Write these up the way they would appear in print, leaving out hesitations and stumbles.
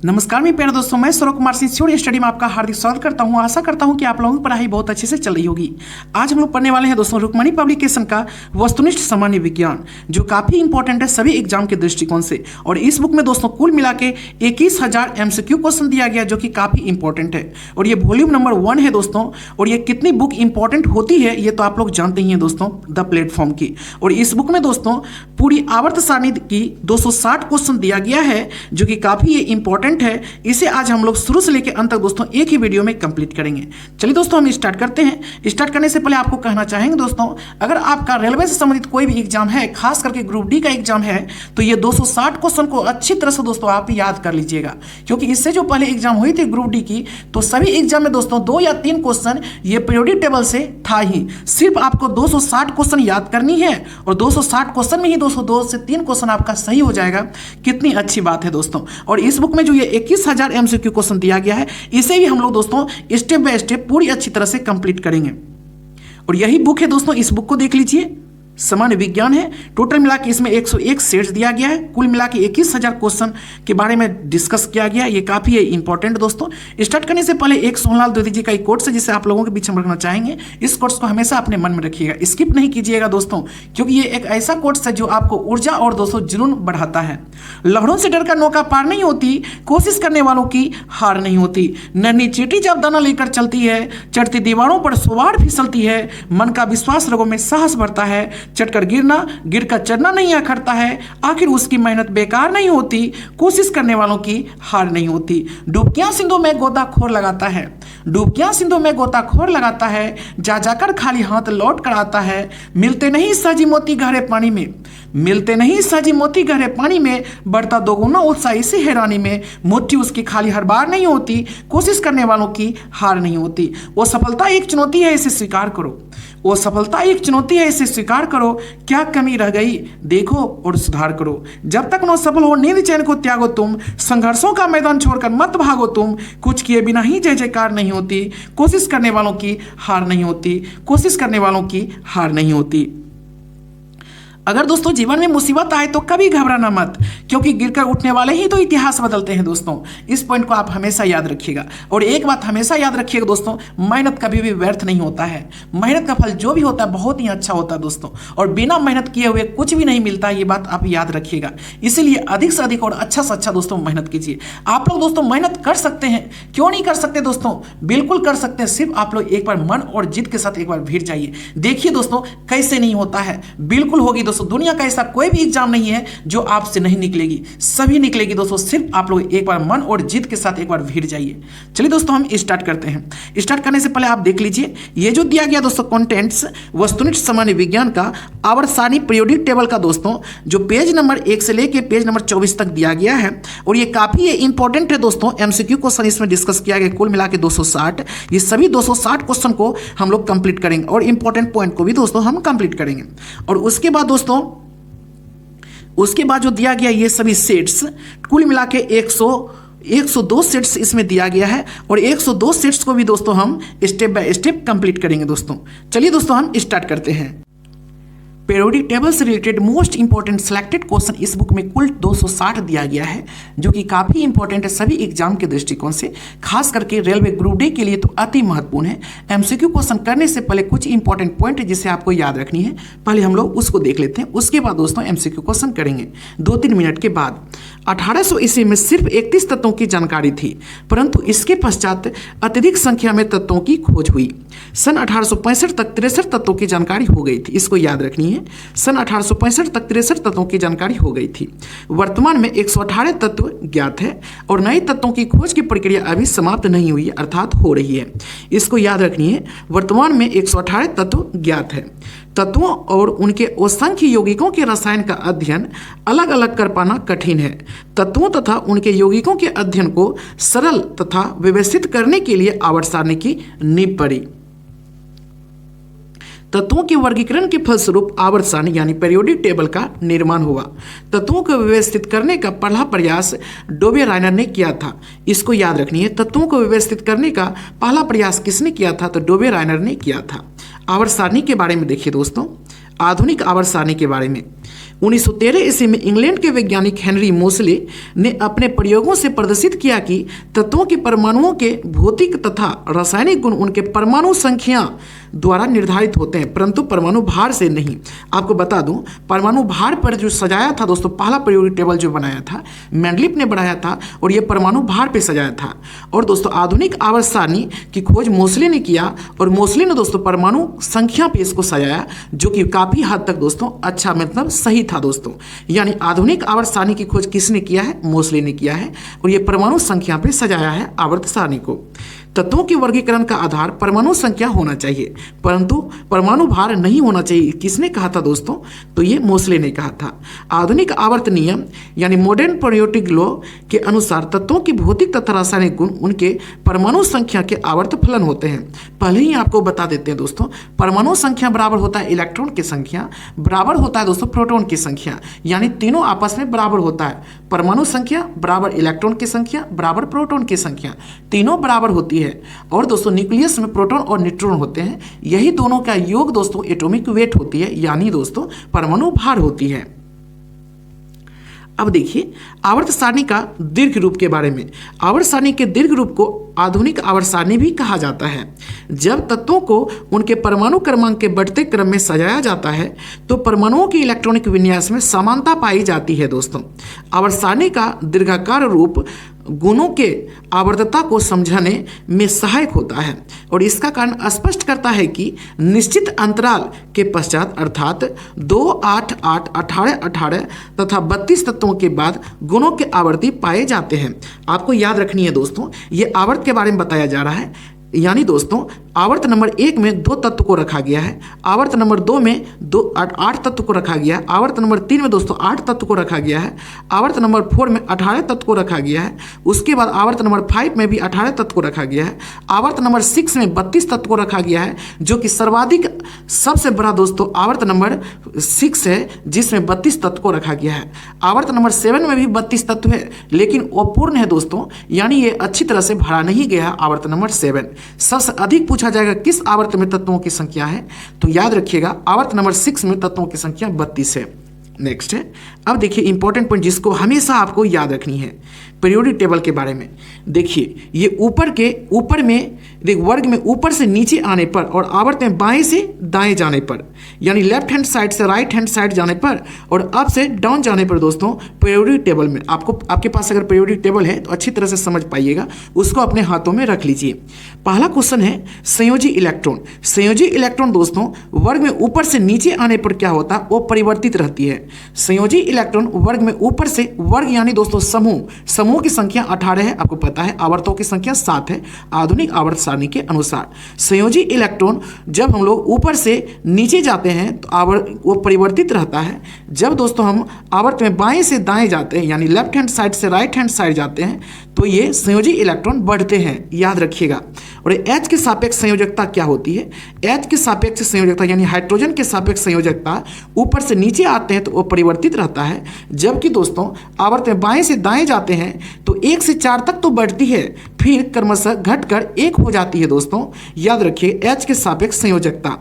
नमस्कार मेरे प्यारे दोस्तों, मैं सौरभ कुमार सिंह स्टडी में आपका हार्दिक स्वागत करता हूं। आशा करता हूं कि आप लोगों की पढ़ाई बहुत अच्छे से चल रही होगी। आज हम लोग पढ़ने वाले हैं दोस्तों रुक्मणी पब्लिकेशन का वस्तुनिष्ठ सामान्य विज्ञान, जो काफ़ी इंपॉर्टेंट है सभी एग्जाम के दृष्टिकोण से। और इस बुक में दोस्तों कुल मिला के 21,000 MCQ क्वेश्चन दिया गया, जो कि काफ़ी इंपॉर्टेंट है। और ये वॉल्यूम नंबर 1 है दोस्तों। और ये कितनी बुक इंपॉर्टेंट होती है ये तो आप लोग जानते ही हैं दोस्तों, द प्लेटफॉर्म की। और इस बुक में दोस्तों पूरी आवर्त सारणी की 260 क्वेश्चन दिया गया है, जो कि काफ़ी इंपॉर्टेंट है। इसे आज हम लोग शुरू से लेकर अंत तक दोस्तों एक ही वीडियो में कंप्लीट करेंगे। चलिए दोस्तों हम स्टार्ट करते हैं। स्टार्ट करने से पहले आपको कहना चाहेंगे दोस्तों, अगर आपका रेलवे से संबंधित कोई भी एग्जाम है, खास करके ग्रुप डी का एग्जाम है, तो ये 260 क्वेश्चन को अच्छी तरह से दोस्तों आप याद कर लीजिएगा। क्योंकि इससे जो पहले एग्जाम हुई थी ग्रुप डी की, तो सभी एग्जाम में दोस्तों 2 या 3 क्वेश्चन ये पीरियोडिक टेबल से था ही। सिर्फ आपको 260 क्वेश्चन याद करनी है और 260 क्वेश्चन में ही 202 से 3 क्वेश्चन आपका सही हो जाएगा। कितनी अच्छी बात है दोस्तों। और इस बुक में जो ये 21,000 MCQ क्वेश्चन दिया गया है, इसे भी हम लोग दोस्तों स्टेप बाय स्टेप पूरी अच्छी तरह से कंप्लीट करेंगे। और यही बुक है दोस्तों, इस बुक को देख लीजिए, सामान्य विज्ञान है। टोटल मिला के इसमें 101 सेट्स दिया गया है। कुल मिला के 21,000 क्वेश्चन के बारे में डिस्कस किया गया। ये काफ़ी है इंपॉर्टेंट दोस्तों। स्टार्ट करने से पहले एक सोहनलाल द्विवेदी जी का एक कोट्स है, जिसे आप लोगों के बीच में रखना चाहेंगे। इस कोट्स को हमेशा अपने मन में रखिएगा, स्किप नहीं कीजिएगा दोस्तों, क्योंकि ये एक ऐसा कोट्स है जो आपको ऊर्जा और दोस्तों जुनून बढ़ाता है। लहरों से डरकर नौका पार नहीं होती, कोशिश करने वालों की हार नहीं होती। नन्ही चींटी जब दाना लेकर चलती है, चढ़ती दीवारों पर सवार फिसलती है। मन का विश्वास रगों में साहस बढ़ता है। चढ़कर गिरना, गिरकर चढ़ना नहीं अखरता है। आखिर उसकी मेहनत बेकार नहीं होती, कोशिश करने वालों की हार नहीं होती। डुबकियां सिंधु में गोताखोर लगाता है, डुबकियां सिंधु में गोताखोर लगाता है। जा जाकर खाली हाथ लौट कर आता है। मिलते नहीं साजी मोती गहरे पानी में, मिलते नहीं साजी मोती गहरे पानी में। बढ़ता दोगुना उत्साह इसी हैरानी में। मुट्ठी उसकी खाली हर बार नहीं होती, कोशिश करने वालों की हार नहीं होती। वो सफलता एक चुनौती है, इसे स्वीकार करो। वो सफलता एक चुनौती है, इसे स्वीकार करो। क्या कमी रह गई देखो और सुधार करो। जब तक न सफल हो नींद चैन को त्यागो तुम। संघर्षों का मैदान छोड़कर मत भागो तुम। कुछ किए बिना ही जय जयकार नहीं होती, कोशिश करने वालों की हार नहीं होती, कोशिश करने वालों की हार नहीं होती। अगर दोस्तों जीवन में मुसीबत आए तो कभी घबराना मत, क्योंकि गिरकर उठने वाले ही तो इतिहास बदलते हैं दोस्तों। इस पॉइंट को आप हमेशा याद रखिएगा। और एक बात हमेशा याद रखिएगा दोस्तों, मेहनत कभी भी व्यर्थ नहीं होता है। मेहनत का फल जो भी होता है बहुत ही अच्छा होता है दोस्तों। और बिना मेहनत किए हुए कुछ भी नहीं मिलता, ये बात आप याद रखिएगा। इसीलिए अधिक से अधिक और अच्छा से अच्छा दोस्तों मेहनत कीजिए। आप लोग दोस्तों मेहनत कर सकते हैं, क्यों नहीं कर सकते दोस्तों, बिल्कुल कर सकते हैं। सिर्फ आप लोग एक बार मन और जिद के साथ एक बार भिड़ जाइए। देखिए दोस्तों कैसे नहीं होता है, बिल्कुल होगी दोस्तों। दुनिया का ऐसा कोई भी एग्जाम नहीं है जो आपसे नहीं निकलेगी, सभी निकलेगी दोस्तों। सिर्फ आप लोग एक बार मन और जिद के साथ एक बार भिड़ जाइए। चलिए दोस्तों हम स्टार्ट करते हैं। स्टार्ट करने से पहले आप देख लीजिए, ये जो दिया गया दोस्तों कंटेंट्स वस्तुनिष्ठ सामान्य विज्ञान का आवर्त सारणी पीरियोडिक टेबल का दोस्तों, जो पेज नंबर 1 से लेकर पेज नंबर 24 तक दिया गया है। और ये काफी इंपॉर्टेंट है दोस्तों। MCQ क्वेश्चन इसमें डिस्कस किया गया, कुल मिला के 260। ये सभी 260 क्वेश्चन को हम लोग कंप्लीट करेंगे और इंपॉर्टेंट पॉइंट को भी दोस्तों हम कंप्लीट करेंगे। और उसके बाद दोस्तों जो दिया गया ये सभी सेट्स कुल मिला के 102 सेट्स इसमें दिया गया है। और 102 सेट्स को भी दोस्तों हम स्टेप बाय स्टेप कंप्लीट करेंगे दोस्तों। चलिए दोस्तों हम स्टार्ट करते हैं। पीरियोडिक टेबल से related most important selected question इस बुक में कुल 260 दिया गया है, जो कि काफ़ी इंपॉर्टेंट है सभी एग्जाम के दृष्टिकोण से। खास करके रेलवे ग्रुप डी के लिए तो अति महत्वपूर्ण है। MCQ क्वेश्चन करने से पहले कुछ इंपॉर्टेंट पॉइंट है जिसे आपको याद रखनी है। पहले हम लोग उसको देख लेते हैं, उसके बाद दोस्तों MCQ क्वेश्चन करेंगे 2-3 मिनट के बाद। 1800 ईस्वी में सिर्फ 31 तत्वों की जानकारी थी, परंतु इसके पश्चात अत्यधिक संख्या में तत्वों की खोज हुई। सन 1865 तक 63 तत्वों की जानकारी हो गई थी, इसको याद रखनी है। सन 1865 तक 63 तत्वों की जानकारी हो गई थी। वर्तमान में 118 तत्व ज्ञात है और नए तत्वों की खोज की प्रक्रिया अभी समाप्त नहीं हुई, अर्थात हो रही है। इसको याद रखनी है। वर्तमान में 118 तत्व ज्ञात है। तत्वों और उनके असंख्य यौगिकों के रसायन का अध्ययन अलग अलग कर पाना कठिन है। तत्वों तथा उनके यौगिकों के अध्ययन को सरल तथा व्यवस्थित करने के लिए आवर्त सारणी की नींव पड़ी। तत्वों के वर्गीकरण के फलस्वरूप आवर्त सारणी यानी पीरियोडिक टेबल का निर्माण हुआ। तत्वों को व्यवस्थित करने का पहला प्रयास डोबे रायनर ने किया था। इसको याद रखनी है। तत्वों को व्यवस्थित करने का पहला प्रयास किसने किया था? तो डोबे रायनर ने किया था। आवर्त सारणी के बारे में देखिए दोस्तों, आधुनिक आवर्त सारणी के बारे में 1913 ईस्वी में इंग्लैंड के वैज्ञानिक हेनरी मोसले ने अपने प्रयोगों से प्रदर्शित किया कि तत्वों के परमाणुओं के भौतिक तथा रासायनिक गुण उनके परमाणु संख्या द्वारा निर्धारित होते हैं, परंतु परमाणु भार से नहीं। आपको बता दूं, परमाणु भार पर जो सजाया था दोस्तों, पहला पीरियोडिक टेबल जो बनाया था मेंडलीफ ने बनाया था और ये परमाणु भार पे सजाया था। और दोस्तों आधुनिक आवर्त सारणी की खोज मोसले ने किया और मोसले ने दोस्तों परमाणु संख्या पे इसको सजाया, जो कि काफी हद तक दोस्तों अच्छा मतलब सही था दोस्तों। यानी आधुनिक आवर्त सारणी की खोज किसने किया है? मोसले ने किया है और ये परमाणु संख्या पे सजाया है आवर्त सारणी को। तत्वों के वर्गीकरण का आधार परमाणु संख्या होना चाहिए, परंतु परमाणु भार नहीं होना चाहिए। किसने कहा था दोस्तों? तो ये मोसले ने कहा था। आधुनिक आवर्त नियम यानी मॉडर्न पीरियोडिक लॉ के अनुसार तत्वों की भौतिक तथा रासायनिक गुण उनके परमाणु संख्या के आवर्त फलन होते हैं। पहले ही आपको बता देते हैं दोस्तों, परमाणु संख्या बराबर होता है इलेक्ट्रॉन की संख्या बराबर होता है दोस्तों प्रोटॉन की संख्या, यानी तीनों आपस में बराबर होता है। परमाणु संख्या बराबर इलेक्ट्रॉन की संख्या बराबर प्रोटॉन की संख्या, तीनों बराबर होती है। और दोस्तों न्यूक्लियस में प्रोटॉन और न्यूट्रॉन होते हैं, यही दोनों का योग दोस्तों एटॉमिक वेट होती है, यानी दोस्तों परमाणु भार होती है। अब देखिए आवर्त सारणी का दीर्घ रूप के बारे में। आवर्त सारणी के दीर्घ रूप को आधुनिक आवर्त सारणी भी कहा जाता है। जब तत्वों को उनके परमाणु क्रमांक के बढ़ते क्रम में सजाया जाता है तो परमाणुओं के इलेक्ट्रॉनिक विन्यास में समानता पाई जाती है दोस्तों। आवर्त सारणी का दीर्घाकार रूप गुणों के आवर्तता को समझने में सहायक होता है और इसका कारण स्पष्ट करता है कि निश्चित अंतराल के पश्चात अर्थात 2, 8, 8, 18, 18 तथा 32 तत्वों के बाद गुणों के आवर्ती पाए जाते हैं। आपको याद रखनी है दोस्तों, ये आवर्त के बारे में बताया जा रहा है। यानी दोस्तों आवर्त नंबर 1 में 2 तत्व को रखा गया है, आवर्त नंबर 2 में 8 तत्व को रखा गया है, आवर्त नंबर 3 में दोस्तों 8 तत्व को रखा गया है, आवर्त नंबर 4 में 18 तत्व को रखा गया है, उसके बाद आवर्त नंबर 5 में भी 18 तत्व को रखा गया है, आवर्त नंबर 6 में 32 तत्व को रखा गया है, जो कि सर्वाधिक सबसे बड़ा दोस्तों आवर्त नंबर 6 है जिसमें 32 तत्व को रखा गया है। आवर्त नंबर 7 में भी 32 तत्व है लेकिन अपूर्ण है दोस्तों, यानी ये अच्छी तरह से भरा नहीं गया आवर्त नंबर 7। सबसे अधिक पूछा जाएगा किस आवर्त में तत्वों की संख्या है, तो याद रखिएगा आवर्त नंबर 6 में तत्वों की संख्या 32 है। नेक्स्ट है, अब देखिए इंपॉर्टेंट पॉइंट जिसको हमेशा आपको याद रखनी है पीरियोडिक टेबल के बारे में। देखिए ये ऊपर में वर्ग में ऊपर से नीचे आने पर और आवर्त में बाएं से दाएं जाने पर, यानी लेफ्ट हैंड साइड से राइट हैंड साइड जाने पर और अप से डाउन जाने पर दोस्तों पीरियोडिक टेबल में आपके पास अगर पीरियोडिक टेबल है तो अच्छी तरह से समझ पाइएगा, उसको अपने हाथों में रख लीजिए। पहला क्वेश्चन है संयोजी इलेक्ट्रॉन। संयोजी इलेक्ट्रॉन दोस्तों वर्ग में ऊपर से नीचे आने पर क्या होता है, वो परिवर्तित रहती है। संयोजी इलेक्ट्रॉन वर्ग में ऊपर से वर्ग यानी दोस्तों समूह की संख्या 18 है, आपको पता है आवर्तों की संख्या 7 है आधुनिक आवर्त सारणी के अनुसार। संयोजी इलेक्ट्रॉन जब हम लोग ऊपर से नीचे जाते हैं तो वो परिवर्तित रहता है। जब दोस्तों हम आवर्त में बाएं से दाएं जाते हैं यानी लेफ्ट हैंड साइड से राइट हैंड साइड जाते हैं तो ये संयोजी इलेक्ट्रॉन बढ़ते हैं, याद रखिएगा। और H के सापेक्ष संयोजकता क्या होती है? H के सापेक्ष संयोजकता यानी हाइड्रोजन के सापेक्ष संयोजकता ऊपर से नीचे आते हैं तो वो परिवर्तित रहता है, जबकि दोस्तों आवर्त में बाएं से दाएं जाते हैं तो 1 से 4 तक तो बढ़ती है फिर क्रमशः घटकर 1 हो जाती है दोस्तों, याद रखिए H के सापेक्ष संयोजकता।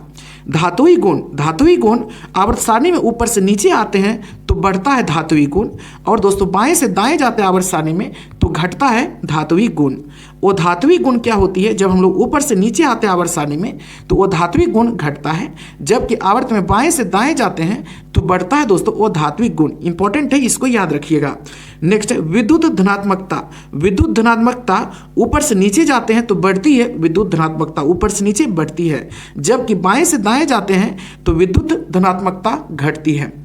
धातुई गुण आवर्त सारणी में ऊपर से नीचे आते हैं तो बढ़ता है धातुई गुण और दोस्तों बाएं से दाएं जाते हैं आवर्त सारणी में तो घटता है धातुई गुण। वो धातुई गुण क्या होती है, जब हम लोग ऊपर से नीचे आते हैं आवर्त सारणी में तो वो धातुई गुण घटता है, जबकि आवर्त में बाएं से दाएं जाते हैं तो बढ़ता है दोस्तों वो धात्विक गुण। इंपॉर्टेंट है, इसको याद रखिएगा। नेक्स्ट है विद्युत धनात्मकता। विद्युत धनात्मकता ऊपर से नीचे जाते हैं तो बढ़ती है, विद्युत धनात्मकता ऊपर से नीचे बढ़ती है, जबकि बाएं से दाएं जाते हैं तो विद्युत धनात्मकता घटती है।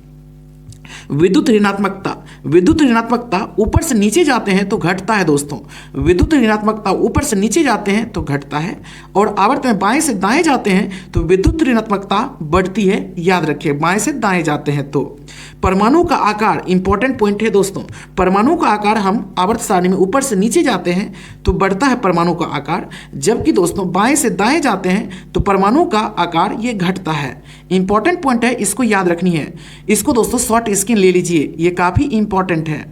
विद्युत ऋणात्मकता ऊपर से नीचे जाते हैं तो घटता है दोस्तों। विद्युत ऋणात्मकता ऊपर से नीचे जाते हैं तो घटता है और आवर्त में बाएं से दाएं जाते हैं तो विद्युत ऋणात्मकता बढ़ती है, याद रखिए बाएं से दाएं जाते हैं तो। परमाणु का आकार इंपॉर्टेंट पॉइंट है दोस्तों। परमाणु का आकार हम आवर्त सारणी में ऊपर से नीचे जाते हैं तो बढ़ता है परमाणु का आकार, जबकि दोस्तों बाएं से दाएं जाते हैं तो परमाणु का आकार ये घटता है। इंपॉर्टेंट पॉइंट है, इसको याद रखनी है। इसको दोस्तों शॉर्ट स्क्रीन ले लीजिए, ये काफी इंपॉर्टेंट है।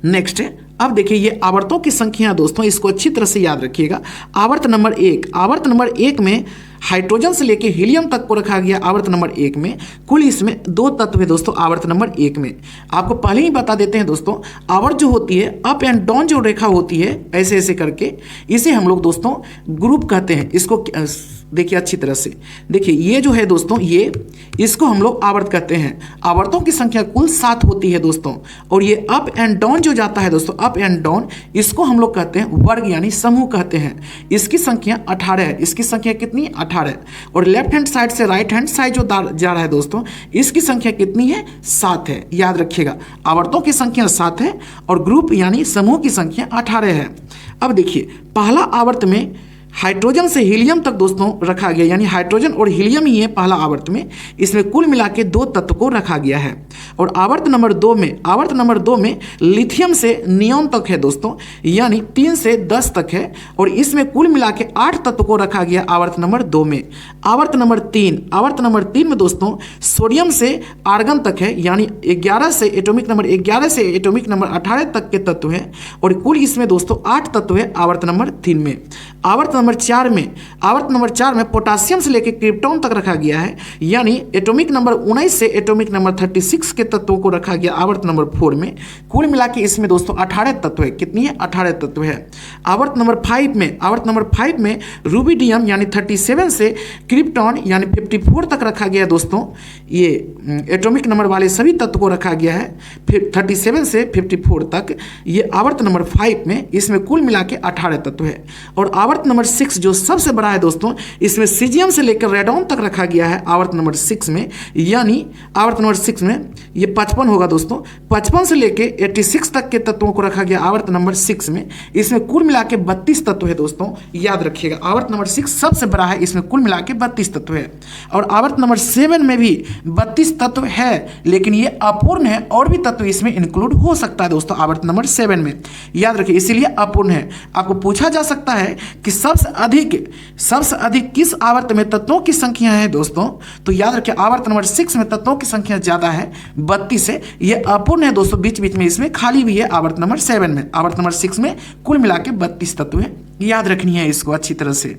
नेक्स्ट है, अब देखिए ये आवर्तों की संख्या दोस्तों, इसको अच्छी तरह से याद रखिएगा। आवर्त नंबर 1 में हाइड्रोजन से लेकर हीलियम तक को रखा गया आवर्त नंबर 1 में। कुल इसमें 2 तत्व है दोस्तों आवर्त नंबर 1 में। आपको पहले ही बता देते हैं दोस्तों, आवर्त जो होती है अप एंड डाउन जो रेखा होती है ऐसे ऐसे करके, इसे हम लोग दोस्तों ग्रुप कहते हैं। इसको देखिए अच्छी तरह से देखिए, ये जो है दोस्तों, ये इसको हम लोग आवर्त कहते हैं। आवर्तों की संख्या कुल 7 होती है दोस्तों। और ये अप एंड डाउन जो जाता है दोस्तों, अप एंड डाउन, इसको हम लोग कहते हैं वर्ग यानी समूह कहते हैं। इसकी संख्या 18 है। इसकी संख्या कितनी? 18। और लेफ्ट हैंड साइड से राइट हैंड साइड जो जा रहा है दोस्तों, इसकी संख्या कितनी है? 7 है। याद रखिएगा, आवर्तों की संख्या 7 है और ग्रुप यानी समूह की संख्या 18 है। अब देखिए, पहला आवर्त में हाइड्रोजन से हीलियम तक दोस्तों रखा गया, यानी हाइड्रोजन और हीलियम ही है पहला आवर्त में। इसमें कुल मिला के 2 तत्व को रखा गया है। और आवर्त नंबर 2 में लिथियम से नियोन तक है दोस्तों, यानी 3 से 10 तक है। और इसमें कुल मिला के 8 तत्व को रखा गया आवर्त नंबर 2 में। आवर्त नंबर 3 में दोस्तों सोडियम से आर्गन तक है, यानी 11 से एटॉमिक नंबर 18 तक के तत्व है। और कुल इसमें दोस्तों 8 तत्व है आवर्त नंबर 3 में। आवर्त नंबर 4 में पोटासियम से लेकर क्रिप्टॉन तक रखा गया है, यानी एटॉमिक नंबर 19 से एटॉमिक नंबर 36 के तत्वों को रखा गया आवर्त नंबर 4 में। कुल मिला के इसमें दोस्तों 18 तत्व है। कितनी है? 18 तत्व है। आवर्त नंबर 5 में रूबिडियम यानी 37 से क्रिप्टॉन यानी 54 तक रखा गया है दोस्तों। ये एटॉमिक नंबर वाले सभी तत्व को रखा गया है, फिर 37 से 54 तक। ये आवर्त नंबर 5 में, इसमें कुल मिला के 18 तत्व है। और आवर्त नंबर 6 जो सबसे बड़ा है दोस्तों, इसमें सीजियम से लेकर रेडॉन तक रखा गया है आवर्त नंबर 6 में, यानी आवर्त नंबर 6 में ये 55 होगा दोस्तों। 55 से लेकर 86 तक के तत्वों को रखा गया आवर्त नंबर 6 में। इसमें कुल मिला के 32 तत्व है दोस्तों। याद रखिएगा, आवर्त नंबर 6 सबसे बड़ा है, इसमें कुल मिला के 32 तत्व है। और आवर्त नंबर 7 में भी 32 तत्व है, लेकिन ये अपूर्ण है, और भी तत्व इसमें इंक्लूड हो सकता है दोस्तों आवर्त नंबर 7 में। याद रखिए, इसीलिए अपूर्ण है। आपको पूछा जा सकता है कि सबसे अधिक किस आवर्त में तत्वों की संख्या है दोस्तों, तो याद रखिए आवर्त नंबर 6 में तत्वों की संख्या ज्यादा है, 32 है। ये अपूर्ण है दोस्तों, बीच बीच में इसमें खाली भी है आवर्त नंबर 7 में। आवर्त नंबर 6 में कुल मिला के 32 तत्व है। याद रखनी है इसको अच्छी तरह से।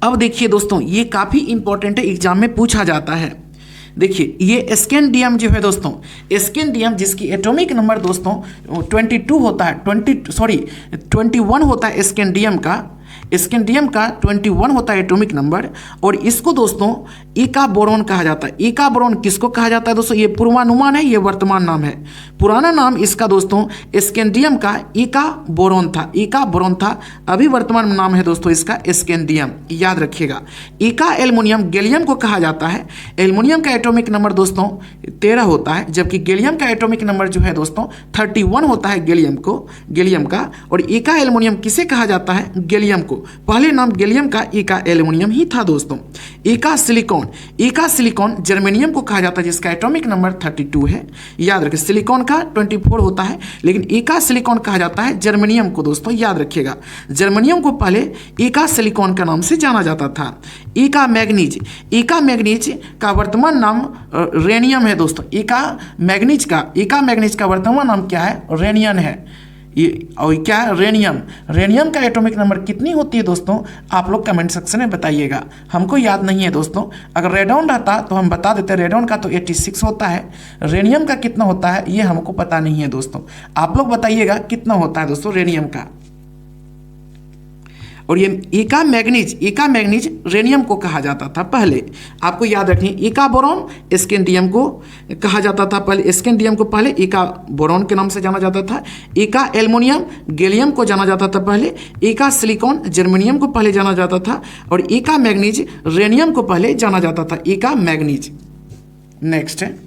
अब देखिए दोस्तों, ये काफी इंपॉर्टेंट है, एग्जाम में पूछा जाता है। देखिए, ये स्कैंडियम जो है दोस्तों, स्कैंडियम जिसकी एटॉमिक नंबर दोस्तों 21 होता है, 21 होता है स्कैंडियम का 21 होता है एटॉमिक नंबर। और इसको दोस्तों एका बोरॉन कहा जाता है। एका बोरॉन किसको कहा जाता है दोस्तों? ये पूर्वानुमान है, ये वर्तमान नाम है। पुराना नाम इसका दोस्तों स्कैंडियम का एका बोरॉन था। अभी वर्तमान नाम है दोस्तों इसका स्कैंडियम। याद रखिएगा, एका एल्युमिनियम गैलियम को कहा जाता है। एल्युमिनियम का एटॉमिक नंबर दोस्तों 13 होता है, जबकि गैलियम का एटॉमिक नंबर जो है दोस्तों 31 होता है गैलियम का। और एका एल्युमिनियम किसे कहा जाता है? गैलियम को। पहले नाम गैलियम का एका एल्युमिनियम ही था दोस्तों। एका सिलिकॉन जर्मेनियम को कहा जाता है, जिसका एटॉमिक नंबर 32 है। याद रखिए, सिलिकॉन का 24 होता है, लेकिन एका सिलिकॉन कहा जाता है जर्मेनियम को दोस्तों। याद रखिएगा, जर्मेनियम को पहले एका सिलिकॉन का नाम से जाना जाता था। एका मैग्नीज का वर्तमान नाम रेनियम है दोस्तों। एका मैग्नीज का वर्तमान नाम क्या है? रेनियन है। ये और क्या है? रेनियम का एटॉमिक नंबर कितनी होती है दोस्तों? आप लोग कमेंट सेक्शन में बताइएगा, हमको याद नहीं है दोस्तों। अगर रेडॉन रहता तो हम बता देते। रेडॉन का तो 86 होता है। रेनियम का कितना होता है ये हमको पता नहीं है दोस्तों। आप लोग बताइएगा कितना होता है दोस्तों रेनियम का। और ये एका मैग्नीज रेनियम को कहा जाता था पहले। आपको याद रखिए, एका बोरॉन स्कैंडियम को कहा जाता था पहले। स्कैंडियम को पहले एका बोरॉन के नाम से जाना जाता था। एका एल्युमिनियम गैलियम को जाना जाता था पहले। एका सिलिकॉन जर्मेनियम को पहले जाना जाता था। और एका मैग्नीज रेनियम को पहले जाना जाता था। एका मैग्नीज। नेक्स्ट है,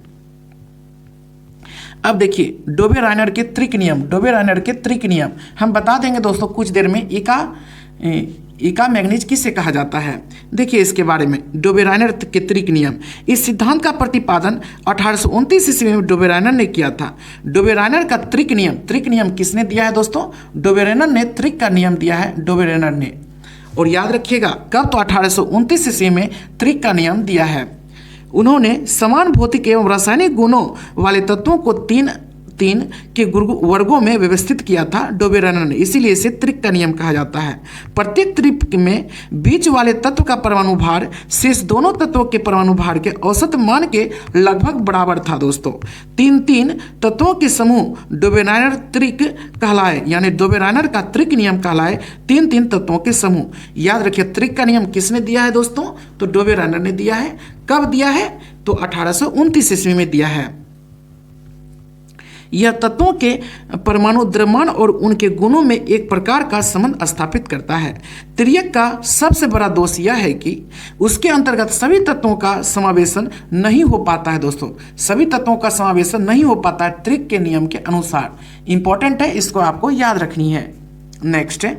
अब देखिए डोबे रायनर के त्रिक नियम हम बता देंगे दोस्तों कुछ देर में। एका मैग्नीज किसे कहा जाता है? देखिए इसके बारे में, डोबे रायनर के त्रिक नियम। इस सिद्धांत का प्रतिपादन 1829 ईस्वी में डोबे रायनर ने किया था। डोबे रायनर का त्रिक नियम किसने दिया है दोस्तों? डोबे रायनर ने त्रिक का नियम दिया है, डोबे रायनर ने। और याद रखिएगा कब? तो 1829 ईस्वी में त्रिक का नियम दिया है। उन्होंने समान भौतिक एवं रासायनिक गुणों वाले तत्वों को 3 के वर्गों में व्यवस्थित किया था डोबेरेनर ने, इसीलिए इसे त्रिक का नियम कहा जाता है। प्रत्येक त्रिक में बीच वाले तत्व का परमाणु भार शेष दोनों तत्वों के परमाणु भार के औसत मान के लगभग बराबर था दोस्तों। 3 तत्वों के समूह डोबेरेनर त्रिक कहलाए, यानी डोबेरेनर का त्रिक नियम कहलाए 3 तत्वों के समूह। याद रखिए त्रिक का नियम किसने दिया है दोस्तों? तो डोबेरेनर ने दिया है। कब दिया है? तो 1829 ईस्वी में दिया है। यह तत्वों के परमाणु द्रव्यमान और उनके गुणों में एक प्रकार का संबंध स्थापित करता है। त्रिक का सबसे बड़ा दोष यह है कि उसके अंतर्गत सभी तत्वों का समावेशन नहीं हो पाता है दोस्तों, सभी तत्वों का समावेशन नहीं हो पाता है त्रिक के नियम के अनुसार। इंपॉर्टेंट है, इसको आपको याद रखनी है। नेक्स्ट है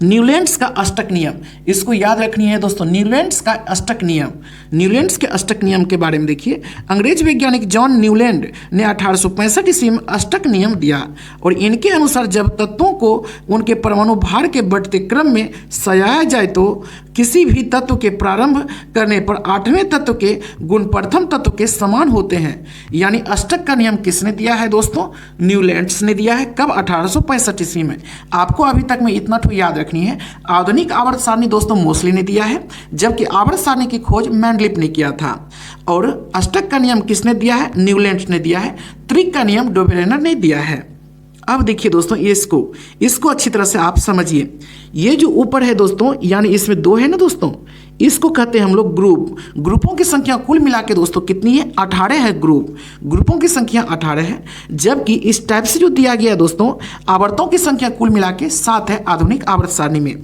न्यूलैंड्स का अष्टक नियम, इसको याद रखनी है दोस्तों। न्यूलैंड्स का अष्टक नियम, न्यूलैंड्स के अष्टक नियम के बारे में देखिए। अंग्रेज वैज्ञानिक जॉन न्यूलैंड ने 1865 ईस्वी में अष्टक नियम दिया और इनके अनुसार जब तत्वों को उनके परमाणु भार के बढ़ते क्रम में सजाया जाए तो किसी भी तत्व के प्रारंभ करने पर 8वें तत्व के गुण प्रथम तत्व के समान होते हैं। यानी अष्टक का नियम किसने दिया है दोस्तों? न्यूलैंड्स ने दिया है। कब? 1865 ईस्वी में। आपको अभी तक में इतना तो याद रखनी है। आधुनिक आवर्त सारणी दोस्तों मोस्टली ने दिया है, जबकि आवर्त सारणी की खोज मैंडलिप ने किया था। और अष्टक का नियम किसने दिया है? न्यूलैंड्स ने दिया है। त्रिक का नियम डोबेरेनर ने दिया है। अब देखिए दोस्तों इसको अच्छी तरह से आप समझिए। ये जो ऊपर है दोस्तों, यानी इसमें 2 है ना दोस्तों, इसको कहते हैं हम लोग ग्रुप। ग्रुपों की संख्या कुल मिला के दोस्तों कितनी है? 18 है ग्रुपों की संख्या 18 है। जबकि इस टाइप से जो दिया गया है दोस्तों, आवर्तों की संख्या कुल मिला के 7 है आधुनिक आवर्त सारणी में।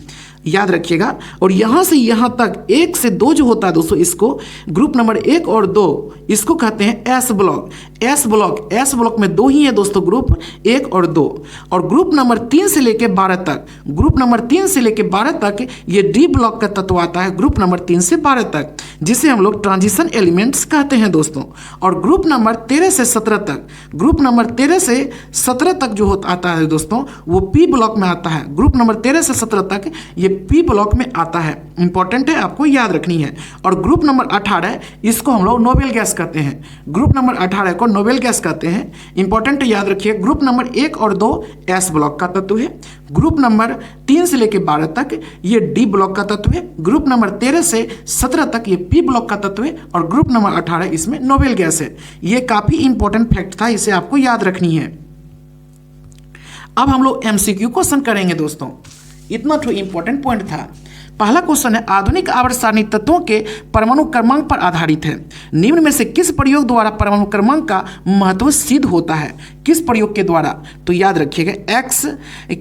याद रखिएगा। और यहाँ से यहाँ तक 1 से 2 जो होता है दोस्तों, इसको ग्रुप नंबर 1 और 2 इसको कहते हैं एस ब्लॉक। एस ब्लॉक में 2 ही है दोस्तों, ग्रुप 1 और 2। और ग्रुप नंबर 3 से लेके 12 तक, ग्रुप नंबर 3 से लेके 12 तक ये डी ब्लॉक का तत्व आता है, ग्रुप नंबर 3 से 12 तक, जिसे हम लोग ट्रांजिशन एलिमेंट्स कहते हैं दोस्तों। और ग्रुप नंबर 13 से 17 तक, ग्रुप नंबर 13 से 17 तक जो आता है दोस्तों, वो पी ब्लॉक में आता है। ग्रुप नंबर 13 से 17 तक ये पी ब्लॉक में आता है। इंपॉर्टेंट है, आपको याद रखनी है। और ग्रुप नंबर 18 इसको हम लोग नोबेल गैस कहते हैं। ग्रुप नंबर 18 को नोबेल गैस कहते हैं। इंपॉर्टेंट है, याद रखिए। ग्रुप नंबर 1 और 2 एस ब्लॉक का तत्व है। ग्रुप नंबर 3 से लेकर 12 तक ये डी ब्लॉक का तत्व है। ग्रुप नंबर 13 से 17 तक ये पी ब्लॉक का तत्व है। और ग्रुप नंबर 18 इसमें नोबेल गैस है। ये काफी इंपॉर्टेंट फैक्ट था, इसे आपको याद रखनी है। अब हम लोग एमसीक्यू क्वेश्चन करेंगे दोस्तों। इतना तो इंपॉर्टेंट पॉइंट था। पहला क्वेश्चन है, आधुनिक आवर्त सारणी तत्वों के परमाणु क्रमांक पर आधारित है। निम्न में से किस प्रयोग द्वारा परमाणु क्रमांक का महत्व सिद्ध होता है? किस प्रयोग के द्वारा? तो याद रखिएगा, एक्स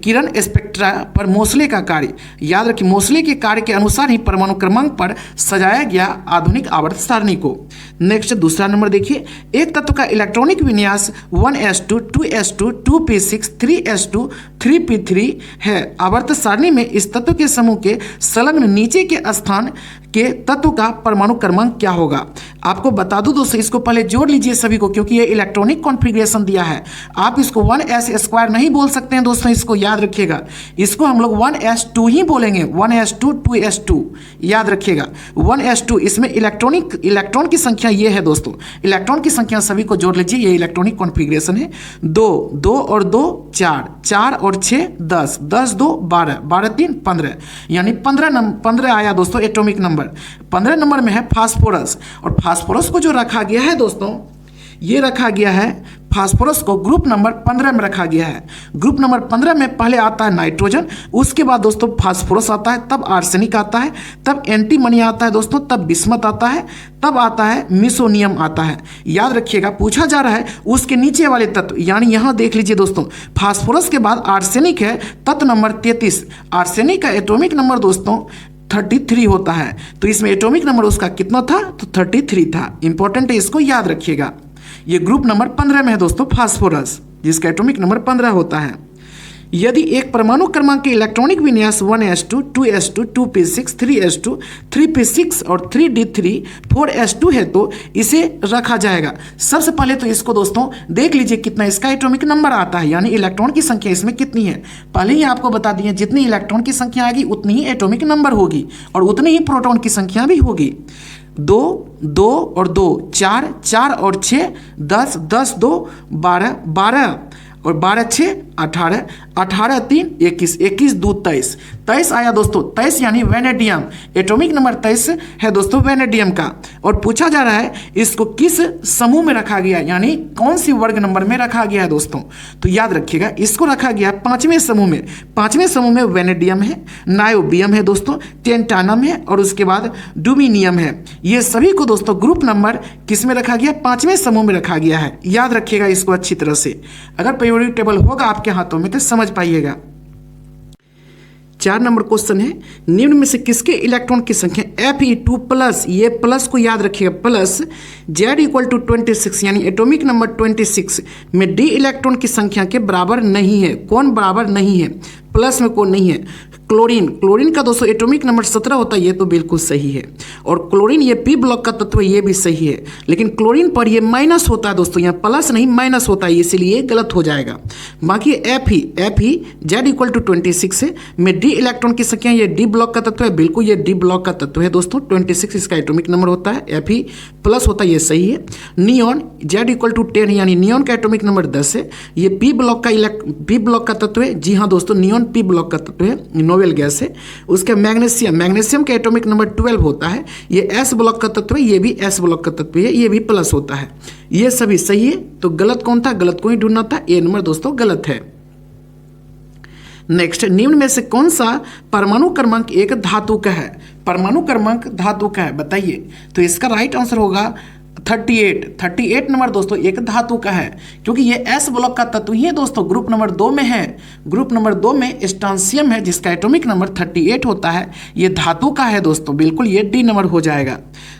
किरण स्पेक्ट्रा पर मोसले का कार्य। याद रखिए, मोसले के कार्य के अनुसार ही परमाणु क्रमांक पर सजाया गया आधुनिक आवर्त सारणी को। नेक्स्ट दूसरा नंबर देखिए, एक तत्व का इलेक्ट्रॉनिक विन्यास 1s2, 2s2, 2p6, 3s2, 3p3 है। आवर्त सारणी में इस तत्व के समूह के संलग्न नीचे के स्थान के तत्व का परमाणु क्रमांक क्या होगा? आपको बता दूं दोस्तों, इसको पहले जोड़ लीजिए सभी को, क्योंकि ये इलेक्ट्रॉनिक कॉन्फ़िगरेशन दिया है। आप इसको 1s² नहीं बोल सकते हैं दोस्तों, इसको याद रखिएगा। इसको हम लोग 1s2 ही बोलेंगे। 1s2, 2s2 याद रखिएगा। 1s2 इसमें इलेक्ट्रॉन की संख्या ये है दोस्तों। इलेक्ट्रॉन की संख्या सभी को जोड़ लीजिए, ये इलेक्ट्रॉनिक कॉन्फ़िगरेशन है। 2 और 2 4, 4 और 6 10, 10 2 12, 12 3 15, यानी 15 आया दोस्तों एटॉमिक नंबर। 15 नंबर में है फास्फोरस। और फास्फोरस को जो रखा गया है दोस्तों, ये रखा गया है फास्फोरस को ग्रुप नंबर 15 में रखा गया है। ग्रुप नंबर 15 में पहले आता है नाइट्रोजन, उसके बाद दोस्तों फास्फोरस आता है, तब आर्सेनिक आता है, तब एंटीमनी आता है दोस्तों, तब बिस्मत आता है, तब आता है मिसोनियम आता है। याद रखिएगा, पूछा जा रहा है उसके नीचे वाले तत्व, यानी यहाँ देख लीजिए दोस्तों, फास्फोरस के बाद आर्सेनिक है, तत्व नंबर 33। आर्सेनिक का एटॉमिक नंबर दोस्तों 33 होता है। तो इसमें एटॉमिक नंबर उसका कितना था? तो 33 था। इंपॉर्टेंट है, इसको याद रखिएगा। ये ग्रुप नंबर 15 में है दोस्तों फास्फोरस, जिसका एटॉमिक नंबर 15 होता है। यदि एक परमाणु क्रमांक के इलेक्ट्रॉनिक विन्यास 1s2, 2s2, 2p6, 3s2, 3p6 और 3d3, 4s2 है तो इसे रखा जाएगा। सबसे पहले तो इसको दोस्तों देख लीजिए कितना इसका एटॉमिक नंबर आता है, यानी इलेक्ट्रॉन की संख्या इसमें कितनी है। पहले ही आपको बता दिए, जितनी इलेक्ट्रॉन की संख्या आएगी उतनी ही एटॉमिक नंबर होगी और उतनी ही प्रोटॉन की संख्या भी होगी। 2 2 और 2 4 4 और 6 10 10 2 12 12 और 12 6 18 18 3 21 21 2 23 23 आया दोस्तों। 23 यानी वेनेडियम, एटॉमिक नंबर 23 है दोस्तों वेनेडियम का। और पूछा जा रहा है इसको किस समूह में रखा गया, यानी कौन सी वर्ग नंबर में रखा गया है दोस्तों। तो याद रखिएगा इसको रखा गया पांचवें समूह में। पांचवें समूह में वेनेडियम है, नायोबियम है दोस्तों, टेंटानम है और उसके बाद डुमिनियम है। ये सभी को दोस्तों ग्रुप नंबर किस में रखा गया, पांचवें समूह में रखा गया है। याद रखिएगा इसको अच्छी तरह से। अगर पीरियोडिक टेबल होगा आपके हाथों में तो समझ पाइएगा। 4 नंबर क्वेश्चन है, निम्न में से किसके इलेक्ट्रॉन की संख्या Fe2 प्लस, ये प्लस को याद रखिएगा, प्लस Z इक्वल टू 26 यानी एटॉमिक नंबर 26 में D इलेक्ट्रॉन की संख्या के बराबर नहीं है। कौन बराबर नहीं है, प्लस में कौन नहीं है, क्लोरीन। क्लोरीन का दोस्तों एटॉमिक नंबर 17 होता है, ये तो बिल्कुल सही है। और क्लोरीन ये पी ब्लॉक का तत्व है, ये भी सही है। लेकिन क्लोरीन पर ये माइनस होता है दोस्तों, यहाँ प्लस नहीं माइनस होता है, इसलिए गलत हो जाएगा। बाकी Fe Z इक्वल टू 26 है, में डी इलेक्ट्रॉन की संख्या, ये डी ब्लॉक का तत्व है, बिल्कुल ये डी ब्लॉक का तत्व है दोस्तों। 26 इसका एटॉमिक नंबर होता है, Fe प्लस होता है, ये सही है। नियॉन Z इक्वल टू 10 यानी नियॉन का एटॉमिक नंबर 10 है, ये पी ब्लॉक का तत्व है। जी हाँ दोस्तों, नियॉन पी ब्लॉक का तत्व है, नोबेल गैस है। उसके मैग्नीशियम का एटॉमिक नंबर 12 होता है, ये एस ब्लॉक का तत्व है, ये भी एस ब्लॉक का तत्व है, ये भी प्लस होता है। ये सभी सही है। तो गलत कौन था, गलत को ही ढूंढना था, ए नंबर दोस्तों गलत है। नेक्स्ट, निम्न में से कौन सा परमाणु क्रमांक एक धातु का है, परमाणु क्रमांक धातु का है बताइए। तो इसका राइट आंसर होगा 38 नंबर दोस्तों एक धातु का है, क्योंकि ये एस ब्लॉक का तत्व ही है दोस्तों, ग्रुप नंबर 2 में है। ग्रुप नंबर 2 में स्ट्रांसियम है जिसका एटॉमिक नंबर 38 होता है, ये धातु का है दोस्तों, बिल्कुल ये डी नंबर हो जाएगा।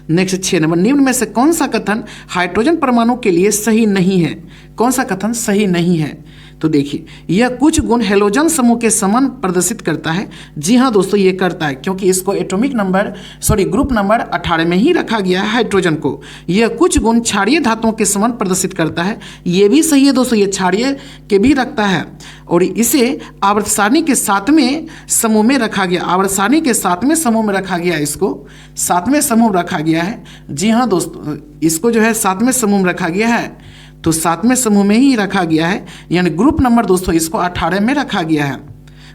नेक्स्ट 6 नंबर, निम्न में से कौन सा कथन हाइड्रोजन परमाणु के लिए सही नहीं है, कौन सा कथन सही नहीं है। तो देखिए, यह कुछ गुण हेलोजन समूह के समान प्रदर्शित करता है। जी हाँ दोस्तों, ये करता है, क्योंकि इसको एटॉमिक नंबर ग्रुप नंबर 18 में ही रखा गया है हाइड्रोजन को। यह कुछ गुण क्षारीय धातुओं के समान प्रदर्शित करता है, ये भी सही है दोस्तों, ये क्षारीय के भी रखता है। और इसे आवर्त सारणी के 7वें समूह में रखा गया, आवर्त सारणी के 7वें समूह में रखा गया, इसको 7वें समूह रखा गया है। जी हाँ दोस्तों, इसको जो है 7वें समूह में रखा गया है, तो 7वें समूह में ही रखा गया है, यानी ग्रुप नंबर दोस्तों इसको 18 में रखा गया है,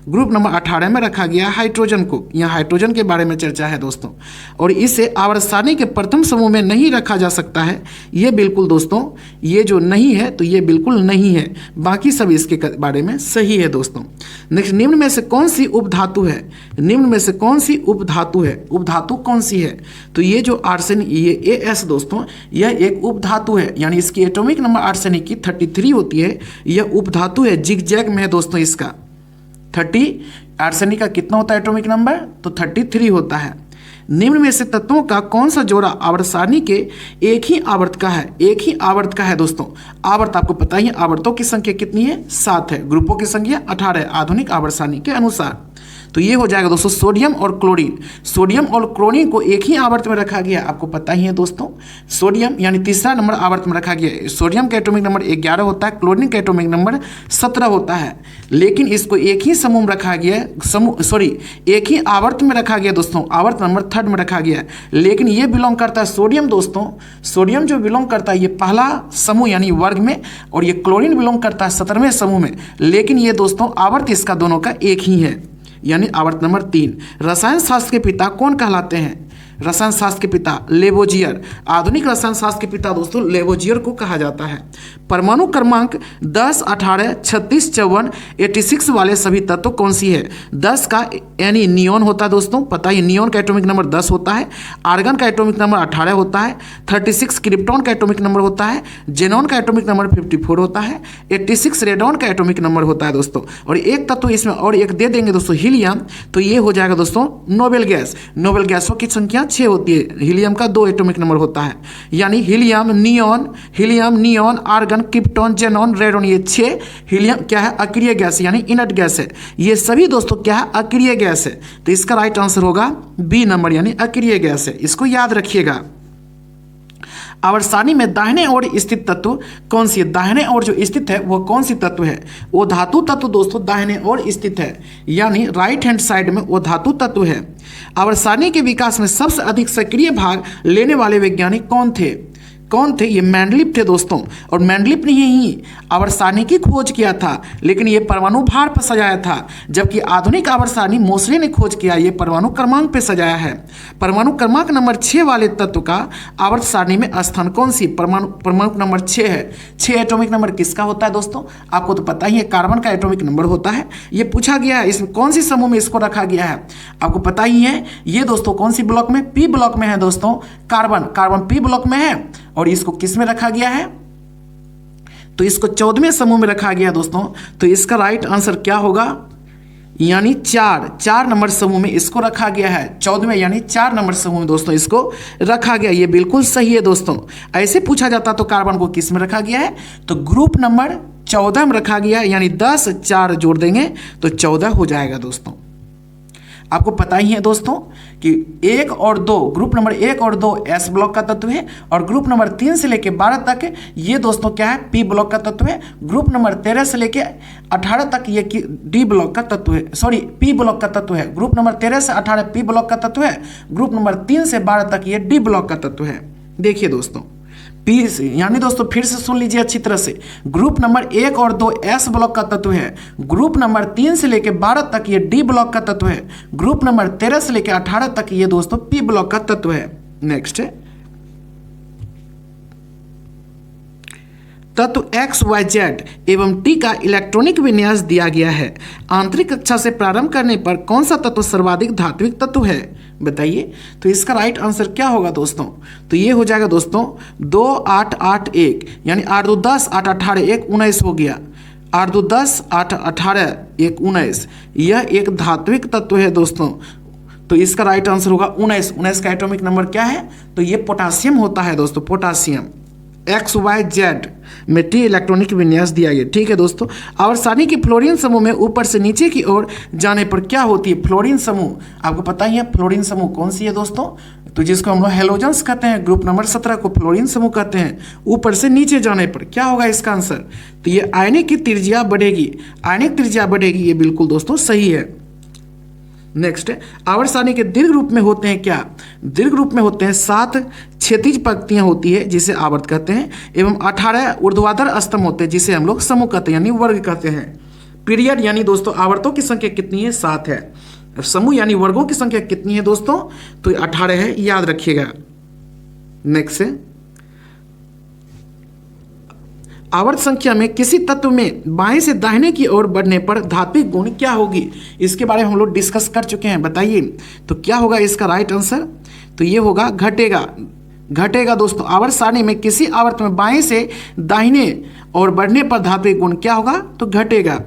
ग्रुप नंबर 18 में रखा गया हाइड्रोजन को। यहाँ हाइड्रोजन के बारे में चर्चा है दोस्तों। और इसे आवर्त सारणी के प्रथम समूह में नहीं रखा जा सकता है, ये बिल्कुल दोस्तों, ये जो नहीं है तो ये बिल्कुल नहीं है, बाकी सब इसके बारे में सही है दोस्तों। नेक्स्ट, निम्न में से कौन सी उपधातु है, निम्न में से कौन सी उपधातु है, उपधातु कौन सी है। तो ये जो आर्सेनिक, ये AS दोस्तों, यह एक उपधातु है, यानी इसकी एटॉमिक नंबर आर्सेनिक की 33 होती है, यह उपधातु है, जिगजैग में है दोस्तों। इसका 30 आर्सेनिक का कितना होता है एटॉमिक नंबर, तो 33 होता है। निम्न में से तत्वों का कौन सा जोड़ा आवर्त सारणी के एक ही आवर्त का है, एक ही आवर्त का है दोस्तों। आवर्त आपको पता ही है, आवर्तों की संख्या कितनी है, 7 है, ग्रुपों की संख्या 18 है आधुनिक आवर्त सारणी के अनुसार। तो ये हो जाएगा दोस्तों सोडियम और क्लोरीन। सोडियम और क्लोरीन को एक ही आवर्त में रखा गया, आपको पता ही है दोस्तों। सोडियम यानी तीसरा नंबर आवर्त में रखा गया है। सोडियम का एटॉमिक नंबर 11 होता है, क्लोरीन का एटॉमिक नंबर 17 होता है, लेकिन इसको एक ही समूह में रखा गया है, एक ही आवर्त में रखा गया दोस्तों, आवर्त नंबर 3 में रखा गया है। लेकिन ये बिलोंग करता है सोडियम दोस्तों, सोडियम जो बिलोंग करता है ये पहला समूह यानी वर्ग में, और ये क्लोरीन बिलोंग करता है 17वें समूह में। लेकिन ये दोस्तों आवर्त इसका दोनों का एक ही है, यानी आवर्त नंबर 3। रसायन शास्त्र के पिता कौन कहलाते हैं, रसायन शास्त्र के पिता लेवोजियर। आधुनिक रसायन शास्त्र के पिता दोस्तों लेवोजियर को कहा जाता है। परमाणु क्रमांक 10, 18, 36, 54, 86 वाले सभी तत्व कौन सी है। 10 का यानी नियॉन होता है दोस्तों, पता है नियॉन का एटॉमिक नंबर 10 होता है। आर्गन का एटॉमिक नंबर 18 होता है। 36 क्रिप्टॉन का एटॉमिक नंबर होता है। जेनॉन का एटॉमिक नंबर 54 होता है। 86 रेडॉन का एटॉमिक नंबर होता है दोस्तों। और एक तत्व इसमें और एक दे देंगे दोस्तों हीलियम, तो ये हो जाएगा दोस्तों नोबेल गैस। नोबेल गैसों की संख्या 6 होती है, हीलियम का 2 एटॉमिक नंबर होता है, यानी helium, neon, argon, krypton, xenon, radon, ये 6 हीलियम क्या है, अक्रिय गैस यानी इनर्ट गैस है। ये सभी दोस्तों क्या है, अक्रिय गैस है। तो इसका राइट आंसर होगा बी नंबर यानी अक्रिय गैस है, इसको याद रखिएगा। आवर्त सारणी में दाहिने ओर स्थित तत्व कौन सी है? दाहिने ओर जो स्थित है वो कौन सी तत्व है? वो धातु तत्व दोस्तों दाहिने ओर स्थित है, यानी राइट हैंड साइड में वो धातु तत्व है। आवर्त सारणी के विकास में सबसे अधिक सक्रिय भाग लेने वाले वैज्ञानिक कौन थे? कौन थे? ये मेंडलीव थे दोस्तों। और मेंडलीव ने ही आवर्त सारणी की खोज किया था, लेकिन ये परमाणु भार पर सजाया था, जबकि आधुनिक आवर्त सारणी मोसले ने खोज किया, ये परमाणु क्रमांक पे सजाया है। परमाणु क्रमांक नंबर 6 वाले तत्व का आवर्त सारणी में स्थान कौन सी? परमाणु नंबर 6 है। 6 एटॉमिक नंबर किसका होता है दोस्तों? आपको तो पता ही है, कार्बन का एटॉमिक नंबर होता है। ये पूछा गया है, इसमें कौन सी समूह में इसको रखा गया है? आपको पता ही है, ये दोस्तों कौन सी ब्लॉक में? पी ब्लॉक में है दोस्तों। कार्बन पी ब्लॉक में है, और इसको किस में रखा गया है? तो इसको 14वें समूह में रखा गया दोस्तों। तो इसका राइट आंसर क्या होगा? यानी 4 नंबर समूह में इसको रखा गया है। 14वें यानी 4 नंबर समूह में दोस्तों इसको रखा गया। ये बिल्कुल सही है दोस्तों। ऐसे पूछा जाता तो कार्बन को किस में रखा गया है? तो ग्रुप नंबर 14 में रखा गया है, यानी 10 4 जोड़ देंगे तो 14 हो जाएगा दोस्तों। आपको पता ही है दोस्तों कि 1 और 2, ग्रुप नंबर 1 और 2 एस ब्लॉक का तत्व है, और ग्रुप नंबर 3 से लेकर 12 तक ये दोस्तों क्या है? पी ब्लॉक का तत्व है। ग्रुप नंबर 13 से लेकर 18 तक ये डी ब्लॉक का तत्व है, सॉरी पी ब्लॉक का तत्व है। ग्रुप नंबर 13 से 18 पी ब्लॉक का तत्व है। ग्रुप नंबर 3 से 12 तक ये डी ब्लॉक का तत्व है। देखिए दोस्तों, पी यानी दोस्तों फिर से सुन लीजिए अच्छी तरह से, ग्रुप नंबर 1 और 2 एस ब्लॉक का तत्व है। ग्रुप नंबर 3 से लेकर 12 तक ये डी ब्लॉक का तत्व है। ग्रुप नंबर 13 से लेकर 18 तक ये दोस्तों पी ब्लॉक का तत्व है। नेक्स्ट है तत्व एक्स वाई जेड एवं टी का इलेक्ट्रॉनिक विन्यास दिया गया है। आंतरिक कक्षा से प्रारंभ करने पर कौन सा तत्व सर्वाधिक धात्विक तत्व है? बताइए। तो इसका राइट आंसर क्या होगा दोस्तों? तो ये हो जाएगा दोस्तों 2 8 8 1, यानी 8 2 10 8 18 1 19 हो गया। 8 2 10 8 18 1 19, यह एक धात्विक तत्व है दोस्तों। तो इसका राइट आंसर होगा 19। 19 का एटॉमिक नंबर क्या है? तो ये पोटासियम होता है दोस्तों, पोटासियम। एक्स वाई जेड में टी इलेक्ट्रॉनिक विन्यास दिया गया। ठीक है दोस्तों। आवर्त सारणी की फ्लोरीन समूह में ऊपर से नीचे की ओर जाने पर क्या होती है? फ्लोरीन समूह आपको पता ही है। फ्लोरीन समूह कौन सी है दोस्तों? तो जिसको हम लोग हेलोजेंस कहते हैं, ग्रुप नंबर 17 को फ्लोरीन समूह कहते हैं। ऊपर से नीचे जाने पर क्या होगा इसका आंसर? तो ये आयनिक की त्रिज्या बढ़ेगी, आयनिक त्रिज्या बढ़ेगी। ये बिल्कुल दोस्तों सही है। नेक्स्ट, आवर्त सारणी के दीर्घ रूप में होते हैं क्या? दीर्घ रूप में होते हैं 7 क्षैतिज पंक्तियां होती है जिसे आवर्त कहते हैं, एवं 18 ऊर्ध्वाधर स्तंभ होते हैं जिसे हम लोग समूह कहते हैं, यानी वर्ग कहते हैं। पीरियड यानी दोस्तों आवर्तों की संख्या कितनी है? 7 है। समूह यानी वर्गों की संख्या कितनी है दोस्तों? तो 18 है, याद रखिएगा। नेक्स्ट है आवर्त संख्या में किसी तत्व में बाएं से दाहिने की ओर बढ़ने पर धात्विक गुण क्या होगी? इसके बारे में हम लोग डिस्कस कर चुके हैं। बताइए तो क्या होगा इसका राइट आंसर? तो ये होगा घटेगा। घटेगा दोस्तों। आवर्त सारणी में किसी आवर्त में बाएं से दाहिने और बढ़ने पर धात्विक गुण क्या होगा? तो घटेगा।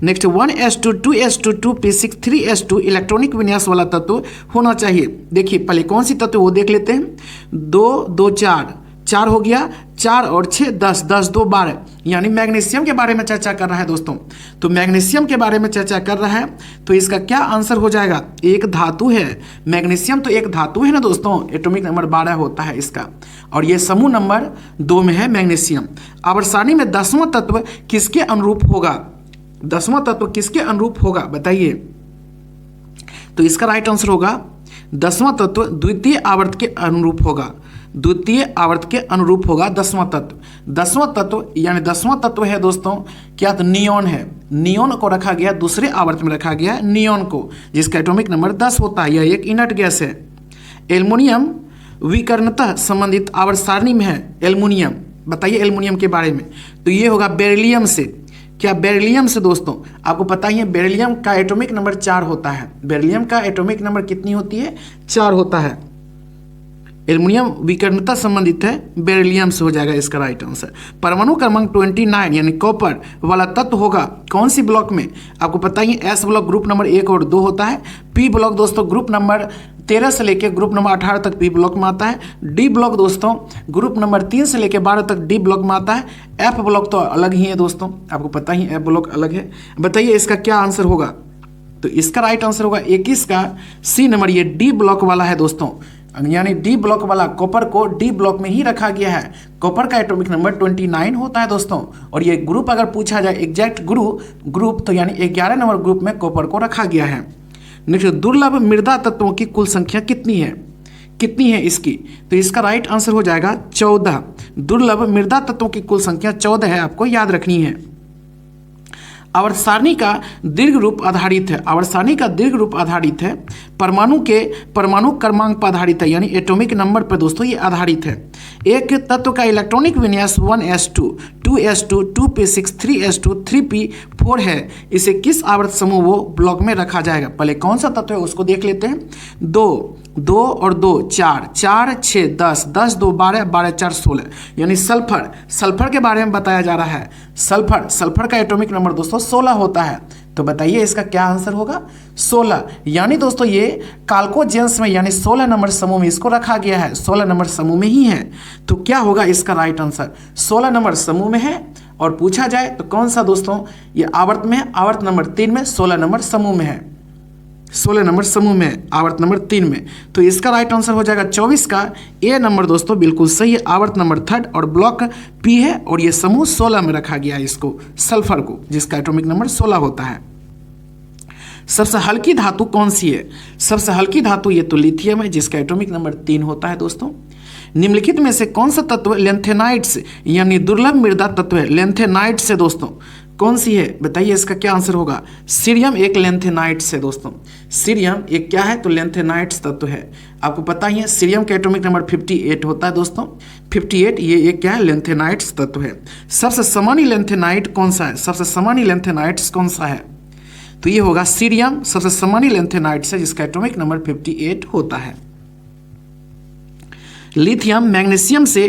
Next 1s2 2s2 2p6 3s2 electronic विन्यास वाला तत्व होना चाहिए। देखिए पहले कौन सी तत्व वो देख लेते हैं। 2 2 4 हो गया, 4 और 6 10 10 2 12, यानी मैग्नीशियम के बारे में चर्चा कर रहा है दोस्तों। तो मैग्नीशियम के बारे में चर्चा कर रहा है, तो इसका क्या आंसर हो जाएगा? एक धातु है। मैग्नीशियम तो एक धातु है ना दोस्तों, एटॉमिक नंबर 12 होता है इसका, और ये समूह नंबर 2 में है मैग्नीशियम। आवर्त सारणी में 10वां तत्व किसके अनुरूप होगा? 10वां तत्व किसके अनुरूप होगा बताइए। तो इसका राइट आंसर होगा 10वां तत्व द्वितीय आवर्त के अनुरूप होगा। द्वितीय आवर्त के अनुरूप होगा 10वां तत्व। 10वां तत्व यानी 10वां तत्व है दोस्तों क्या? तो नियोन है। नियोन को रखा गया दूसरे आवर्त में, रखा गया नियोन को, जिसका एटॉमिक नंबर 10 होता है। यह एक इनर्ट गैस है। एल्युमिनियम विकर्णतः संबंधित आवर्त सारणी में है। एल्युमिनियम, बताइए एल्युमिनियम के बारे में। तो ये होगा बेरिलियम से। क्या? बेरिलियम से दोस्तों। आपको पता ही है बेरिलियम का एटॉमिक नंबर 4 होता है। बेरिलियम का एटॉमिक नंबर कितनी होती है? 4 होता है। एल्युमिनियम विकर्णता संबंधित है बेरिलियम से, हो जाएगा इसका राइट आंसर। परमाणु क्रमांक 29 यानी कॉपर वाला तत्व होगा कौन सी ब्लॉक में? आपको पता ही है एस ब्लॉक ग्रुप नंबर 1 और 2 होता है। पी ब्लॉक दोस्तों ग्रुप नंबर 13 से लेकर ग्रुप नंबर 18 तक पी ब्लॉक में आता है। डी ब्लॉक दोस्तों ग्रुप नंबर 3 से लेकर 12 तक डी ब्लॉक में आता है। एफ ब्लॉक तो अलग ही है दोस्तों, आपको पता ही एफ ब्लॉक अलग है। बताइए इसका क्या आंसर होगा? तो इसका राइट आंसर होगा 21 का सी नंबर, ये डी ब्लॉक वाला है दोस्तों। यानी डी ब्लॉक वाला कॉपर को डी ब्लॉक में ही रखा गया है। कॉपर का एटॉमिक नंबर 29 होता है दोस्तों। और ये ग्रुप अगर पूछा जाए एग्जैक्ट ग्रुप तो यानी 11 नंबर ग्रुप में कॉपर को रखा गया है। नेक्स्ट, दुर्लभ मृदा तत्वों की कुल संख्या कितनी है इसकी? तो इसका राइट आंसर हो जाएगा 14। दुर्लभ मृदा तत्वों की कुल संख्या 14 है, आपको याद रखनी है। आवर्त सारणी का दीर्घ रूप आधारित है। परमाणु क्रमांक पर आधारित है, यानी एटॉमिक नंबर पर दोस्तों ये आधारित है। एक तत्व का इलेक्ट्रॉनिक विन्यास 1s2, 2s2, 2p6, 3s2, 3p4 है। इसे किस आवर्त समूह वो ब्लॉक में रखा जाएगा? पहले कौन सा तत्व है उसको देख लेते हैं। 2 और 2 4, 4 6 10, 10 2 12, 12 4 16, यानी सल्फर के बारे में बताया जा रहा है। सल्फर का एटॉमिक नंबर दोस्तों 16 होता है। तो बताइए इसका क्या आंसर होगा? 16। यानी दोस्तों ये काल्कोजेंस में यानी 16 नंबर समूह में इसको रखा गया है, 16 नंबर समूह में ही है। तो क्या होगा इसका राइट आंसर? 16 नंबर समूह में है। और पूछा जाए तो कौन सा दोस्तों? ये आवर्त में है, आवर्त नंबर 3 में 16 नंबर समूह में है, 16 नंबर समूह में, आवर्त नंबर 3 में। तो इसका राइट आंसर हो जाएगा 24 का ए नंबर दोस्तों, बिल्कुल सही है। आवर्त नंबर 3 और ब्लॉक पी है और ये समूह 16 में रखा गया है इसको, सल्फर को, जिसका एटॉमिक नंबर 16 होता है। सबसे हल्की धातु कौन सी है? सबसे हल्की धातु ये तो लिथियम है, जिसका एटॉमिक नंबर 3 होता है दोस्तों। निम्नलिखित में से कौन सा तत्व लेंथेनाइट्स यानी दुर्लभ मृदा तत्व है? लेंथेनाइट्स है दोस्तों, कौन सी है बताइए? इसका क्या आंसर होगा? सीरियम एक लेंथेनाइट्स है दोस्तों। सीरियम एक क्या है? तो लेंथेनाइट्स तत्व है। आपको पता ही है सीरियम का एटॉमिक नंबर 58 होता है दोस्तों, 58। ये एक क्या है? लेंथेनाइट्स तत्व है। सबसे सामान्य लेंथेनाइट कौन सा है? सबसे सामान्य लेंथेनाइट्स कौन सा है? तो ये होगा सीरियम, सबसे सामान्य लेंथेनाइट्स है, जिसका एटॉमिक नंबर 58 होता है। लिथियम मैग्नीशियम से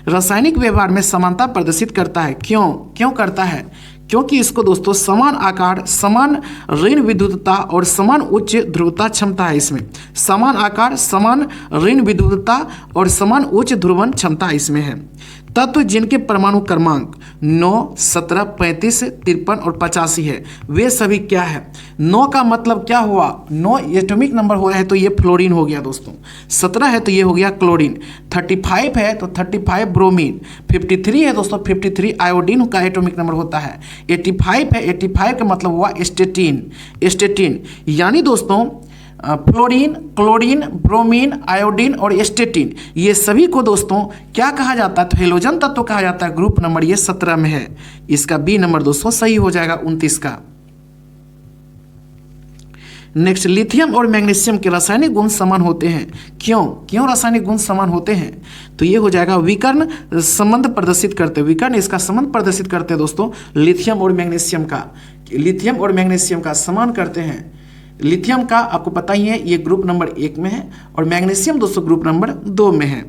रासायनिक व्यवहार में समानता प्रदर्शित करता है। क्यों करता है? क्योंकि इसको दोस्तों समान आकार, समान ऋण विद्युतता और समान उच्च ध्रुवता क्षमता है इसमें। समान आकार, समान ऋण विद्युतता और समान उच्च ध्रुवण क्षमता इसमें है। तत्व जिनके परमाणु क्रमांक 9, 17, 35, 53 और 85 है, वे सभी क्या है? 9 का मतलब क्या हुआ? 9 एटॉमिक नंबर हो रहा है तो ये फ्लोरीन हो गया दोस्तों। 17 है तो ये हो गया क्लोरीन। 35 है तो 35 ब्रोमीन। 53 है दोस्तों, 53 आयोडीन का एटॉमिक नंबर होता है। 85 है, 85 का मतलब हुआ एस्टेटीन। यानी दोस्तों फ्लोरीन, क्लोरीन, ब्रोमीन, आयोडीन और एस्टेटीन, ये सभी को दोस्तों क्या कहा जाता है? तो हेलोजन तत्व कहा जाता है। ग्रुप नंबर ये 17 में है। इसका बी नंबर दोस्तों सही हो जाएगा 29 का। नेक्स्ट, लिथियम और मैग्नीशियम के रासायनिक गुण समान होते हैं। क्यों रासायनिक गुण समान होते हैं? तो ये हो जाएगा विकर्ण संबंध प्रदर्शित करते, विकर्ण इसका संबंध प्रदर्शित करते हैं दोस्तों। लिथियम और मैग्नीशियम का समान करते हैं। लिथियम का आपको पता ही है ये ग्रुप नंबर 1 में है और मैग्नीशियम दोस्तों ग्रुप नंबर 2 में है।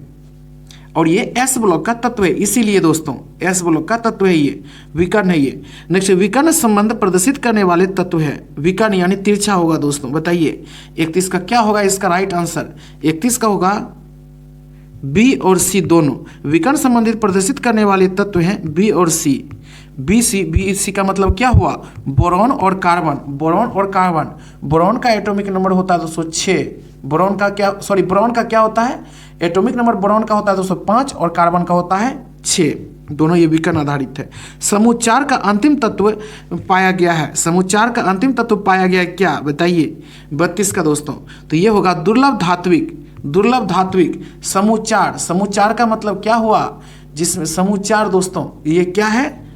और ये एस ब्लॉक का तत्व है, इसीलिए दोस्तों एस ब्लॉक का तत्व है, ये विकर्ण है ये। नेक्स्ट, विकर्ण संबंध प्रदर्शित करने वाले तत्व है। विकर्ण यानी तिरछा होगा दोस्तों। बताइए 31 का क्या होगा इसका राइट आंसर? 31 का होगा बी और सी दोनों। विकर्ण संबंधित प्रदर्शित करने वाले तत्व हैं बी और सी। बी सी का मतलब क्या हुआ? बोरॉन और कार्बन। बोरॉन का एटॉमिक नंबर होता है 206। बोरॉन का क्या होता है? एटॉमिक नंबर बोरॉन का होता है 205 और कार्बन का होता है 6। दोनों ये विकर्ण आधारित है। समूह 4 का अंतिम तत्व पाया गया है। समूह 4 का अंतिम तत्व पाया गया है क्या बताइए? 32 का दोस्तों। तो ये होगा दुर्लभ धात्विक। समूह 4 का मतलब क्या हुआ? जिसमें समूह 4 दोस्तों ये क्या है?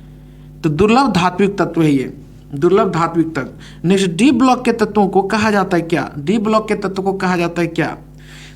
तो दुर्लभ धात्विक तत्व है ये, दुर्लभ धात्विक तत्व। नेक्स्ट, डी ब्लॉक के तत्वों को कहा जाता है क्या? डी ब्लॉक के तत्व को कहा जाता है क्या?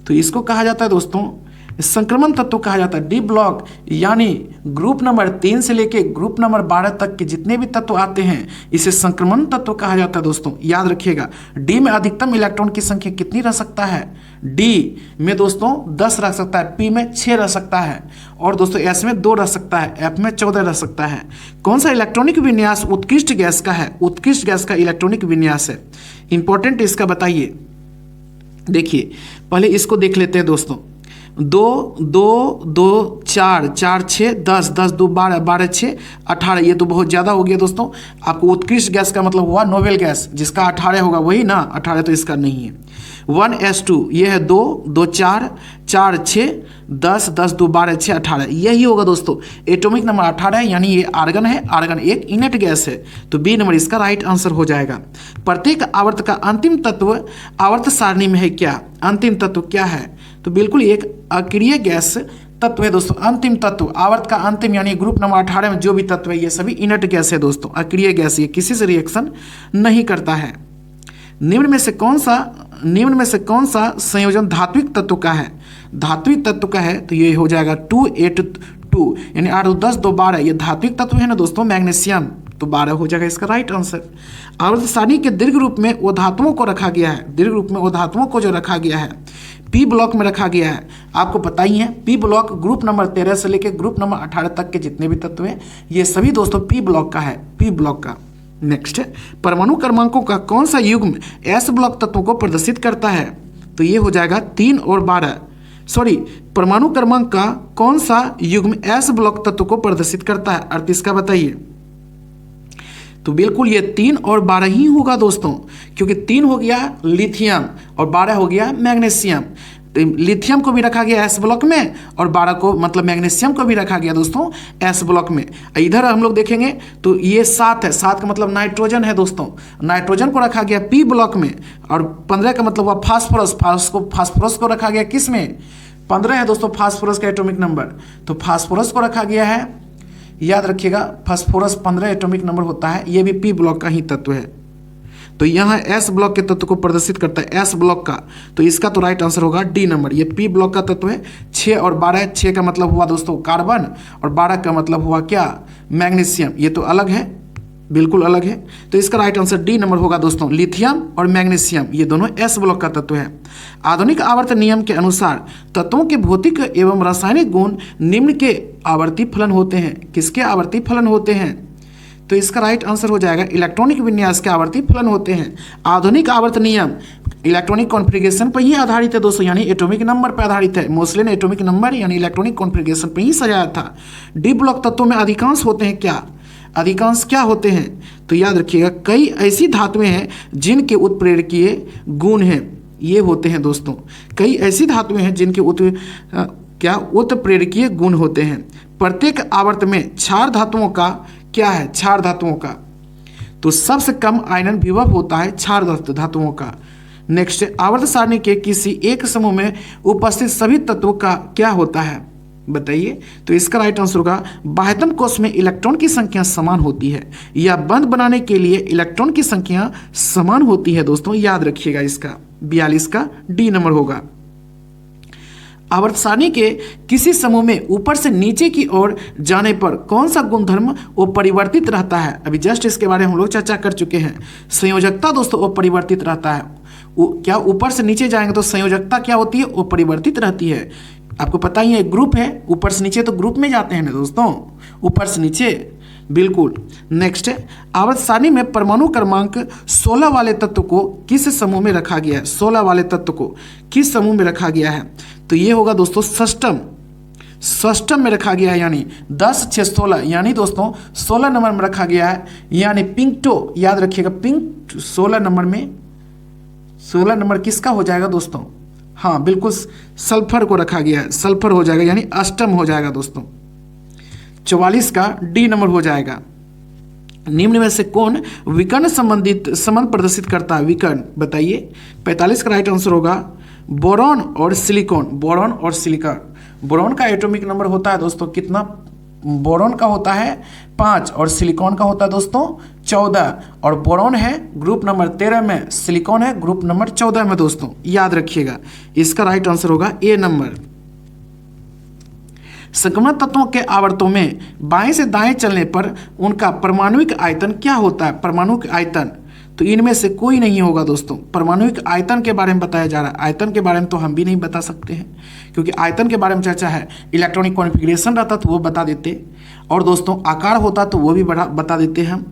तो इसको कहा जाता है दोस्तों संक्रमण तत्व कहा जाता है। डी ब्लॉक यानी ग्रुप नंबर 3 से लेके ग्रुप नंबर 12 तक के जितने भी तत्व आते हैं इसे संक्रमण तत्व कहा जाता है दोस्तों। याद रखिएगा, डी में अधिकतम इलेक्ट्रॉन की संख्या कितनी रह सकता है? डी में दोस्तों 10 रह सकता है, पी में 6 रह सकता है और दोस्तों एस में 2 रह सकता है, एफ में 14 रह सकता है। कौन सा इलेक्ट्रॉनिक विन्यास उत्कृष्ट गैस का है? उत्कृष्ट गैस का इलेक्ट्रॉनिक विन्यास है। इंपॉर्टेंट इसका बताइए। देखिए पहले इसको देख लेते हैं दोस्तों। 2 2 2 4 4 6 10 10 2 12 12 6 18। ये तो बहुत ज़्यादा हो गया दोस्तों। आपको उत्कृष्ट गैस का मतलब हुआ नोबेल गैस, जिसका 18 होगा वही ना, 18 तो इसका नहीं है। 1s2 ये है 2 2 4 4 6 10 10 2 12 6 18, यही होगा दोस्तों। एटॉमिक नंबर 18 है, यानी ये आर्गन है, आर्गन एक इनर्ट गैस है, तो बी नंबर इसका राइट आंसर हो जाएगा। प्रत्येक आवर्त का अंतिम तत्व आवर्त सारणी में है क्या? अंतिम तत्व क्या है? तो बिल्कुल एक अक्रिय गैस तत्व है दोस्तों। अंतिम तत्व आवर्त का अंतिम यानी ग्रुप नंबर 18 में जो भी तत्व है ये सभी इनर्ट गैस है दोस्तों, अक्रिय गैस, ये किसी से रिएक्शन नहीं करता है। निम्न में से कौन सा संयोजन धात्विक तत्व का है? धात्विक तत्व का है तो ये हो जाएगा 2 8 2 यानी 8 10 2 12, ये धात्विक तत्व है ना दोस्तों, मैग्नीशियम, तो 12 हो जाएगा इसका राइट आंसर। आवर्त सारणी के दीर्घ रूप में वो धातुओं को रखा गया है, दीर्घ रूप में वो धातुओं को जो रखा गया है पी ब्लॉक में रखा गया है। आपको पता ही है पी ब्लॉक ग्रुप नंबर 13 से लेकर ग्रुप नंबर 18 तक के जितने भी तत्व हैं ये सभी दोस्तों पी ब्लॉक का है, पी ब्लॉक का। नेक्स्ट है परमाणु क्रमांकों का कौन सा युग्म एस ब्लॉक तत्वों को प्रदर्शित करता है? तो ये हो जाएगा 3 और 12। सॉरी, परमाणु क्रमांक का कौन सा युग्म एस ब्लॉक तत्व को प्रदर्शित करता है? 38 का बताइए। तो बिल्कुल ये 3 और 12 ही होगा दोस्तों, क्योंकि 3 हो गया लिथियम और 12 हो गया मैग्नीशियम। तो लिथियम को भी रखा गया एस ब्लॉक में और 12 को मतलब मैग्नीशियम को भी रखा गया दोस्तों एस ब्लॉक में। इधर हम लोग देखेंगे तो ये 7 है, 7 का मतलब नाइट्रोजन है दोस्तों, नाइट्रोजन को रखा गया पी ब्लॉक में। और 15 का मतलब हुआ फास्फोरस, फास्फोरस को रखा गया किस में? 15 है दोस्तों फास्फोरस का एटॉमिक नंबर, तो फास्फोरस को रखा गया है, याद रखिएगा फास्फोरस 15 एटॉमिक नंबर होता है, ये भी पी ब्लॉक का ही तत्व है। तो यहाँ एस ब्लॉक के तत्व को प्रदर्शित करता है एस ब्लॉक का, तो इसका तो राइट आंसर होगा डी नंबर, ये पी ब्लॉक का तत्व है। 6 और 12, 6 का मतलब हुआ दोस्तों कार्बन और 12 का मतलब हुआ क्या? मैग्नीशियम, ये तो अलग है, बिल्कुल अलग है। तो इसका राइट आंसर डी नंबर होगा दोस्तों, लिथियम और मैग्नीशियम ये दोनों एस ब्लॉक का तत्व है। आधुनिक आवर्त नियम के अनुसार तत्वों के भौतिक एवं रासायनिक गुण निम्न के आवर्ती फलन होते हैं। किसके आवर्ती फलन होते हैं? तो इसका राइट आंसर हो जाएगा इलेक्ट्रॉनिक विन्यास के आवर्ती फलन होते हैं। आधुनिक आवर्त नियम इलेक्ट्रॉनिक कॉन्फ़िगरेशन पर ही आधारित है दोस्तों, यानी एटॉमिक नंबर पर आधारित है। मोस्ले ने एटॉमिक नंबर यानी इलेक्ट्रॉनिक कॉन्फ़िगरेशन पर ही सजाया था। डी ब्लॉक तत्वों में अधिकांश होते हैं क्या? अधिकांश क्या होते हैं? तो याद रखिएगा कई ऐसी धातुएं हैं जिनके उत्प्रेरकीय गुण हैं, ये होते हैं दोस्तों। कई ऐसी धातुएं हैं जिनके उत्प्रेरकीय गुण होते हैं। प्रत्येक आवर्त में क्षार धातुओं का क्या है? क्षार धातुओं का, तो सबसे कम आयनन विभव होता है क्षार धातुओं का। नेक्स्ट, आवर्त सारणी के किसी एक समूह में उपस्थित सभी तत्वों का क्या होता है? बताइए। तो इसका राइट आंसर होगा बाह्यतम कोश में इलेक्ट्रॉन की संख्या समान होती है, या बंद बनाने के लिए इलेक्ट्रॉन की संख्या समान होती है दोस्तों, याद रखिएगा। इसका 42 का डी नंबर होगा। आवर्त सारणी के किसी समूह में ऊपर से नीचे की ओर जाने पर कौन सा गुणधर्म वो परिवर्तित रहता है? अभी जस्ट इसके बारे में हम लोग चर्चा कर चुके हैं। संयोजकता दोस्तों वो परिवर्तित रहता है। क्या ऊपर से नीचे जाएंगे तो संयोजकता क्या होती है? वो परिवर्तित रहती है। आपको पता ही है ग्रुप है, ऊपर से नीचे तो ग्रुप में जाते हैं ना दोस्तों, ऊपर से नीचे, बिल्कुल। नेक्स्ट है आवर्त सारणी में परमाणु क्रमांक 16 वाले तत्व को किस समूह में रखा गया है? 16 वाले तत्व को किस समूह में रखा गया है? तो ये होगा दोस्तों षष्टम में रखा गया है, यानी 10 6 16, यानी दोस्तों 16 नंबर में रखा गया है, यानी पिंक्टो, याद रखिएगा पिंक 16 नंबर में, 16 नंबर किसका हो जाएगा दोस्तों? हाँ बिल्कुल, सल्फर को रखा गया है, सल्फर हो जाएगा, यानी अष्टम हो जाएगा दोस्तों। 44 का डी नंबर हो जाएगा। निम्न में से कौन विकर्ण संबंध प्रदर्शित करता है? विकर्ण बताइए। 45 का राइट आंसर होगा बोरॉन और सिलिकॉन। बोरॉन और सिलिकॉन, बोरॉन का एटॉमिक नंबर होता है दोस्तों कितना? बोरॉन का होता है 5 और सिलिकॉन का होता है दोस्तों 14। और बोरॉन है ग्रुप नंबर 13 में, सिलिकॉन है ग्रुप नंबर 14 में दोस्तों, याद रखिएगा। इसका राइट आंसर होगा ए नंबर। संक्रमण तत्वों के आवर्तों में बाएं से दाएं चलने पर उनका परमाणुविक आयतन क्या होता है? परमाणुविक आयतन, तो इनमें से कोई नहीं होगा दोस्तों। परमाणुविक आयतन के बारे में बताया जा रहा है। आयतन के बारे में तो हम भी नहीं बता सकते हैं, क्योंकि आयतन के बारे में चर्चा है। इलेक्ट्रॉनिक कॉन्फ़िगरेशन रहता तो वो बता देते, और दोस्तों आकार होता तो वो भी बता देते हैं।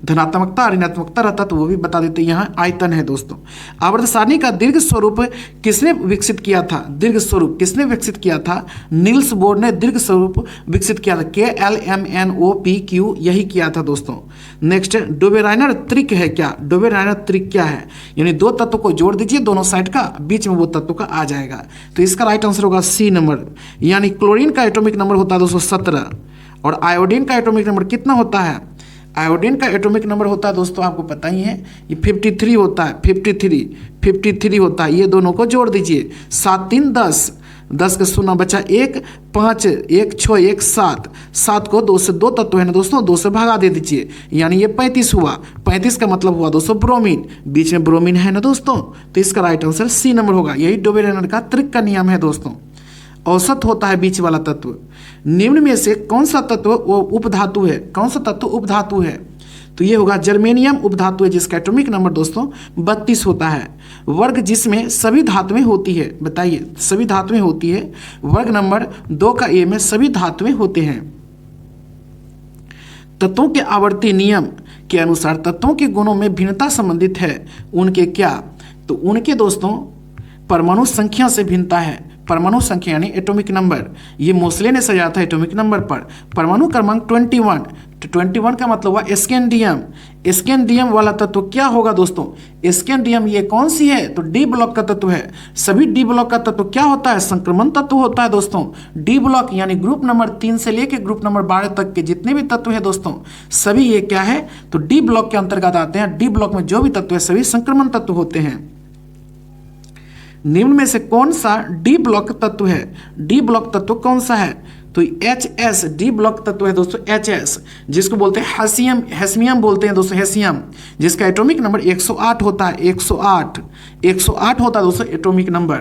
धनात्मकता ऋणात्मकता रहता तो वो भी बता देते। यहाँ आयतन है दोस्तों। आवर्त सारणी का दीर्घ स्वरूप किसने विकसित किया था? दीर्घ स्वरूप किसने विकसित किया था? नील्स बोर ने दीर्घ स्वरूप विकसित किया था। KLMNOPQ यही किया था दोस्तों। नेक्स्ट, डोबेराइनर त्रिक है क्या? डोबेराइनर त्रिक क्या है? यानी दो तत्व को जोड़ दीजिए दोनों साइड का, बीच में वो तत्व का आ जाएगा। तो इसका राइट आंसर होगा सी नंबर। यानी क्लोरीन का एटॉमिक नंबर होता है दोस्तों 17 और आयोडीन का एटॉमिक नंबर कितना होता है? आयोडीन का एटॉमिक नंबर होता है दोस्तों, आपको पता ही है, ये 53 होता है। 53 होता है। ये दोनों को जोड़ दीजिए, 7 3 10, 10 का 0 बचा 1, 5 1 6 1 7, 7 को 2 से 2 तत्व है ना दोस्तों, 2 से भगा दे दीजिए, यानी ये 35 हुआ। 35 का मतलब हुआ दोस्तों ब्रोमीन, बीच में ब्रोमीन है ना दोस्तों। तो इसका राइट आंसर सी नंबर होगा। यही डोबेराइनर का त्रिक का नियम है दोस्तों। औसत होता है बीच वाला तत्व। निम्न में से कौन सा तत्व वो उपधातु है? कौन सा तत्व उपधातु है? तो ये होगा जर्मेनियम उपधातु है, जिसका एटॉमिक नंबर दोस्तों 32 होता है। वर्ग जिसमें सभी धातुएं होती है, बताइए सभी धातुएं होती है। वर्ग नंबर 2 का ए में सभी धातुएं होते हैं। तत्वों के आवर्ती नियम के अनुसार तत्वों के गुणों में भिन्नता संबंधित है। उनके क्या? तो उनके दोस्तों परमाणु संख्या से भिन्नता है। परमाणु संख्या यानी एटॉमिक नंबर, ये मोसले ने सजाया था एटॉमिक नंबर पर। परमाणु क्रमांक 21, तो 21 का मतलब हुआ स्कैंडियम। स्कैंडियम वाला तत्व क्या होगा दोस्तों? स्कैंडियम ये कौन सी है? तो डी ब्लॉक का तत्व है। सभी डी ब्लॉक का तत्व क्या होता है? संक्रमण तत्व होता है दोस्तों। डी ब्लॉक यानी ग्रुप नंबर 3 से लेकर ग्रुप नंबर 12 तक के जितने भी तत्व है दोस्तों, सभी ये क्या है? तो डी ब्लॉक के अंतर्गत आते हैं। डी ब्लॉक में जो भी तत्व है सभी संक्रमण तत्व होते हैं। निम्न में से कौन सा डी ब्लॉक तत्व है? डी ब्लॉक तत्व कौन सा है? तो HS डी ब्लॉक तत्व है दोस्तों। HS जिसको बोलते हैं हैसियम, हैस्मियम बोलते हैं दोस्तों, हैसियम, जिसका एटॉमिक नंबर 108 होता है। 108 होता है दोस्तों एटॉमिक नंबर,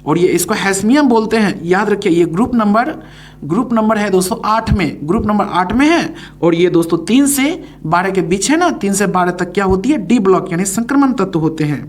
और ये इसको हैस्मियम बोलते हैं। याद रखिए ये ग्रुप नंबर है दोस्तों 8 में, ग्रुप नंबर 8 में है। और ये दोस्तों 3 से 12 के बीच है ना, 3 से 12 तक क्या होती है? डी ब्लॉक यानी संक्रमण तत्व होते हैं।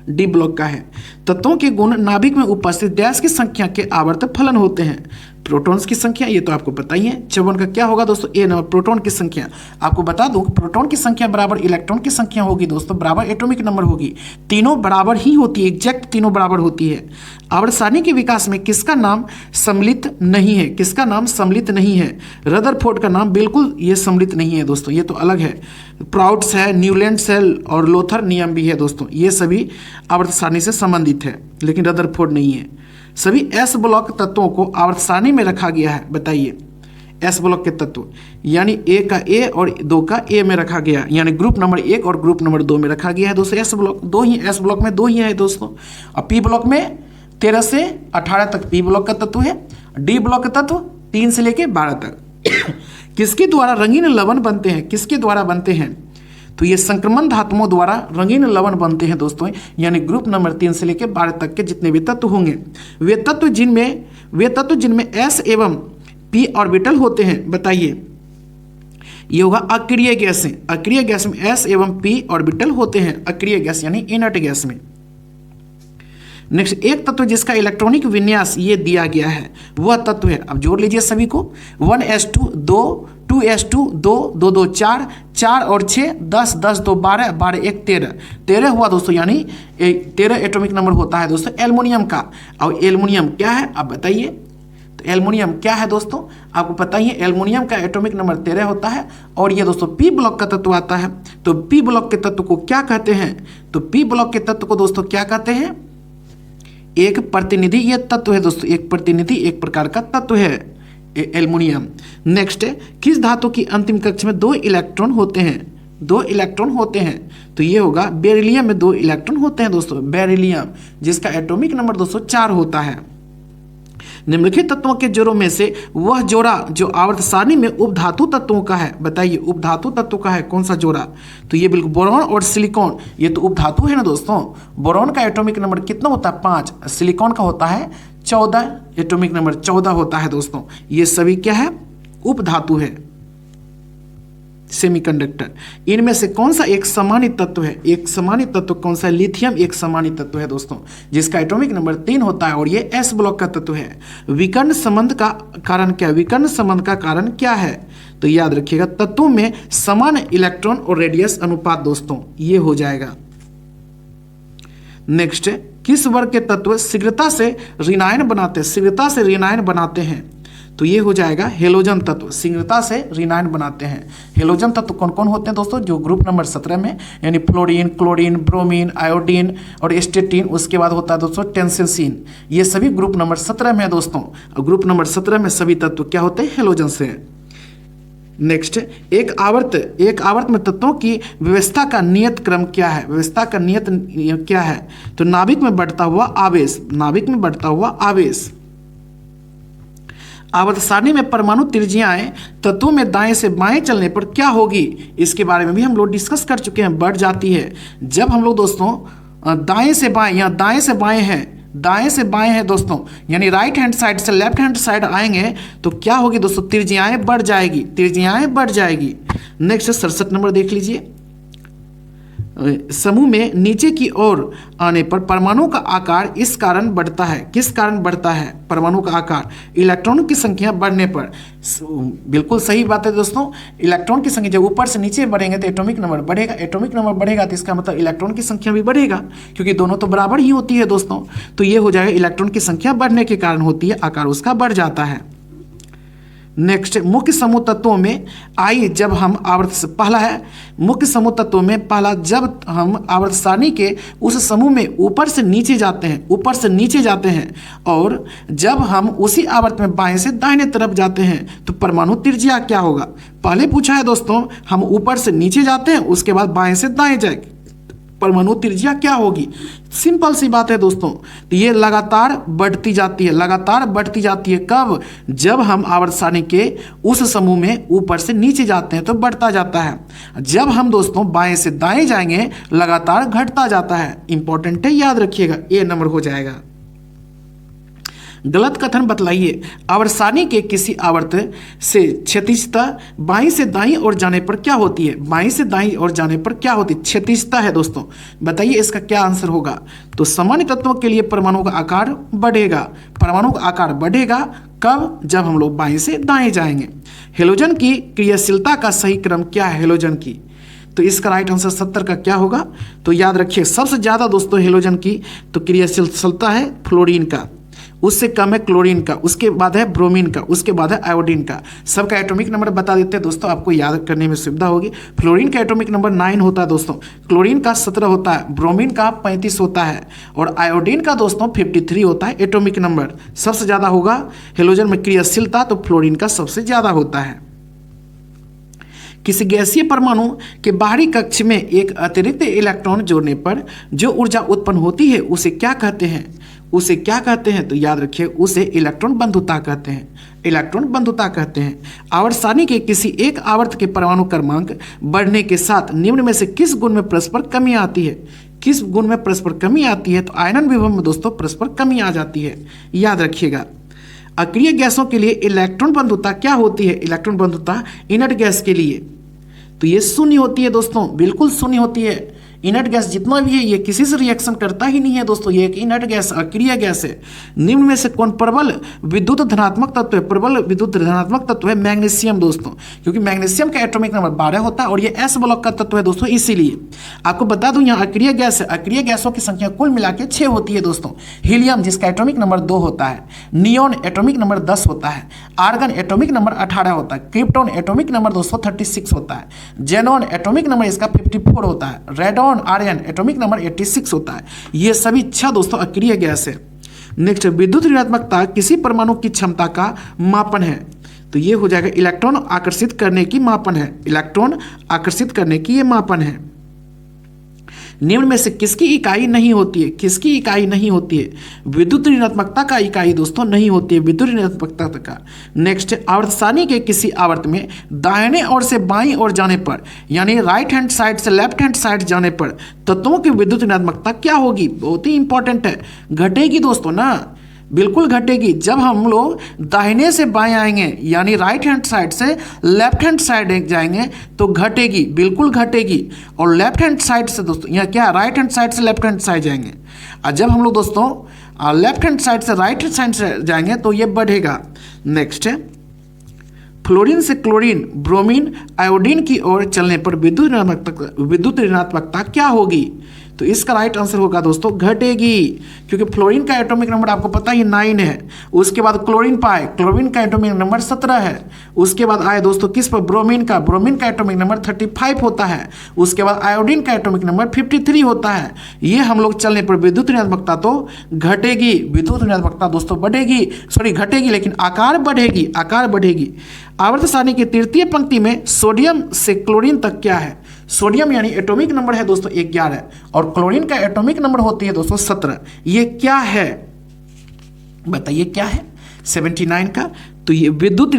डी ब्लॉक का है। तत्वों के गुण नाभिक में उपस्थित डैश की संख्या के आवर्त फलन होते हैं। प्रोटॉन्स की संख्या ये तो आपको पता ही है। 54 का क्या होगा दोस्तों? ए नंबर प्रोटॉन की संख्या। आपको बता दूं प्रोटॉन की संख्या बराबर इलेक्ट्रॉन की संख्या होगी दोस्तों, बराबर एटॉमिक नंबर होगी। तीनों बराबर ही होती है, एग्जैक्ट तीनों बराबर होती है। आवर्त सारणी के विकास में किसका नाम सम्मिलित नहीं है? किसका नाम सम्मिलित नहीं है? रदरफोर्ड का नाम बिल्कुल ये सम्मिलित नहीं है दोस्तों, ये तो अलग है। प्राउड्स है, न्यूलैंड्स है और लोथर नियम भी है दोस्तों, ये सभी आवर्त सारणी से संबंधित है, लेकिन रदरफोर्ड नहीं है। सभी एस ब्लॉक तत्वों को आवर्त सारणी में रखा गया है। बताइए एस ब्लॉक के तत्व, यानी ए का ए और 2 का ए में रखा गया, यानी ग्रुप नंबर 1 और ग्रुप नंबर 2 में रखा गया है दोस्तों। एस ब्लॉक दो ही, एस ब्लॉक में 2 ही है दोस्तों। और पी ब्लॉक में 13 से 18 तक पी ब्लॉक का तत्व है। डी ब्लॉक का तत्व 3 से लेकर 12 तक। किसके द्वारा रंगीन लवण बनते हैं? किसके द्वारा बनते हैं? तो ये संक्रमण धातुओं द्वारा रंगीन लवण बनते हैं दोस्तों, यानी ग्रुप नंबर 3 से लेकर 12 तक के जितने भी तत्व होंगे। वे तत्व जिनमें एस एवं पी ऑर्बिटल होते हैं। बताइए ये होगा अक्रिय गैस। अक्रिय गैस में एस एवं पी ऑर्बिटल होते हैं, अक्रिय गैस यानी इनर्ट गैस में। नेक्स्ट, एक तत्व जिसका इलेक्ट्रॉनिक विन्यास ये दिया गया है वह तत्व है, अब जोड़ लीजिए सभी को, 1s2 2 2s2 2 2 2 4 4 और 6 10 10 2 12 12 1 13 13 हुआ दोस्तों, यानी 13 एटॉमिक नंबर होता है दोस्तों एल्युमिनियम का। और एल्युमिनियम क्या है आप बताइए? तो एल्युमिनियम क्या है दोस्तों? आपको पता ही है, एल्युमिनियम का एटॉमिक नंबर 13 होता है। और ये दोस्तों पी ब्लॉक का तत्व आता है। तो पी ब्लॉक के तत्व को क्या कहते हैं? तो पी ब्लॉक के तत्व को दोस्तों क्या कहते हैं? एक प्रतिनिधि ये तत्व है दोस्तों, एक प्रतिनिधि एक प्रकार का तत्व है एल्युमिनियम। नेक्स्ट, किस धातु की अंतिम कक्षा में 2 इलेक्ट्रॉन होते हैं? 2 इलेक्ट्रॉन होते हैं, तो ये होगा बेरिलियम में 2 इलेक्ट्रॉन होते हैं दोस्तों, बेरिलियम, जिसका एटॉमिक नंबर दोस्तों 4 होता है। निम्नलिखित तत्वों के जोड़ों में से वह जोड़ा जो आवर्त सारणी में उपधातु तत्वों का है। बताइए उपधातु तत्व का है कौन सा जोड़ा? तो ये बिल्कुल बोरॉन और सिलिकॉन, ये तो उपधातु है ना दोस्तों। बोरॉन का एटॉमिक नंबर कितना होता है? 5। सिलिकॉन का होता है 14, एटॉमिक नंबर 14 होता है दोस्तों। ये सभी क्या है? उपधातु है। सेमीकंडक्टर। इनमें से कौन सा एक समानित तत्व है? एक समानित तत्व कौन सा है? लिथियम एक समानित तत्व है दोस्तों, जिसका एटॉमिक नंबर 3 होता है और ये एस ब्लॉक का तत्व है। विकर्ण संबंध का कारण क्या है? विकर्ण संबंध का कारण क्या है? तो याद रखिएगा, तत्वों में समान इलेक्ट्रॉन और रेडियस अनुपात दोस्तों, ये हो जाएगा। नेक्स्ट, किस वर्ग के तत्व शीघ्रता से ऋणायन बनाते हैं? शीघ्रता से ऋणायन बनाते हैं, तो ये हो जाएगा हेलोजन तत्व, शीघ्रता से ऋणायन बनाते हैं। हेलोजन तत्व कौन कौन होते हैं दोस्तों? जो ग्रुप नंबर 17 में, यानी फ्लोरीन, क्लोरीन, ब्रोमीन, आयोडीन और एस्टेटीन, उसके बाद होता है दोस्तों टेंसेसीन। ये सभी ग्रुप नंबर 17 में है दोस्तों, और ग्रुप नंबर 17 में सभी तत्व क्या होते हैं? हेलोजन से। नेक्स्ट, एक आवर्त में तत्वों की व्यवस्था का नियत क्रम क्या है? व्यवस्था का नियत क्या है? तो नाभिक में बढ़ता हुआ आवेश, नाभिक में बढ़ता हुआ आवेश। आवर्त सारणी में परमाणु त्रिज्याएं तत्वों में दाएं से बाएं चलने पर क्या होगी? इसके बारे में भी हम लोग डिस्कस कर चुके हैं, बढ़ जाती है। जब हम लोग दोस्तों दाएं से बाएं या दाएं से बाएं हैं, दाएं से बाएं है दोस्तों, यानी राइट हैंड साइड से लेफ्ट हैंड साइड आएंगे तो क्या होगी दोस्तों? त्रिज्याएं बढ़ जाएगी, त्रिज्याएं बढ़ जाएगी। नेक्स्ट 67 नंबर देख लीजिए। समूह में नीचे की ओर आने पर परमाणु का आकार इस कारण बढ़ता है। किस कारण बढ़ता है परमाणु का आकार? इलेक्ट्रॉन की संख्या बढ़ने पर। बिल्कुल सही बात है दोस्तों, इलेक्ट्रॉन की संख्या जब ऊपर से नीचे बढ़ेंगे तो एटॉमिक नंबर बढ़ेगा, एटॉमिक नंबर बढ़ेगा तो इसका मतलब इलेक्ट्रॉन की संख्या भी बढ़ेगा, क्योंकि दोनों तो बराबर ही होती है दोस्तों। तो ये हो जाएगा इलेक्ट्रॉन की संख्या बढ़ने के कारण होती है, आकार उसका बढ़ जाता है। नेक्स्ट, मुख्य समूह तत्वों में आई जब हम आवर्त, पहला है मुख्य समूह तत्वों में पहला, जब हम आवर्त सारणी के उस समूह में ऊपर से नीचे जाते हैं, ऊपर से नीचे जाते हैं, और जब हम उसी आवर्त में बाएं से दाहिने तरफ जाते हैं तो परमाणु त्रिज्या क्या होगा? पहले पूछा है दोस्तों, हम ऊपर से नीचे जाते हैं, उसके बाद बाएं से दाएं जाएंगे, परमाणु त्रिज्या क्या होगी? सिंपल सी बात है दोस्तों, तो ये लगातार बढ़ती जाती है, लगातार बढ़ती जाती है। कब? जब हम आवर्त सारणी के उस समूह में ऊपर से नीचे जाते हैं तो बढ़ता जाता है, जब हम दोस्तों बाएं से दाएं जाएंगे लगातार घटता जाता है। इंपॉर्टेंट है, याद रखिएगा, ए नंबर हो जाएगा। गलत कथन बतलाइए। आवर्त सारणी के किसी आवर्त से क्षैतिजता बाईं से दाईं ओर जाने पर क्या होती है? बाईं से दाईं ओर जाने पर क्या होती है? क्षैतिजता है दोस्तों। बताइए इसका क्या आंसर होगा? तो सामान्य तत्वों के लिए परमाणु का आकार बढ़ेगा। परमाणु का आकार बढ़ेगा कब? जब हम लोग बाएं से दाएं जाएंगे। हेलोजन की क्रियाशीलता का सही क्रम क्या है? हेलोजन की, तो इसका राइट आंसर 70 का क्या होगा? तो याद रखिए, सबसे ज़्यादा दोस्तों हेलोजन की तो क्रियाशीलता है फ्लोरीन का, उससे कम है क्लोरीन का, उसके बाद है ब्रोमीन का, उसके बाद है आयोडीन का। सबका एटॉमिक नंबर बता देते हैं दोस्तों, आपको याद करने में सुविधा होगी। फ्लोरीन का एटॉमिक नंबर 9 होता है दोस्तों, क्लोरीन का 17 होता है, ब्रोमीन का 35 होता है, और आयोडीन का दोस्तों 53 होता है एटॉमिक नंबर। सबसे ज़्यादा होगा हेलोजन में क्रियाशीलता तो फ्लोरीन का सबसे ज़्यादा होता है। किसी गैसीय परमाणु के बाहरी कक्ष में एक अतिरिक्त इलेक्ट्रॉन जोड़ने पर जो ऊर्जा उत्पन्न होती है उसे क्या कहते हैं? उसे क्या कहते हैं? तो याद रखिए, उसे इलेक्ट्रॉन बंधुता कहते हैं, इलेक्ट्रॉन बंधुता कहते हैं। आवर्त सारणी के किसी एक आवर्त के परमाणु क्रमांक बढ़ने के साथ निम्न में से किस गुण में परस्पर कमी आती है? किस गुण में परस्पर कमी आती है? तो आयनन विभव में दोस्तों परस्पर कमी आ जाती है, याद रखिएगा। अक्रिय गैसों के लिए इलेक्ट्रॉन बंधुता क्या होती है? इलेक्ट्रॉन बंधुता इनर्ट गैस के लिए तो ये शून्य होती है दोस्तों, बिल्कुल शून्य होती है। इनर्ट गैस जितना भी है ये किसी से रिएक्शन करता ही नहीं है दोस्तों, ये एक इनर्ट गैस, अक्रिय गैस है। निम्न में से कौन प्रबल विद्युत धनात्मक तत्व है? प्रबल विद्युत धनात्मक तत्व है मैग्नीशियम दोस्तों, क्योंकि मैग्नीशियम का एटॉमिक नंबर 12 होता है और ये एस ब्लॉक का तत्व है दोस्तों। इसीलिए आपको बता दूं यहाँ अक्रिय गैस है, अक्रिय गैसों की संख्या कुल मिला के 6 होती है दोस्तों। हीलियम जिसका एटॉमिक नंबर 2 होता है, नियोन एटॉमिक नंबर 10 होता है, आर्गन एटॉमिक नंबर 18 होता है, क्रिप्टॉन एटॉमिक नंबर 236 होता है, जेनॉन एटॉमिक नंबर इसका 54 होता है, रेडॉन आर्यन एटॉमिक नंबर 86 होता है। ये सभी 6 दोस्तों अक्रिय गैस है। नेक्स्ट, विद्युत ऋणात्मकता किसी परमाणु की क्षमता का मापन है, तो ये हो जाएगा इलेक्ट्रॉन आकर्षित करने की मापन है, इलेक्ट्रॉन आकर्षित करने की ये मापन है। निम्न में से किसकी इकाई नहीं होती है? किसकी इकाई नहीं होती है? विद्युत ऋणात्मकता का इकाई दोस्तों नहीं होती है, विद्युत ऋणात्मकता का। नेक्स्ट, आवर्त सारणी के किसी आवर्त में दाहिने ओर से बाईं ओर जाने पर, यानी राइट हैंड साइड से लेफ्ट हैंड साइड जाने पर तत्वों की विद्युत ऋणात्मकता क्या होगी? बहुत ही इंपॉर्टेंट है, घटेगी दोस्तों ना, बिल्कुल घटेगी। जब हम लोग दाहिने से बाएं आएंगे यानी राइट हैंड साइड से लेफ्ट हैंड साइड जाएंगे तो घटेगी, बिल्कुल घटेगी। और लेफ्ट हैंड साइड से दोस्तों यहाँ क्या, राइट हैंड साइड से लेफ्ट हैंड साइड जाएंगे, और जब हम लोग दोस्तों लेफ्ट हैंड साइड से राइट हैंड साइड से जाएंगे तो ये बढ़ेगा। नेक्स्ट है फ्लोरीन से क्लोरीन, ब्रोमीन, आयोडीन की ओर चलने पर विद्युत ऋणात्मकता क्या होगी? तो इसका राइट आंसर होगा दोस्तों घटेगी, क्योंकि फ्लोरीन का एटॉमिक नंबर आपको पता ही 9 है। उसके बाद क्लोरीन पाए, क्लोरीन का एटॉमिक नंबर 17 है। उसके बाद आए दोस्तों किस पर, ब्रोमीन का एटॉमिक नंबर 35 होता है। उसके बाद आयोडीन का एटॉमिक नंबर 53 होता है। ये हम लोग चलने पर विद्युत ऋणात्मकता तो घटेगी, विद्युत ऋणात्मकता दोस्तों बढ़ेगी, सॉरी घटेगी, लेकिन आकार बढ़ेगी, आकार बढ़ेगी। आवर्त सारणी की तृतीय पंक्ति में सोडियम से क्लोरीन तक क्या है? सोडियम यानी एटॉमिक नंबर है दोस्तों 11 और क्लोरीन का एटॉमिक नंबर होती है दोस्तों 17। ये क्या है बताइए, क्या है 79 का? तो ये विद्युत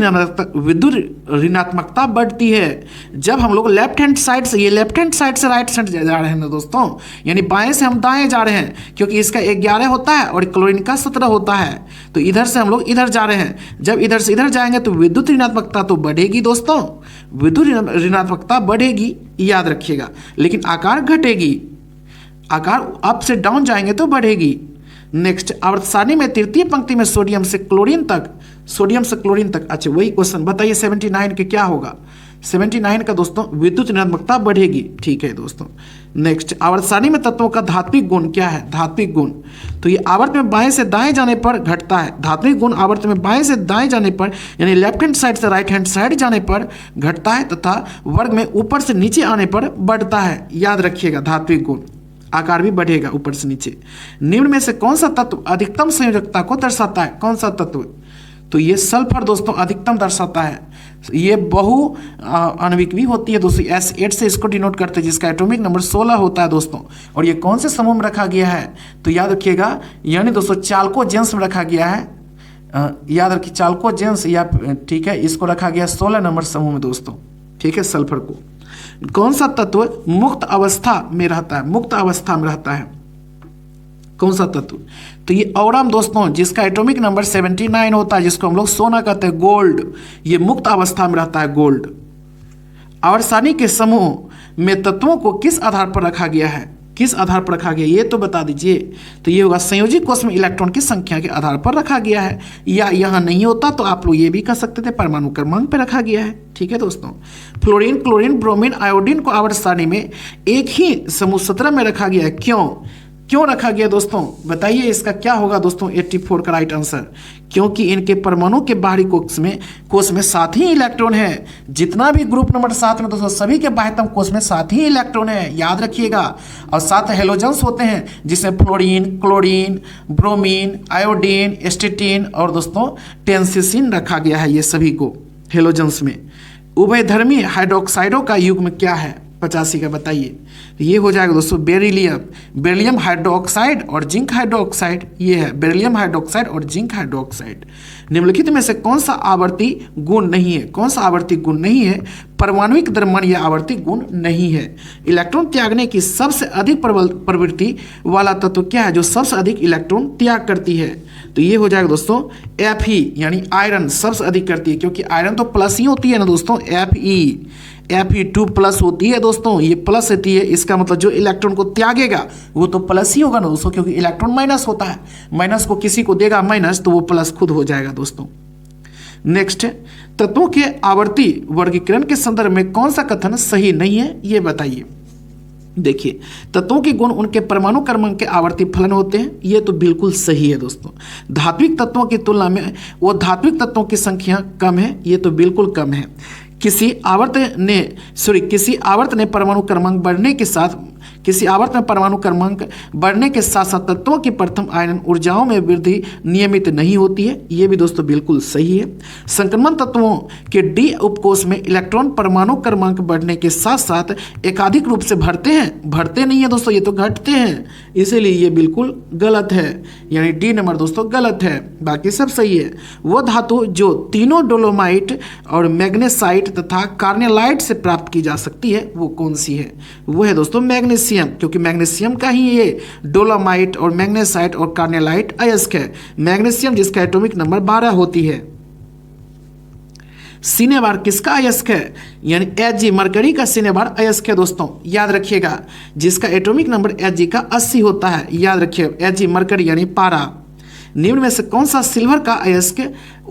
ऋणात्मकता बढ़ती है जब हम लोग लेफ्ट हैंड साइड से, ये लेफ्ट हैंड साइड से राइट साइड जा रहे हैं ना दोस्तों, यानी बाएं से हम दाएं जा रहे हैं, क्योंकि इसका 11 होता है और क्लोरीन का 17 होता है। तो इधर से हम लोग इधर जा रहे हैं, जब इधर से इधर जाएंगे तो विद्युत ऋणात्मकता तो बढ़ेगी दोस्तों, विद्युत ऋणात्मकता बढ़ेगी, याद रखिएगा, लेकिन आकार घटेगी, आकार अप से डाउन जाएंगे तो बढ़ेगी। नेक्स्ट आवर्त सारणी में तृतीय पंक्ति में सोडियम से क्लोरीन तक, सोडियम से क्लोरीन तक, अच्छा वही क्वेश्चन बताइए 79 के क्या होगा? 79 का दोस्तों विद्युत ऋणात्मकता बढ़ेगी, ठीक है दोस्तों। नेक्स्ट आवर्त सारणी में तत्वों का धात्विक गुण क्या है? धात्विक गुण, तो ये आवर्त में बाएं से दाएं जाने पर घटता है। धात्विक गुण आवर्त में बाएं से दाएं जाने पर यानी लेफ्ट हैंड साइड से राइट हैंड साइड जाने पर घटता है तथा वर्ग में ऊपर से नीचे आने पर बढ़ता है, याद रखिएगा धात्विक गुण, आकार भी बढ़ेगा ऊपर से नीचे। निम्न में से कौन सा तत्व अधिकतम संयोजकता को दर्शाता है? कौन सा तत्व? तो ये सल्फर दोस्तों अधिकतम दर्शाता है। ये बहु आणविक भी होती है दोस्तों, S8 से इसको डिनोट करते हैं, जिसका एटॉमिक नंबर 16 होता है दोस्तों। और ये कौन से समूह में रखा गया है? तो याद रखिएगा, यानी दोस्तों चाल्कोजेंस में रखा गया है, याद रखिए चाल्कोजेंस, या ठीक है इसको रखा गया 16 नंबर समूह में दोस्तों, ठीक है। सल्फर को कौन सा तत्व मुक्त अवस्था में रहता है? मुक्त अवस्था में रहता है कौन सा तत्व? तो ये ऑरम दोस्तों, जिसका एटॉमिक नंबर 79 होता है, जिसको हम लोग सोना कहते हैं, गोल्ड, ये मुक्त अवस्था में रहता है, गोल्ड। आवर्त सारणी के समूह में तत्वों को किस आधार पर रखा गया है? किस आधार पर रखा गया ये तो बता दीजिए। तो ये होगा संयोजी कोष में इलेक्ट्रॉन की संख्या के आधार पर रखा गया है, या यहाँ नहीं होता तो आप लोग ये भी कह सकते थे परमाणु क्रमांक पर रखा गया है, ठीक है दोस्तों। फ्लोरीन, क्लोरीन, ब्रोमीन, आयोडीन को आवर्त सारणी में एक ही समूह 17 में रखा गया है, क्यों रखा गया दोस्तों? बताइए इसका क्या होगा दोस्तों 84 का राइट आंसर। क्योंकि इनके परमाणु के बाहरी कोष में 7 ही इलेक्ट्रॉन है। जितना भी ग्रुप नंबर 7 में दोस्तों सभी के बाह्यतम कोष में 7 ही इलेक्ट्रॉन है, याद रखिएगा। और 7 हेलोजेंस होते हैं, जिसमें फ्लोरीन, क्लोरीन, ब्रोमीन, आयोडीन, एस्टेटिन और दोस्तों टेंसिसिन रखा गया है, ये सभी को हेलोजेंस में। उभयधर्मी हाइड्रोक्साइडों का युग्म क्या है? 85 का बताइए। ये हो जाएगा दोस्तों बेरिलियम हाइड्रोक्साइड और जिंक हाइड्रोक्साइड, ये है बेरिलियम हाइड्रोक्साइड और जिंक हाइड्रोक्साइड। निम्नलिखित में से कौन सा आवर्ती गुण नहीं है? कौन सा आवर्ती गुण नहीं है? परमाणुिक द्रव्यमान यह आवर्ती गुण नहीं है। इलेक्ट्रॉन त्यागने की सबसे अधिक प्रवृत्ति वाला तत्व क्या है जो सबसे अधिक इलेक्ट्रॉन त्याग करती है? तो ये हो जाएगा दोस्तों Fe, यानी आयरन सबसे अधिक करती है, क्योंकि आयरन तो प्लस ही होती है ना दोस्तों, Fe2 प्लस होती है दोस्तों, ये प्लस होती है, इसका मतलब जो इलेक्ट्रॉन को त्यागेगा वो तो प्लस ही होगा ना दोस्तों, क्योंकि इलेक्ट्रॉन माइनस होता है, माइनस को किसी को देगा माइनस तो वो प्लस खुद हो जाएगा दोस्तों। नेक्स्ट, तत्वों के आवर्ती वर्गीकरण के संदर्भ में कौन सा कथन सही नहीं है ये बताइए। देखिए, तत्वों के गुण उनके परमाणु क्रमांक के आवर्ती फलन होते हैं, ये तो बिल्कुल सही है दोस्तों। धात्विक तत्वों की तुलना में वो धात्विक तत्वों की संख्या कम है, ये तो बिल्कुल कम है। किसी आवर्त ने परमाणु क्रमांक बढ़ने के साथ साथ तत्वों की प्रथम आयनन ऊर्जाओं में वृद्धि नियमित नहीं होती है, ये भी दोस्तों बिल्कुल सही है। संक्रमण तत्वों के डी उपकोष में इलेक्ट्रॉन परमाणु क्रमांक बढ़ने के साथ साथ एकाधिक रूप से भरते नहीं है दोस्तों, ये तो घटते हैं, इसीलिए ये बिल्कुल गलत है, यानी डी नंबर दोस्तों गलत है, बाकी सब सही है। वो धातु जो तीनों डोलोमाइट और मैग्नेसाइट तथा कार्नेलाइट से प्राप्त की जा सकती है वो कौन सी है? वो है दोस्तों मैग्नीशियम। मैग्नीशियम, क्योंकि मैग्नीशियम का ही ये डोलोमाइट और मैग्नेसाइट और कार्नेलाइट अयस्क है। मैग्नीशियम जिसका एटॉमिक नंबर 12 होती है। सिनेबार किसका अयस्क है, यानी Hg मरकरी का सिनेबार अयस्क है दोस्तों, याद रखिएगा, जिसका एटॉमिक नंबर Hg का 80 होता है, याद रखिए Hg मरकरी यानी पारा। निम्न में से कौन सा सिल्वर का अयस्क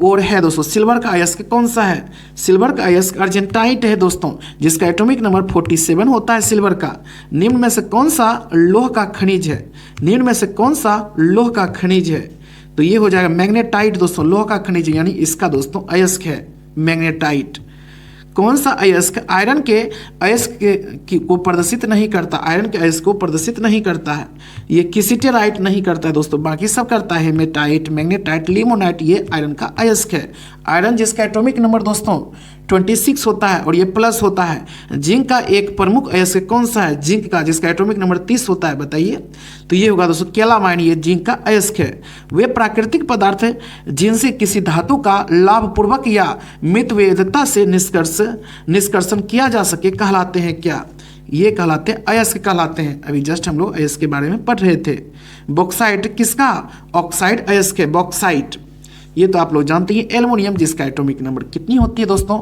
और है दोस्तों, सिल्वर का अयस्क कौन सा है, सिल्वर का अयस्क अर्जेंटाइट है दोस्तों, जिसका एटॉमिक नंबर 47 होता है सिल्वर का। निम्न में से कौन सा लौह का खनिज है, निम्न में से कौन सा लौह का खनिज है, तो ये हो जाएगा मैग्नेटाइट दोस्तों, लौह का खनिज यानी इसका दोस्तों अयस्क है मैग्नेटाइट। कौन सा अयस्क आयरन के अयस्क को प्रदर्शित नहीं करता, आयरन के अयस्क को प्रदर्शित नहीं करता है, ये किसिटेराइट नहीं करता है दोस्तों, बाकी सब करता है, हेमेटाइट, मैग्नेटाइट, लिमोनाइट, ये आयरन का अयस्क है। आयरन जिसका एटॉमिक नंबर दोस्तों 26 होता है और ये प्लस होता है। जिंक का एक प्रमुख अयस्क कौन सा है, जिंक का जिसका एटॉमिक नंबर 30 होता है, बताइए, तो ये होगा दोस्तों कैलामाइन, ये जिंक का अयस्क है। वे प्राकृतिक पदार्थ जिनसे किसी धातु का लाभपूर्वक या मितव्ययिता से निष्कर्षण किया जा सके कहलाते हैं क्या, ये कहलाते हैं अयस्क कहलाते हैं। अभी जस्ट हम लोग अयस्क के बारे में पढ़ रहे थे। बॉक्साइट किसका ऑक्साइड अयस्क है, बॉक्साइट, ये तो आप लोग जानते हैं। एल्युमिनियम जिसका एटॉमिक नंबर कितनी होती है दोस्तों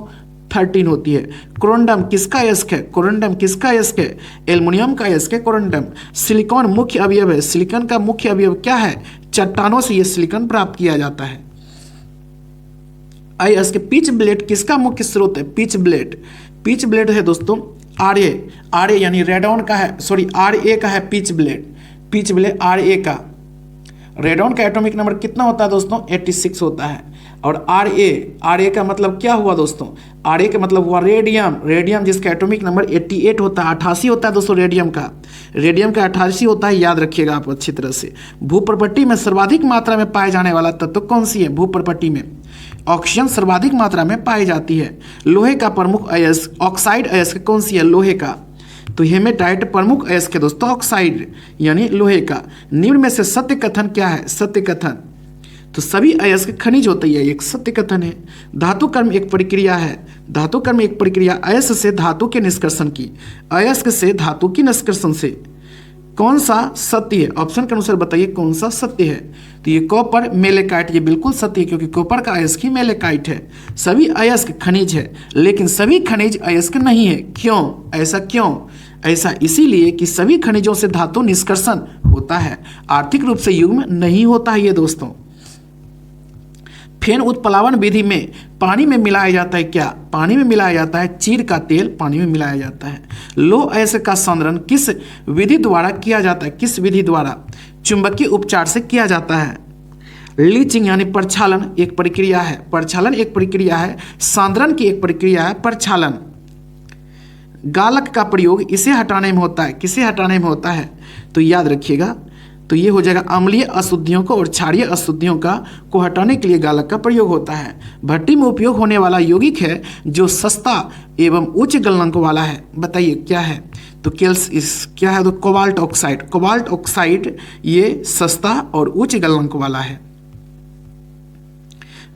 13 होती है। कोरंडम किसका अयस्क है, कोरंडम किसका अयस्क है, एल्युमिनियम का अयस्क है कोरंडम। सिलिकॉन मुख्य अवयव है, सिलिकॉन का मुख्य अवयव क्या है, चट्टानों से ये सिलिकॉन प्राप्त किया जाता है। अयस्क पिच ब्लेड किसका मुख्य स्रोत है, पिच ब्लेड, पिच ब्लेड है दोस्तों आर ए यानी रेडॉन का है, सॉरी RA का है pitch blade, pitch blade RA का। रेडॉन का एटॉमिक नंबर कितना होता है दोस्तों 86 होता है। और RA का मतलब क्या हुआ दोस्तों, RA का मतलब हुआ रेडियम, रेडियम जिसका एटॉमिक नंबर 88 होता है, 88 होता है दोस्तों रेडियम का 88 होता है, याद रखिएगा आप अच्छी तरह से। भूप्रपट्टी में सर्वाधिक मात्रा में पाए जाने वाला तत्व कौन सी है, भूप्रपट्टी में ऑक्सीजन सर्वाधिक मात्रा में पाई जाती है। लोहे का प्रमुख अयस्क ऑक्साइड अयस्क कौन सी है, लोहे का, तो हेमेटाइट प्रमुख अयस्क है दोस्तों ऑक्साइड यानी लोहे का। निम्न में से सत्य कथन क्या है, सत्य कथन, तो सभी अयस्क खनिज होते हैं, एक सत्य कथन है। धातु कर्म एक प्रक्रिया है, धातु कर्म एक प्रक्रिया अयस्क से धातु के निष्कर्षण की, अयस्क से धातु की निष्कर्षण से कौन सा सत्य है, ऑप्शन के अनुसार बताइए कौन सा सत्य है। तो ये कॉपर मेलेकाइट, ये बिल्कुल सत्य है क्योंकि कॉपर का अयस्क ही मेलेकाइट है। सभी अयस्क खनिज है लेकिन सभी खनिज अयस्क नहीं है, क्यों, ऐसा क्यों, ऐसा इसीलिए कि सभी खनिजों से धातु निष्कर्षण होता है, आर्थिक रूप से युग्म नहीं होता है ये दोस्तों। फेन उत्प्लावन विधि में पानी में मिलाया जाता है क्या, पानी में मिलाया जाता है चीड़ का तेल पानी में मिलाया जाता है। लौह अयस्क का संद्रण किस विधि द्वारा किया जाता है, किस विधि द्वारा, चुंबकीय उपचार से किया जाता है। लीचिंग यानी प्रक्षालन एक प्रक्रिया है, प्रक्षालन एक प्रक्रिया है, सांद्रण की एक प्रक्रिया है प्रक्षालन। गालक का प्रयोग इसे हटाने में होता है, किसे हटाने में होता है, तो याद रखिएगा, तो ये हो जाएगा अम्लीय अशुद्धियों को और क्षारीय अशुद्धियों को हटाने के लिए गालक का प्रयोग होता है। भट्टी में उपयोग होने वाला यौगिक है जो सस्ता एवं उच्च गलनांक वाला है, बताइए क्या है, तो क्या है, तो कोबाल्ट ऑक्साइड, कोबाल्ट ऑक्साइड ये सस्ता और उच्च गलनांक वाला है।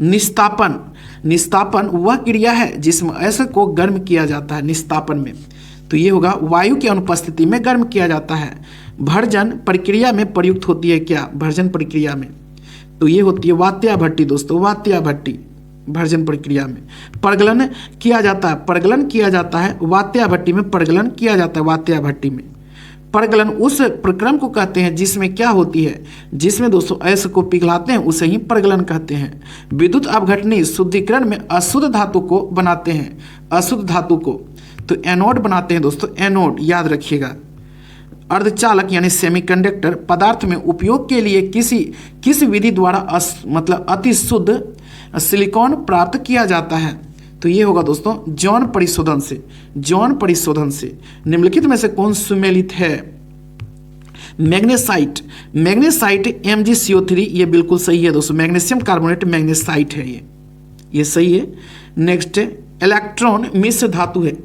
निस्तापन, निस्तापन वह क्रिया है जिसमें अयस्क को गर्म किया जाता है, निस्तापन में, तो ये होगा वायु की अनुपस्थिति में गर्म किया जाता है। भर्जन प्रक्रिया में प्रयुक्त होती है क्या, भर्जन प्रक्रिया में, तो ये होती है वात्या भट्टी दोस्तों, वात्या भट्टी भर्जन प्रक्रिया में। प्रगलन किया जाता है, प्रगलन किया जाता है वात्या भट्टी में, प्रगलन किया जाता है वात्या भट्टी में। प्रगलन उस प्रक्रम को कहते हैं जिसमें क्या होती है, जिसमें दोस्तों अयस्क को पिघलाते हैं उसे ही प्रगलन कहते हैं। विद्युत अपघटनी शुद्धिकरण में अशुद्ध धातु को बनाते हैं, अशुद्ध धातु को, तो एनोड बनाते हैं दोस्तों, एनोड याद रखिएगा। अर्धचालक यानी सेमीकंडक्टर पदार्थ में उपयोग के लिए किस विधि द्वारा मतलब अति शुद्ध सिलिकॉन प्राप्त किया जाता है, तो ये होगा दोस्तों जॉन परिशोधन से, जॉन परिशोधन से। निम्नलिखित में से कौन सुमेलित है, मैग्नेसाइट, मैग्नेसाइट MgCO3 ये बिल्कुल सही है दोस्तों, मैग्नीशियम कार्बोनेट मैग्नेसाइट है, ये सही है। नेक्स्ट इलेक्ट्रॉन मिश्र धातु है,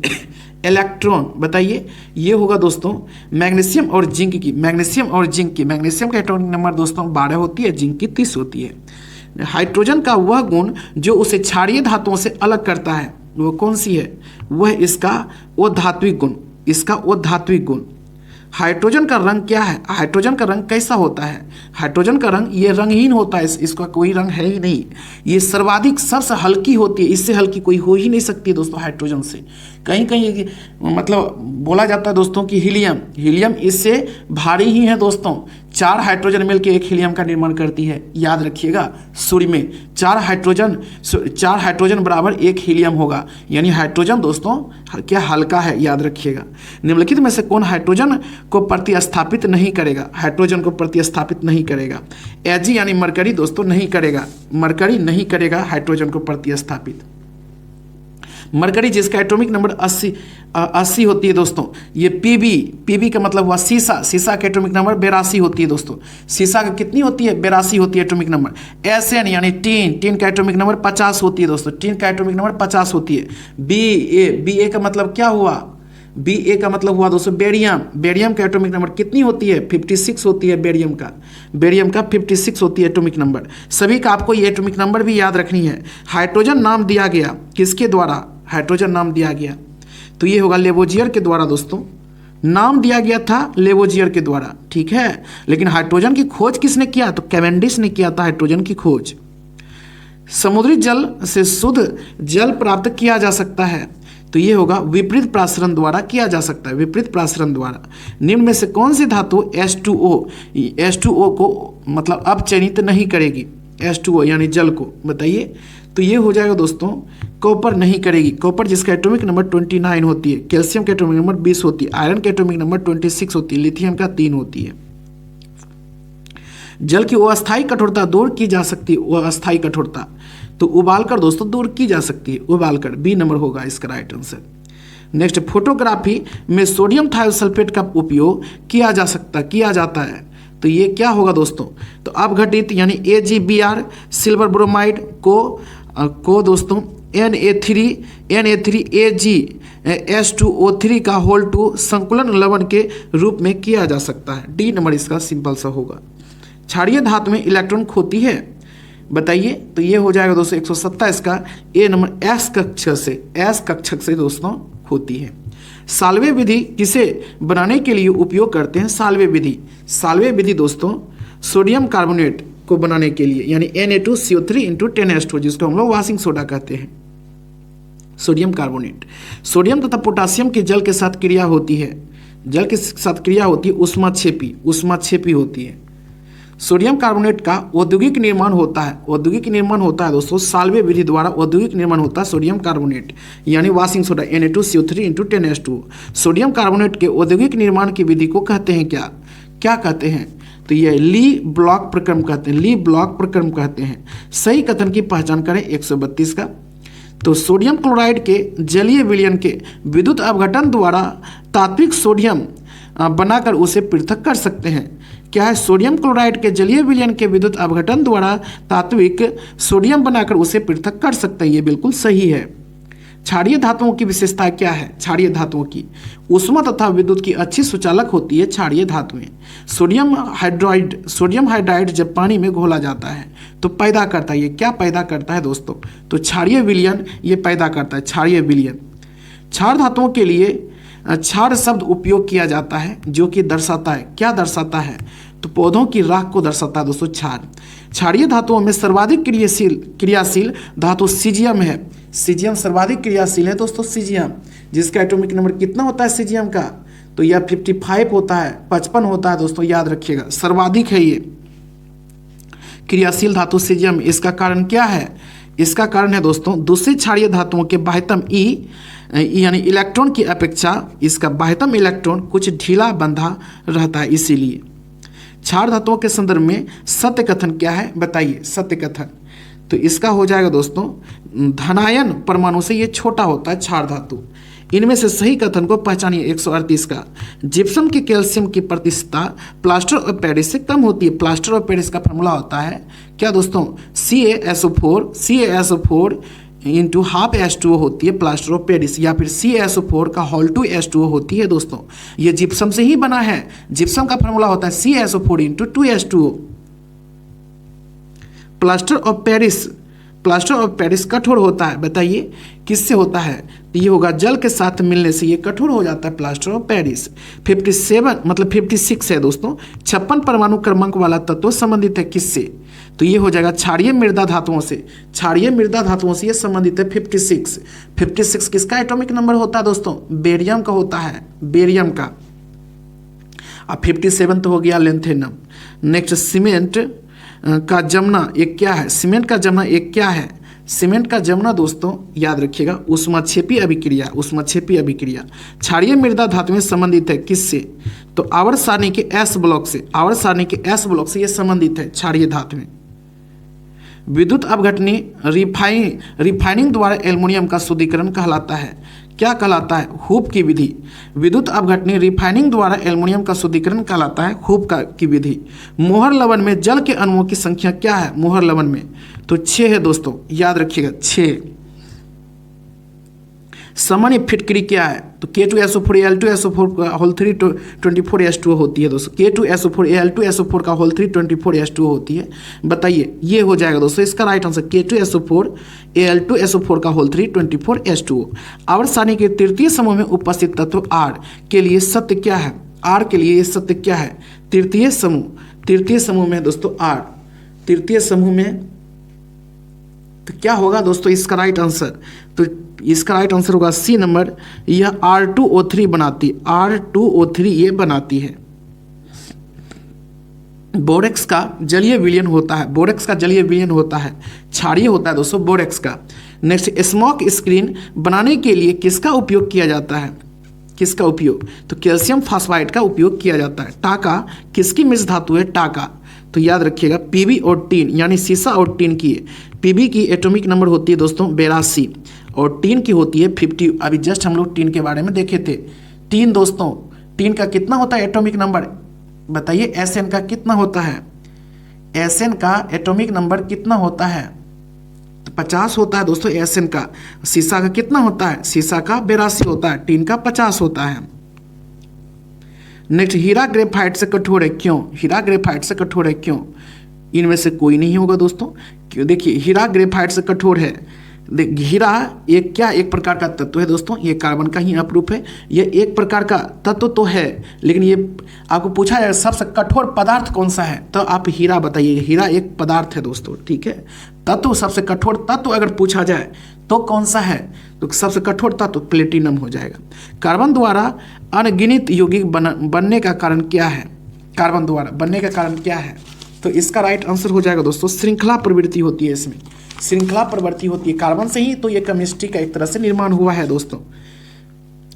इलेक्ट्रॉन बताइए, ये होगा दोस्तों मैग्नीशियम और जिंक की, मैग्नीशियम और जिंक की, मैग्नीशियम का एटॉमिक नंबर दोस्तों 12 होती है, जिंक की 30 होती है। हाइड्रोजन का वह गुण जो उसे क्षारीय धातुओं से अलग करता है वो कौन सी है, वह इसका वो धात्विक गुण, इसका वो धात्विक गुण। हाइड्रोजन का रंग क्या है? हाइड्रोजन का रंग कैसा होता है? हाइड्रोजन का रंग ये रंगहीन होता है, इसका कोई रंग है ही नहीं। ये सर्वाधिक सबसे हल्की होती है, इससे हल्की कोई हो ही नहीं सकती है दोस्तों हाइड्रोजन से। कहीं कहीं मतलब बोला जाता है दोस्तों कि हीलियम इससे भारी ही है दोस्तों। 4 हाइड्रोजन मिलकर एक हीलियम का निर्माण करती है, याद रखिएगा। सूर्य में 4 हाइड्रोजन बराबर 1 हीलियम होगा, यानी हाइड्रोजन दोस्तों क्या हल्का है, याद रखिएगा। निम्नलिखित में से कौन हाइड्रोजन को प्रतिस्थापित नहीं करेगा? हाइड्रोजन को प्रतिस्थापित नहीं करेगा। Ag यानी मरकरी दोस्तों नहीं करेगा, मरकरी नहीं करेगा हाइड्रोजन को प्रतिस्थापित। मरकरी जिसका एटॉमिक नंबर 80 होती है दोस्तों, ये पीबी का मतलब हुआ सीसा का एटॉमिक नंबर 82 होती है दोस्तों। सीसा का कितनी होती है? 82 होती है एटॉमिक नंबर। Sn यानी टीन का एटॉमिक नंबर 50 होती है दोस्तों, टीन का एटॉमिक नंबर 50 होती है। Ba का मतलब क्या हुआ? Ba का मतलब हुआ दोस्तों बेरियम का एटॉमिक नंबर कितनी होती है? 56 होती है बेरियम का 56 होती है एटॉमिक नंबर। सभी का आपको ये एटॉमिक नंबर भी याद रखनी है। हाइड्रोजन नाम दिया गया किसके द्वारा? हाइड्रोजन नाम दिया गया तो ये होगा लेवोजियर के द्वारा दोस्तों, नाम दिया गया था लेवोजियर के द्वारा, ठीक है। लेकिन हाइड्रोजन की खोज किसने किया? तो कैवेंडिश ने किया था हाइड्रोजन की खोज। समुद्री जल से शुद्ध जल प्राप्त किया जा सकता है, तो ये होगा विपरीत प्रासरण द्वारा किया जा सकता है, विपरीत प्रासरण द्वारा। निम्न में से कौन सी धातु H2O को मतलब अपचयनित नहीं करेगी? H2O यानी जल को, बताइए। तो ये हो जाएगा दोस्तों कॉपर नहीं करेगी। कॉपर जिसका एटॉमिक नंबर 29 होती है, कैल्शियम का एटॉमिक नंबर 20 होती है, आयरन का एटॉमिक नंबर 26 होती है, लिथियम का 3 होती है। जल की अस्थायी कठोरता दूर की जा सकती है, वो अस्थायी कठोरता तो उबालकर दोस्तों दूर की जा सकती है, उबालकर। बी नंबर होगा इसका राइट आंसर। नेक्स्ट, फोटोग्राफी में सोडियम थायोसल्फेट का उपयोग किया जाता है, तो ये क्या होगा दोस्तों? तो अपघटित यानी AgBr सिल्वर ब्रोमाइड को दोस्तों Na3Ag H2O3 का होल टू संकुलन लवण के रूप में किया जा सकता है। डी नंबर इसका सिंपल सा होगा। क्षारीय धातु में इलेक्ट्रॉन खोती है, बताइए। तो ये हो जाएगा दोस्तों 127 का ए नंबर एस कक्षक से दोस्तों होती है। साल्वे विधि किसे बनाने के लिए उपयोग करते हैं? साल्वे विधि दोस्तों सोडियम कार्बोनेट को बनाने के लिए, यानी Na2CO3 × 10H2 जिसको हम लोग वाशिंग सोडा कहते हैं। सोडियम कार्बोनेट, सोडियम तथा पोटासियम की जल के साथ क्रिया होती है, उष्माक्षेपी होती है। सोडियम कार्बोनेट का औद्योगिक निर्माण होता है दोस्तों साल्वे विधि द्वारा औद्योगिक निर्माण होता है सोडियम कार्बोनेट यानी washing soda Na2CO3 × 10H2। Sodium carbonate के औद्योगिक निर्माण की विधि को कहते हैं क्या कहते हैं? तो ये ली ब्लॉक प्रक्रम कहते हैं। सही कथन की पहचान करें 132 का। तो सोडियम क्लोराइड के जलीय विलयन के विद्युत अपघटन द्वारा तात्विक सोडियम बनाकर उसे पृथक कर सकते हैं। क्या है? सोडियम क्लोराइड के जलीय विलयन के विद्युत अपघटन द्वारा तात्विक सोडियम बनाकर उसे पृथक कर सकते हैं, ये बिल्कुल सही है। क्षारीय धातुओं की विशेषता क्या है? क्षारीय धातुओं की ऊष्मा तथा विद्युत की अच्छी सुचालक होती है क्षारीय धातुएं। सोडियम हाइड्राइड जब पानी में घोला जाता है तो पैदा करता है, ये क्या पैदा करता है दोस्तों? तो क्षारीय विलयन ये पैदा करता है, क्षारीय विलयन। क्षार धातुओं के लिए क्षार शब्द उपयोग किया जाता है जो कि दर्शाता है, क्या दर्शाता है? तो पौधों की राख को दर्शाता है दोस्तों क्षार। क्षारीय धातुओं में सर्वाधिक क्रियाशील धातु सीजियम है। सीजियम सर्वाधिक क्रियाशील है दोस्तों, सीजियम जिसका एटॉमिक नंबर कितना होता है सीजियम का? तो यह 55 होता है, 55 होता है दोस्तों, याद रखिएगा, सर्वाधिक है ये क्रियाशील धातु सीजियम। इसका कारण क्या है? इसका कारण है दोस्तों दूसरी क्षारीय धातुओं के बाह्यतम यानी इलेक्ट्रॉन की अपेक्षा इसका बाह्यतम इलेक्ट्रॉन कुछ ढीला बंधा रहता है, इसीलिए। क्षार धातुओं के संदर्भ में सत्य कथन क्या है, बताइए? सत्य कथन तो इसका हो जाएगा दोस्तों धनायन परमाणु से ये छोटा होता है क्षार धातु। इनमें से सही कथन को पहचानिए 138 का। जिप्सम के कैल्शियम की प्रतिशतता प्लास्टर ऑफ पेरिस से कम होती है। प्लास्टर ऑफ पेरिस का फॉर्मूला होता है क्या दोस्तों? CaSO4 × ½ H2O होती है प्लास्टर ऑफ पेरिस, या फिर CaSO4 का होल टू H2O होती है दोस्तों। ये जिप्सम से ही बना है। जिप्सम का फॉर्मूला होता है CaSO4 × 2H2O। Plaster of Paris plaster of Paris कठोर होता है, बताइए किससे होता है? तो ये होगा जल के साथ मिलने से ये कठोर हो जाता है, प्लास्टर ऑफ पेरिस। 57 मतलब 56 है दोस्तों, 56 परमाणु क्रमांक वाला तत्व संबंधित है किससे? तो ये हो जाएगा क्षारीय मृदा धातुओं से। क्षारीय मृदा धातुओं से ये संबंधित है 56। 56 किसका एटॉमिक नंबर होता है दोस्तों? बेरियम का होता है, बेरियम का। अब 57 तो हो गया लेंथेनम। नेक्स्ट सीमेंट का जमना एक क्या है? सीमेंट का जमना एक क्या है? सीमेंट का जमना दोस्तों याद रखिएगा ऊष्माक्षेपी अभिक्रिया, ऊष्माक्षेपी अभिक्रिया। क्षारीय मृदा धातुएं संबंधित है किससे? तो आवर्त सारणी के एस ब्लॉक से, आवर्त सारणी के एस ब्लॉक से ये संबंधित है क्षारीय धातुएं। विद्युत अपघटनी रिफाइनिंग द्वारा एल्युमिनियम का शुद्धिकरण कहलाता है, क्या कहलाता है? हूप की विधि। विद्युत अपघटनी रिफाइनिंग द्वारा एल्युमिनियम का शुद्धिकरण कहलाता है हूप की विधि। मोहर लवण में जल के अणुओं की संख्या क्या है? मोहर लवण में तो 6 है दोस्तों, याद रखिएगा 6। सामान्य फिटकरी क्या है? तो K2SO4Al2SO4 का होल 3 24H2O होती है दोस्तों। K2SO4Al2SO4 का होल 3 24H2O होती है। बताइए ये हो जाएगा दोस्तों इसका राइट आंसर K2SO4Al2SO4 का होल 3 24H2O। आवर्त सारणी के तृतीय समूह में उपस्थित तत्व R के लिए सत्य क्या है? R के लिए सत्य क्या है? तृतीय समूह में दोस्तों R, तृतीय समूह में तो क्या होगा दोस्तों इसका राइट आंसर? तो इसका राइट आंसर होगा सी नंबर, यह R2O3 बनाती, R2O3 ये बनाती है। बोरेक्स का जलीय विलयन होता है, बोरेक्स का जलीय विलयन होता है, क्षारीय होता है दोस्तों बोरेक्स का। नेक्स्ट स्मोक स्क्रीन बनाने के लिए किसका उपयोग किया जाता है? किसका उपयोग? तो कैल्शियम फास्फाइड का उपयोग किया जाता है। टाका किसकी मिश्र धातु है? टाका। तो याद रखिएगा पीबी और टीन यानी सीसा और टीन की, पीबी की एटॉमिक नंबर होती है दोस्तों 82 और टीन की होती है 50। अभी जस्ट हम लोग टीन के बारे में देखे थे। टीन दोस्तों, टीन का कितना होता है एटॉमिक नंबर? बताइए एसएन का कितना होता है? एसएन का एटॉमिक नंबर कितना होता है? तो 50 होता है दोस्तों एसएन का। सीसा का कितना होता है? सीसा का 82 होता है, टीन का 50 होता है। नेक्स्ट हीरा ग्रेफाइट से कठोर है क्यों? हीरा ग्रेफाइट से कठोर है क्यों? इनमें से कोई नहीं होगा दोस्तों। क्यों? देखिए हीरा ग्रेफाइट से कठोर है। हीरा एक क्या एक प्रकार का तत्व है दोस्तों, ये कार्बन का ही अपरूप है। ये एक प्रकार का तत्व तो है, लेकिन ये आपको पूछा जाए सबसे कठोर पदार्थ कौन सा है तो आप हीरा बताइए। हीरा एक पदार्थ है दोस्तों, ठीक है। तत्व सबसे कठोर तत्व अगर पूछा जाए तो कौन सा है? तो सबसे कठोर तत्व प्लेटिनम हो जाएगा। कार्बन द्वारा अनगिनत यौगिक बनने का कारण क्या है? कार्बन द्वारा बनने का कारण क्या है? तो इसका राइट आंसर हो जाएगा दोस्तों श्रृंखला प्रवृत्ति होती है, इसमें श्रृंखला प्रवृत्ति होती है। कार्बन से ही तो ये केमिस्ट्री का एक तरह से निर्माण हुआ है दोस्तों।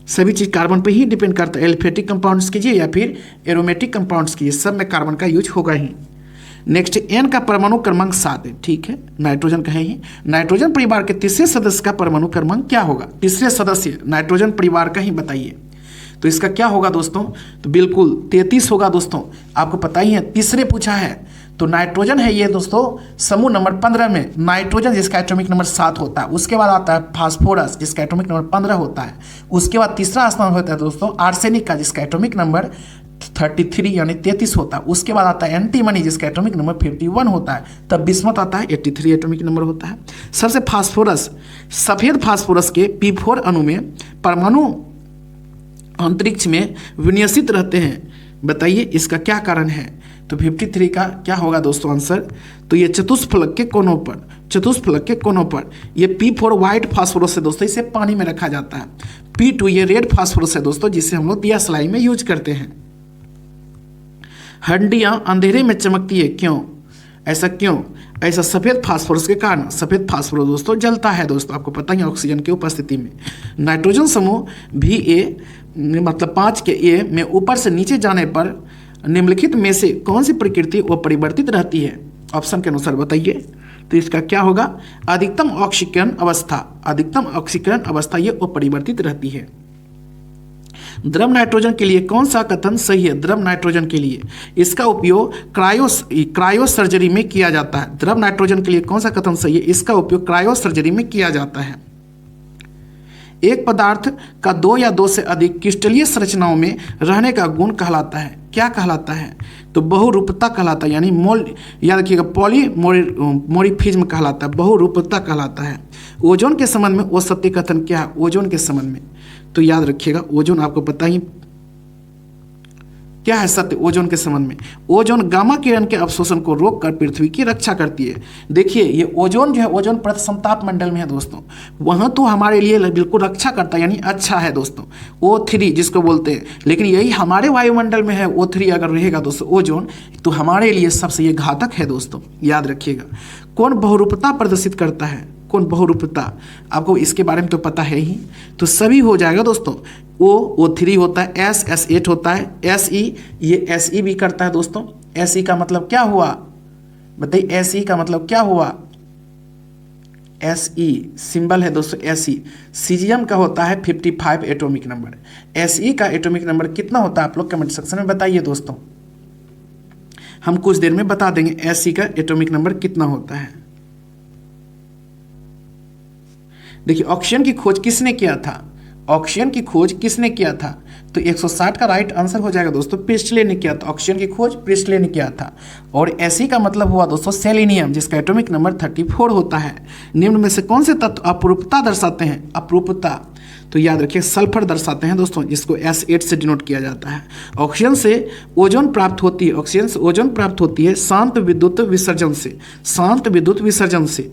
सभी चीज कार्बन पे ही डिपेंड करता है। एल्फेटिक कंपाउंड्स कीजिए या फिर एरोमेटिक कंपाउंड्स कीजिए, सब में कार्बन का यूज होगा ही। नेक्स्ट एन का परमाणु क्रमांक 7 है, ठीक है। नाइट्रोजन का है ही। नाइट्रोजन परिवार के तीसरे सदस्य का परमाणु क्रमांक क्या होगा? तीसरे सदस्य नाइट्रोजन परिवार का ही बताइए। तो इसका क्या होगा दोस्तों? तो बिल्कुल 33 होगा दोस्तों, आपको पता ही है। तीसरे पूछा है तो नाइट्रोजन है ये दोस्तों समूह नंबर 15 में। नाइट्रोजन जिसका एटॉमिक नंबर 7 होता है, उसके बाद आता है फास्फोरस जिसका एटॉमिक नंबर 15 होता है, उसके बाद तीसरा स्थान होता है दोस्तों आर्सेनिक का जिसका एटॉमिक नंबर 33 यानी 33 होता है, उसके बाद आता है एंटीमनी जिसका एटॉमिक नंबर 51 होता है, तब बिस्मथ आता है 83 एटॉमिक नंबर होता है। सबसे फास्फोरस सफेद फास्फोरस के P4 अणु में परमाणु अंतरिक्ष में विन्यसित रहते हैं, बताइए इसका क्या कारण है? तो 53 का क्या होगा दोस्तों आंसर? तो ये चतुष्फलक के कोनों पर, चतुष्फलक के कोनों पर ये P4 व्हाइट फास्फोरस है दोस्तों, इसे पानी में रखा जाता है। P2 ये रेड फास्फोरस है दोस्तों, जिसे हम लोग दिया सलाई में यूज करते हैं। हड्डियां अंधेरे में चमकती है क्यों? ऐसा क्यों? ऐसा सफेद फास्फोरस के कारण। सफेद फास्फोरस दोस्तों जलता है दोस्तों, आपको पता ही ऑक्सीजन की उपस्थिति में। नाइट्रोजन समूह भी ए मतलब 5 के ए में ऊपर से नीचे जाने पर निम्नलिखित में से कौन सी प्रकृति वो परिवर्तित रहती है? ऑप्शन के अनुसार बताइए। तो इसका क्या होगा? अधिकतम ऑक्सीकरण अवस्था, अधिकतम ऑक्सीकरण अवस्था ये अपरिवर्तित रहती है। द्रव नाइट्रोजन के लिए कौन सा कथन सही है? द्रव नाइट्रोजन के लिए इसका उपयोग क्रायो सर्जरी में किया जाता है। द्रव नाइट्रोजन के लिए कौन सा कथन सही है? इसका उपयोग क्रायो सर्जरी में किया जाता है। एक पदार्थ का दो या दो से अधिक क्रिस्टलीय संरचनाओं में रहने का गुण कहलाता है। क्या कहलाता है? तो बहुरूपता कहलाता है, यानी मोल, याद रखिएगा, पॉलीमोरिफिज्म कहलाता है, बहुरूपता कहलाता है। ओजोन के संबंध में औसत्य कथन क्या है? ओजोन के संबंध में तो याद रखिएगा, ओजोन आपको पता ही क्या है सत्य ओजोन के संबंध में। ओजोन गामा किरण के अवशोषण को रोककर पृथ्वी की रक्षा करती है। देखिए ये ओजोन जो है, ओजोन परत समताप मंडल में है दोस्तों, वहाँ तो हमारे लिए बिल्कुल रक्षा करता है, यानी अच्छा है दोस्तों, O3 जिसको बोलते हैं। लेकिन यही हमारे वायुमंडल में है O3 अगर रहेगा दोस्तों ओजोन, तो हमारे लिए सबसे ये घातक है दोस्तों, याद रखिएगा। कौन बहुरूपता प्रदर्शित करता है? कौन बहुरूपता? आपको इसके बारे में तो पता है ही, तो सभी हो जाएगा दोस्तों। O3 होता है, S8 होता है, Se ये Se भी करता है दोस्तों। Se का मतलब क्या हुआ बताइए? Se का मतलब क्या हुआ? Se सिंबल है दोस्तों Se। सीजियम का होता है 55 एटॉमिक नंबर। Se का एटॉमिक नंबर कितना होता है? आप लोग कमेंट सेक्शन में बताइए दोस्तों, हम कुछ देर में बता देंगे Se का एटॉमिक नंबर कितना होता है। देखिए ऑक्सीजन की खोज किसने किया था? ऑक्सीजन की खोज किसने किया था? तो 160 का राइट आंसर हो जाएगा दोस्तों, प्रिस्टले ने किया था। ऑक्सीजन की खोज प्रिस्टले ने किया था। और Fe का मतलब हुआ दोस्तों सेलेनियम, जिसका एटॉमिक नंबर 34 होता है। निम्न में से कौन से तत्व अपरूपता दर्शाते हैं? अपरूपता तो याद रखिए सल्फर दर्शाते हैं दोस्तों, जिसको S8 से डिनोट किया जाता है। ऑक्सीजन से ओजोन प्राप्त होती है, ऑक्सीजन से ओजोन प्राप्त होती है शांत विद्युत विसर्जन से, शांत विद्युत विसर्जन से।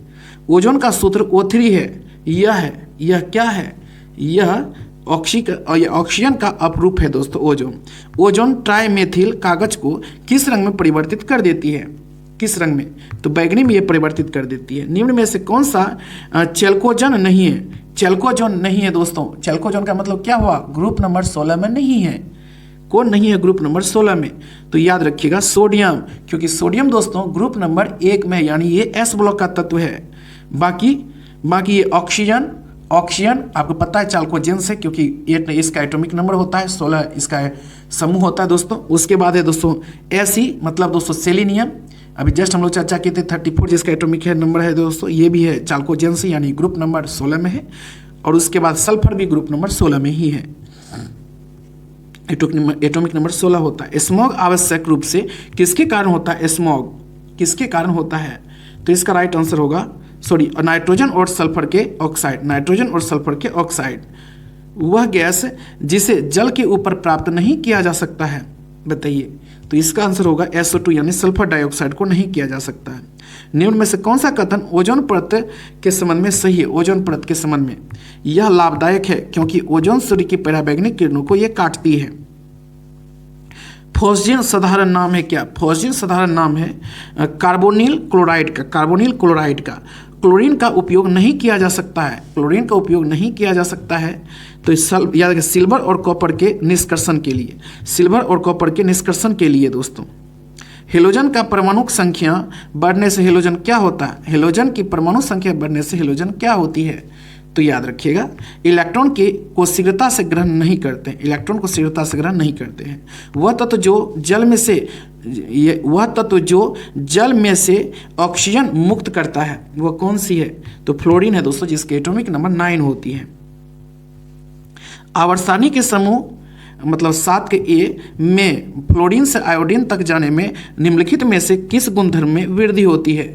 ओजोन का सूत्र O3 है। यह है, यह क्या है? यह ऑक्सीजन का अपरूप है दोस्तों ओजोन। ओजोन ट्राइमेथिल कागज को किस रंग में परिवर्तित कर देती है? किस रंग में? तो बैगनी में ये परिवर्तित कर देती है। निम्न में से कौन सा चेल्कोजन नहीं है? चेल्कोजन नहीं है दोस्तों। चेल्कोजन का मतलब क्या हुआ? ग्रुप नंबर 16 में नहीं है। कौन नहीं है ग्रुप नंबर 16 में? तो याद रखिएगा सोडियम, क्योंकि सोडियम दोस्तों ग्रुप नंबर 1 में, यानी ये S ब्लॉक का तत्व है। बाकी ये ऑक्सीजन आपको पता है चाल्कोजेन से, क्योंकि 8 इसका एटॉमिक नंबर होता है, 16 इसका समूह होता है दोस्तों। उसके बाद है दोस्तों Fe मतलब दोस्तों सेलेनियम, अभी जस्ट हम लोग चर्चा किए थे 34 जिसका एटॉमिक नंबर है दोस्तों, ये भी है चाल्कोजेन से, यानी ग्रुप नंबर 16 में है। और उसके बाद सल्फर भी ग्रुप नंबर 16 में ही है, एटॉमिक नंबर 16 होता है। स्मॉग आवश्यक रूप से किसके कारण होता है? स्मॉग किसके कारण होता है? तो इसका राइट आंसर होगा नाइट्रोजन और सल्फर के ऑक्साइड। नाइट्रोजन और सल्फर के ऑक्साइड वह गैस जिसे जल के ऊपर प्राप्त नहीं किया जा सकता है, बताइए। तो इसका आंसर होगा SO2 यानी सल्फर डाइऑक्साइड को नहीं किया जा सकता है। निम्न में से कौन सा कथन ओजोन परत के संबंध में सही है? ओजोन परत के संबंध में यह लाभदायक है क्योंकि ओजोन सूर्य की पराबैंगनी किरणों को यह काटती है। फॉस्जिन साधारण नाम है क्या? फॉस्जिन साधारण नाम है कार्बोनिल क्लोराइड का। कार्बोनिल क्लोराइड का क्लोरीन का उपयोग नहीं किया जा सकता है। क्लोरीन का उपयोग नहीं किया जा सकता है। तो याद रखिए सिल्वर और कॉपर के निष्कर्षण के लिए, सिल्वर और कॉपर के निष्कर्षण के लिए दोस्तों। हेलोजन का परमाणु संख्या बढ़ने से हेलोजन क्या होता है? हेलोजन की परमाणु संख्या बढ़ने से हेलोजन क्या होती है? तो याद रखिएगा इलेक्ट्रॉन को शीघ्रता से ग्रहण नहीं करते, इलेक्ट्रॉन को शीघ्रता से ग्रहण नहीं करते हैं। वह तत्व जो जल में से ऑक्सीजन मुक्त करता है वह कौन सी है? तो फ्लोरीन है दोस्तों, जिसके एटॉमिक नंबर 9 होती है। आवर्सानी के समूह मतलब 7 के A में फ्लोरीन से आयोडीन तक जाने में निम्नलिखित में से किस गुणधर्म में वृद्धि होती है?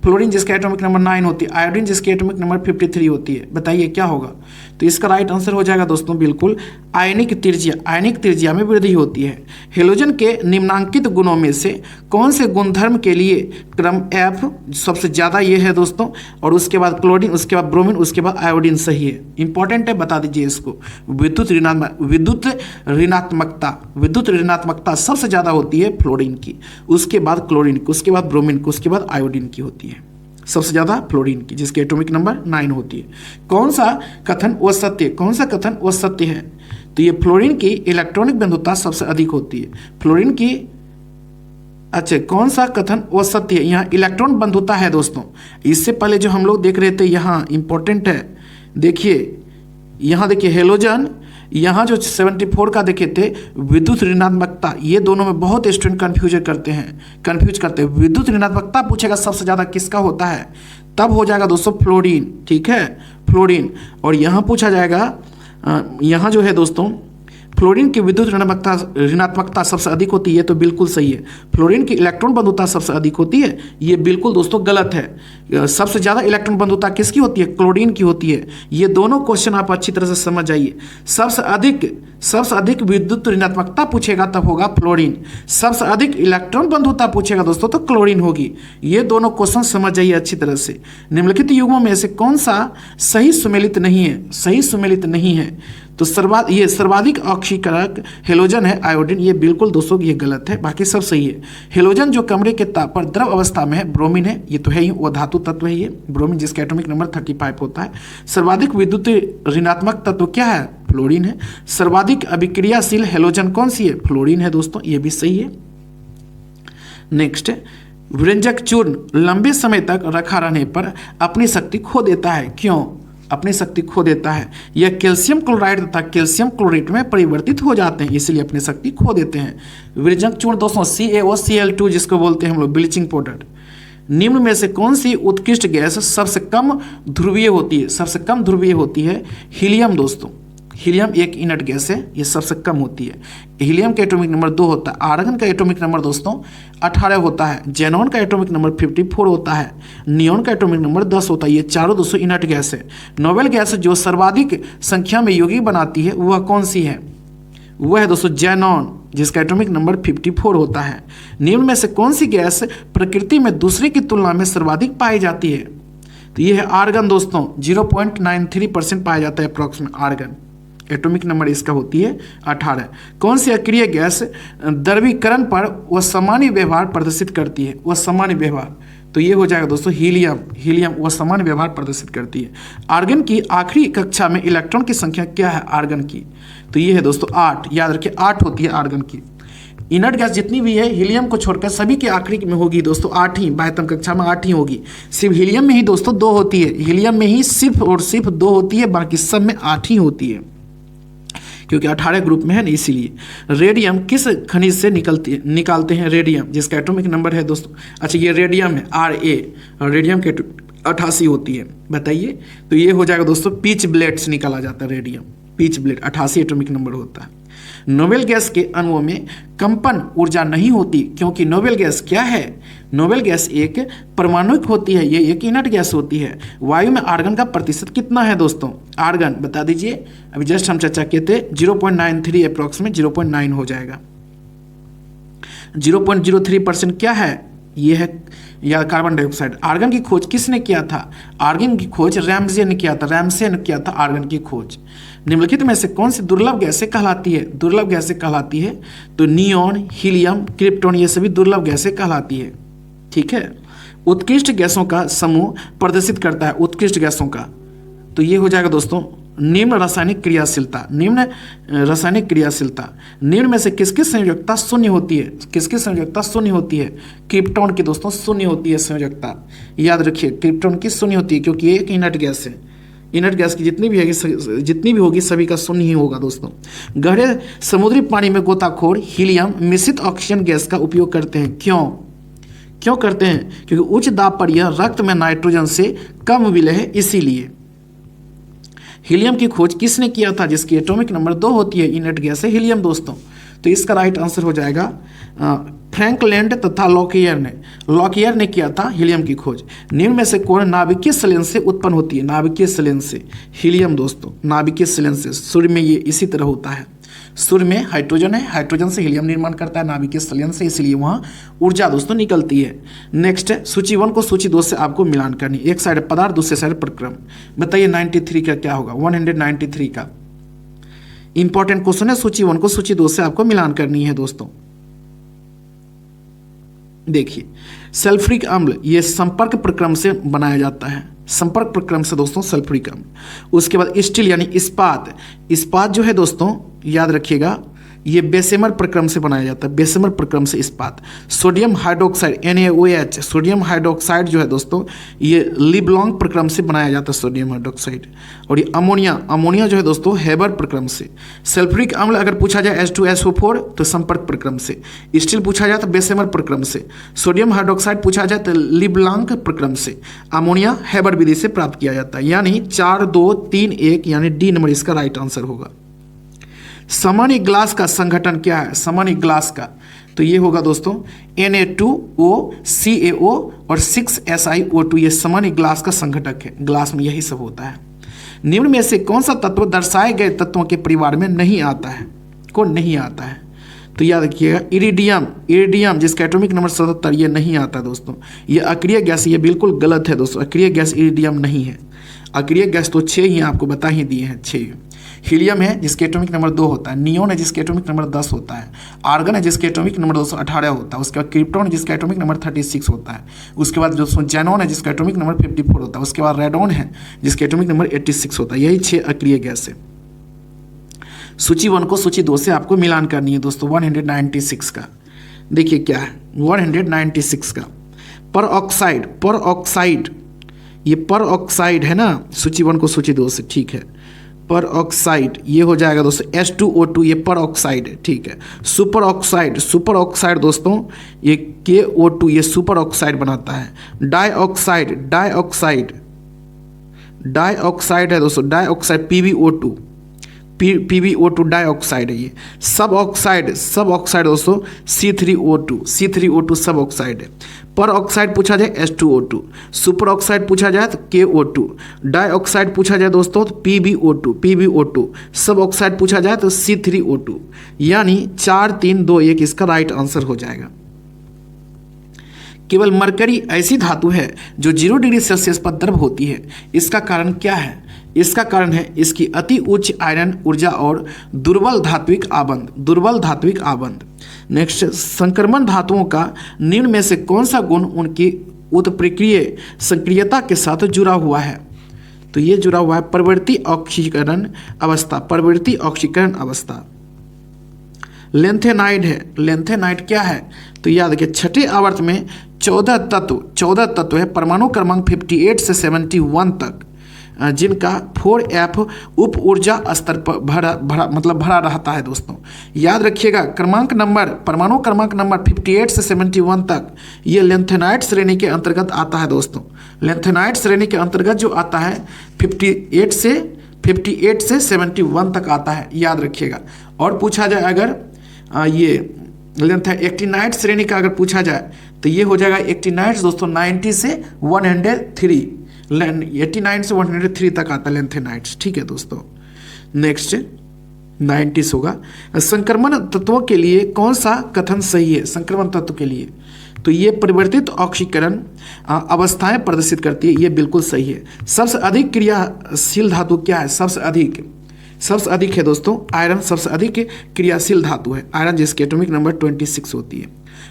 फ्लोरीन जिसका एटॉमिक नंबर 9 होती है, आयोडीन जिसकी एटॉमिक नंबर 53 होती है, बताइए क्या होगा? तो इसका राइट आंसर हो जाएगा दोस्तों बिल्कुल आयनिक त्रिज्या। आयनिक त्रिज्या में वृद्धि होती है। हेलोजन के निम्नांकित गुणों में से कौन से गुणधर्म के लिए क्रम F सबसे ज़्यादा ये है दोस्तों, और उसके बाद क्लोरीन, उसके बाद ब्रोमीन, उसके बाद आयोडीन सही है। इंपॉर्टेंट है, बता दीजिए इसको। विद्युत ऋणात्मकता सबसे ज़्यादा होती है फ्लोरीन की, उसके बाद क्लोरीन की, उसके बाद ब्रोमीन की, उसके बाद आयोडीन की होती है। सबसे ज़्यादा फ्लोरीन की, जिसकी एटॉमिक नंबर 9 होती है। कौन सा कथन असत्य? कौन सा कथन असत्य है? तो ये फ्लोरीन की इलेक्ट्रॉनिक बंधुता सबसे अधिक होती है। फ्लोरीन की अच्छा, कौन सा कथन असत्य है? यहाँ इलेक्ट्रॉन बंधुता है दोस्तों। इससे पहले जो हम लोग देख रहे थे यहाँ इंपॉर्टेंट है, देखिए यहाँ देखिए हेलोजन, यहाँ जो 74 का देखे थे विद्युत ऋणात्मकता, ये दोनों में बहुत स्टूडेंट कंफ्यूज करते हैं। विद्युत ऋणात्मकता पूछेगा सबसे ज़्यादा किसका होता है, तब हो जाएगा दोस्तों फ्लोरीन, ठीक है। फ्लोरीन। और यहाँ पूछा जाएगा, यहाँ जो है दोस्तों फ्लोरीन की विद्युत ऋणात्मकता सबसे अधिक होती है, तो बिल्कुल सही है। फ्लोरीन की इलेक्ट्रॉन बंधुता सबसे अधिक होती है, ये बिल्कुल दोस्तों गलत है। सबसे ज़्यादा इलेक्ट्रॉन बंधुता किसकी होती है? क्लोरीन की होती है। ये दोनों क्वेश्चन आप अच्छी तरह से समझ जाइए। सबसे अधिक विद्युत ऋणात्मकता पूछेगा तब होगा फ्लोरीन, सबसे अधिक इलेक्ट्रॉन बंधुता पूछेगा दोस्तों तो क्लोरीन होगी। ये दोनों क्वेश्चन समझ जाइए अच्छी तरह से। निम्नलिखित युग्मों में से कौन सा सही सुमेलित नहीं है? सही सुमेलित नहीं है तो सर्वाधिक ऑक्सीकारक हेलोजन है आयोडीन, ये बिल्कुल दोस्तों ये गलत है, बाकी सब सही है। हेलोजन जो कमरे के ताप पर द्रव अवस्था में है, ब्रोमीन है, ये तो है ही, वो धातु तत्व है ये ब्रोमीन, जिसका एटॉमिक नंबर 35 होता है। सर्वाधिक विद्युत ऋणात्मक तत्व क्या है? फ्लोरीन है। सर्वाधिक अभिक्रियाशील हेलोजन कौन सी है? फ्लोरीन है दोस्तों, ये भी सही है। नेक्स्ट, विरंजक चूर्ण लंबे समय तक रखा रहने पर अपनी शक्ति खो देता है, क्यों अपनी शक्ति खो देता है? यह कैल्शियम क्लोराइड तथा कैल्शियम क्लोरेट में परिवर्तित हो जाते हैं, इसलिए अपनी शक्ति खो देते हैं। विरंजक चूर्ण दोस्तों CaOCl2 जिसको बोलते हैं हम लोग ब्लीचिंग पाउडर। निम्न में से कौन सी उत्कृष्ट गैस सबसे कम ध्रुवीय होती है? सबसे कम ध्रुवीय होती है हीलियम दोस्तों। हीलियम एक इनर्ट गैस है, ये सबसे कम होती है। हीलियम का एटॉमिक नंबर 2 होता है। आर्गन का एटॉमिक नंबर दोस्तों 18 होता है। जेनॉन का एटॉमिक नंबर 54 होता है। नियोन का एटॉमिक नंबर 10 होता है। ये चारों दोस्तों इनर्ट गैस है। नोबेल गैस जो सर्वाधिक संख्या में यौगिक बनाती है वह कौन सी है? वह है दोस्तों जेनॉन, जिसका एटॉमिक नंबर 54 होता है। निम्न में से कौन सी गैस प्रकृति में दूसरे की तुलना में सर्वाधिक पाई जाती है? तो ये है आर्गन दोस्तों, 0.93% पाया जाता है अप्रॉक्सीमेट आर्गन। एटॉमिक नंबर इसका होती है 18। कौन सी अक्रिय गैस द्रवीकरण पर वह सामान्य व्यवहार प्रदर्शित करती है? वह सामान्य व्यवहार, तो ये हो जाएगा दोस्तों हीलियम। हीलियम वह सामान्य व्यवहार प्रदर्शित करती है। आर्गन की आखिरी कक्षा में इलेक्ट्रॉन की संख्या क्या है आर्गन की? तो ये है दोस्तों 8, याद रखिए 8 होती है आर्गन की। इनर्ट गैस जितनी भी है हीलियम को छोड़कर सभी के आखिरी में होगी दोस्तों 8 ही, 22वीं कक्षा में 8 ही होगी। सिर्फ हीलियम में ही दोस्तों 2 होती है, हीलियम में ही सिर्फ और सिर्फ 2 होती है, बाकी सब में 8 ही होती है, क्योंकि 18 ग्रुप में है ना, इसीलिए। रेडियम किस खनिज से निकालते हैं? रेडियम, जिसका एटॉमिक नंबर है दोस्तों, अच्छा ये रेडियम है Ra, और रेडियम के 88 होती है, बताइए। तो ये हो जाएगा दोस्तों पीच ब्लेड से निकाला जाता है radium, pitchblende 88 atomic number होता है। नोबेल गैस के अणुओं में कंपन ऊर्जा नहीं होती, क्योंकि नोबेल गैस क्या है? नोबेल गैस एक परमाणुक होती है, ये एक इनर्ट गैस होती है। वायु में आर्गन का प्रतिशत कितना है दोस्तों? आर्गन बता दीजिए, अभी जस्ट हम चर्चा किए थे 0.93 अप्रॉक्सीमेट 0.9 हो जाएगा। 0.03% क्या है? ये है या कार्बन डाइऑक्साइड। आर्गन की खोज किसने किया था? आर्गन की खोज रैमसे ने किया था, रैमसे ने किया था आर्गन की खोज। निम्नलिखित में से कौन सी दुर्लभ गैसें कहलाती है? दुर्लभ गैसें कहलाती है तो नियोन, हीलियम, क्रिप्टॉन, ये सभी दुर्लभ गैसें कहलाती है, ठीक है। उत्कृष्ट गैसों का समूह प्रदर्शित करता है, उत्कृष्ट गैसों का, तो ये हो जाएगा दोस्तों निम्न रासायनिक क्रियाशीलता। निम्न रासायनिक क्रियाशीलता, निम्न में से किसकी संयोजकता शून्य होती है? किसकी संयोजकता शून्य होती है? क्रिप्टॉन की दोस्तों शून्य होती है संयोजकता, याद रखिए क्रिप्टॉन की शून्य होती है, क्योंकि ये एक इनर्ट गैस है। इनर्ट गैस की जितनी भी होगी सभी का शून्य ही होगा दोस्तों। गहरे समुद्री पानी में गोताखोर हीलियम मिश्रित ऑक्सीजन गैस का उपयोग करते हैं, क्यों करते हैं? क्योंकि उच्च दाब पर यह रक्त में नाइट्रोजन से कम विलय है, इसीलिए। हीलियम की खोज किसने किया था? जिसकी एटॉमिक नंबर 2 होती है, इनर्ट गैस है हीलियम दोस्तों। तो इसका राइट आंसर हो जाएगा फ्रैंकलैंड तथा लॉकियर ने किया था हीलियम की खोज। निम्न में से कौन नाभिकीय संलयन से उत्पन्न होती है? नाभिकीय संलयन से हीलियम दोस्तों, नाभिकीय संलयन से। सूर्य में ये इसी तरह होता है, सूर्य में हाइड्रोजन है, हाइड्रोजन से हीलियम निर्माण करता है नाभिकीय संलयन से, इसलिए वहाँ ऊर्जा दोस्तों निकलती है। नेक्स्ट है सूची 1 को सूची 2 से आपको मिलान करनी, एक साइड पदार्थ दूसरे साइड प्रक्रम। बताइए 93 का क्या होगा? 193 का इंपॉर्टेंट क्वेश्चन है। सूची 1 को सूची 2 से आपको मिलान करनी है दोस्तों। देखिए सल्फ्यूरिक अम्ल ये संपर्क प्रक्रम से बनाया जाता है, संपर्क प्रक्रम से दोस्तों सल्फ्यूरिक अम्ल। उसके बाद स्टील यानी इस्पात, इस्पात जो है दोस्तों याद रखिएगा ये बेसेमर प्रक्रम से बनाया जाता है, बेसेमर प्रक्रम से इस्पात। Sodium hydroxide NaOH, sodium hydroxide जो है दोस्तों ये लिबलॉन्ग प्रक्रम से बनाया जाता है सोडियम हाइड्रोक्साइड। और ये अमोनिया, अमोनिया जो है दोस्तों हेबर प्रक्रम से। सल्फ्यूरिक अम्ल अगर पूछा जाए H2SO4 तो संपर्क प्रक्रम से। स्टील पूछा जाए तो बेसेमर प्रक्रम से। सोडियम हाइड्रोक्साइड पूछा जाए तो लिबलॉन्ग प्रक्रम से। अमोनिया हेबर विधि से प्राप्त किया जाता है। यानी 4 2 3 1 यानी डी नंबर इसका राइट आंसर होगा। सामान्य ग्लास का संगठन क्या है? सामान्य ग्लास का तो ये होगा दोस्तों Na2O CaO और 6SiO2, ये सामान्य ग्लास का संघटक है। ग्लास में यही सब होता है। निम्न में से कौन सा तत्व दर्शाए गए तत्वों के परिवार में नहीं आता है? कौन नहीं आता है? तो याद रखिएगा इरिडियम, इरिडियम जिसका एटॉमिक नंबर 77 ये नहीं आता दोस्तों। ये अक्रिय गैस, ये बिल्कुल गलत है दोस्तों। अक्रिय गैस इरिडियम नहीं है। अक्रिय गैस तो 6 ही आपको बता ही दिए हैं, 6। हीलियम है जिसके एटॉमिक नंबर 2 होता है। नियोन है जिसके एटॉमिक नंबर 10 होता है। आर्गन है जिसके एटॉमिक नंबर 218 होता है। उसके बाद क्रिप्टॉन है जिसका एटॉमिक नंबर 36 होता है। उसके बाद दोस्तों जेनॉन है जिसका एटॉमिक नंबर 54 होता है। उसके बाद रेडॉन है जिसका एटॉमिक नंबर 86 होता है। यही 6 अक्रिय गैस है। सूची 1 को सूची 2 से आपको मिलान करनी है दोस्तों। 196 का देखिए क्या है, 196 का पर ऑक्साइड, पर ऑक्साइड, ये पर ऑक्साइड है ना, सूची 1 को सूची 2 से, ठीक है। पर ऑक्साइड ये हो जाएगा दोस्तों H2O2, ये पर ऑक्साइड है, ठीक है। सुपर ऑक्साइड, सुपर ऑक्साइड दोस्तों ये KO2, ये सुपर ऑक्साइड बनाता है। डाइऑक्साइड, डाइऑक्साइड, डाइऑक्साइड है दोस्तों, डाइऑक्साइड PbO2, PbO2 डाइऑक्साइड है ये। सब ऑक्साइड, सब ऑक्साइड दोस्तों C3O2, C3O2 सब ऑक्साइड है। पर ऑक्साइड पूछा जाए H2O2, सुपर ऑक्साइड पूछा जाए तो KO2, डाइऑक्साइड पूछा जाए दोस्तों तो PbO2, PbO2, सब ऑक्साइड पूछा जाए तो C3O2। यानी 4 3 2 1 इसका राइट आंसर हो जाएगा। केवल मरकरी ऐसी धातु है जो 0 डिग्री सेल्सियस पर द्रव होती है। इसका कारण क्या है? इसका कारण है इसकी अति उच्च आयरन ऊर्जा और दुर्बल धात्विक आबंध, दुर्बल धात्विक आबंध। नेक्स्ट, संक्रमण धातुओं का निम्न में से कौन सा गुण उनकी उत्प्रेरकीय सक्रियता के साथ जुड़ा हुआ है? तो ये जुड़ा हुआ है प्रवृत्ति ऑक्सीकरण अवस्था, प्रवृत्ति ऑक्सीकरण अवस्था। लेंथेनाइड है। लेंथेनाइड क्या है? तो याद रखिए छठे आवर्त में 14 तत्व है, परमाणु क्रमांक 58 से 71 तक, जिनका 4F उप ऊर्जा स्तर पर भरा रहता है दोस्तों। याद रखिएगा क्रमांक नंबर, परमाणु क्रमांक नंबर 58 से 71 तक ये लेंथेनाइड श्रेणी के अंतर्गत आता है दोस्तों। लेंथेनाइड श्रेणी के अंतर्गत जो आता है 58 से 71 तक आता है, याद रखिएगा। और पूछा जाए अगर ये एक्टिनाइड श्रेणी का अगर पूछा जाए तो ये हो जाएगा एक्टिनाइड्स दोस्तों 90 से 103, 89 से 103 तक आता है लेंथेनाइड्स, ठीक है दोस्तों। नेक्स्ट 90 होगा। संक्रमण तत्वों के लिए कौन सा कथन सही है? संक्रमण तत्व के लिए तो ये परिवर्तित ऑक्सीकरण अवस्थाएं प्रदर्शित करती है, ये बिल्कुल सही है। सबसे अधिक क्रियाशील धातु क्या है? सबसे अधिक है दोस्तों आयरन, सबसे अधिक क्रियाशील धातु है आयरन, जिसकी एटॉमिक नंबर 26 होती है।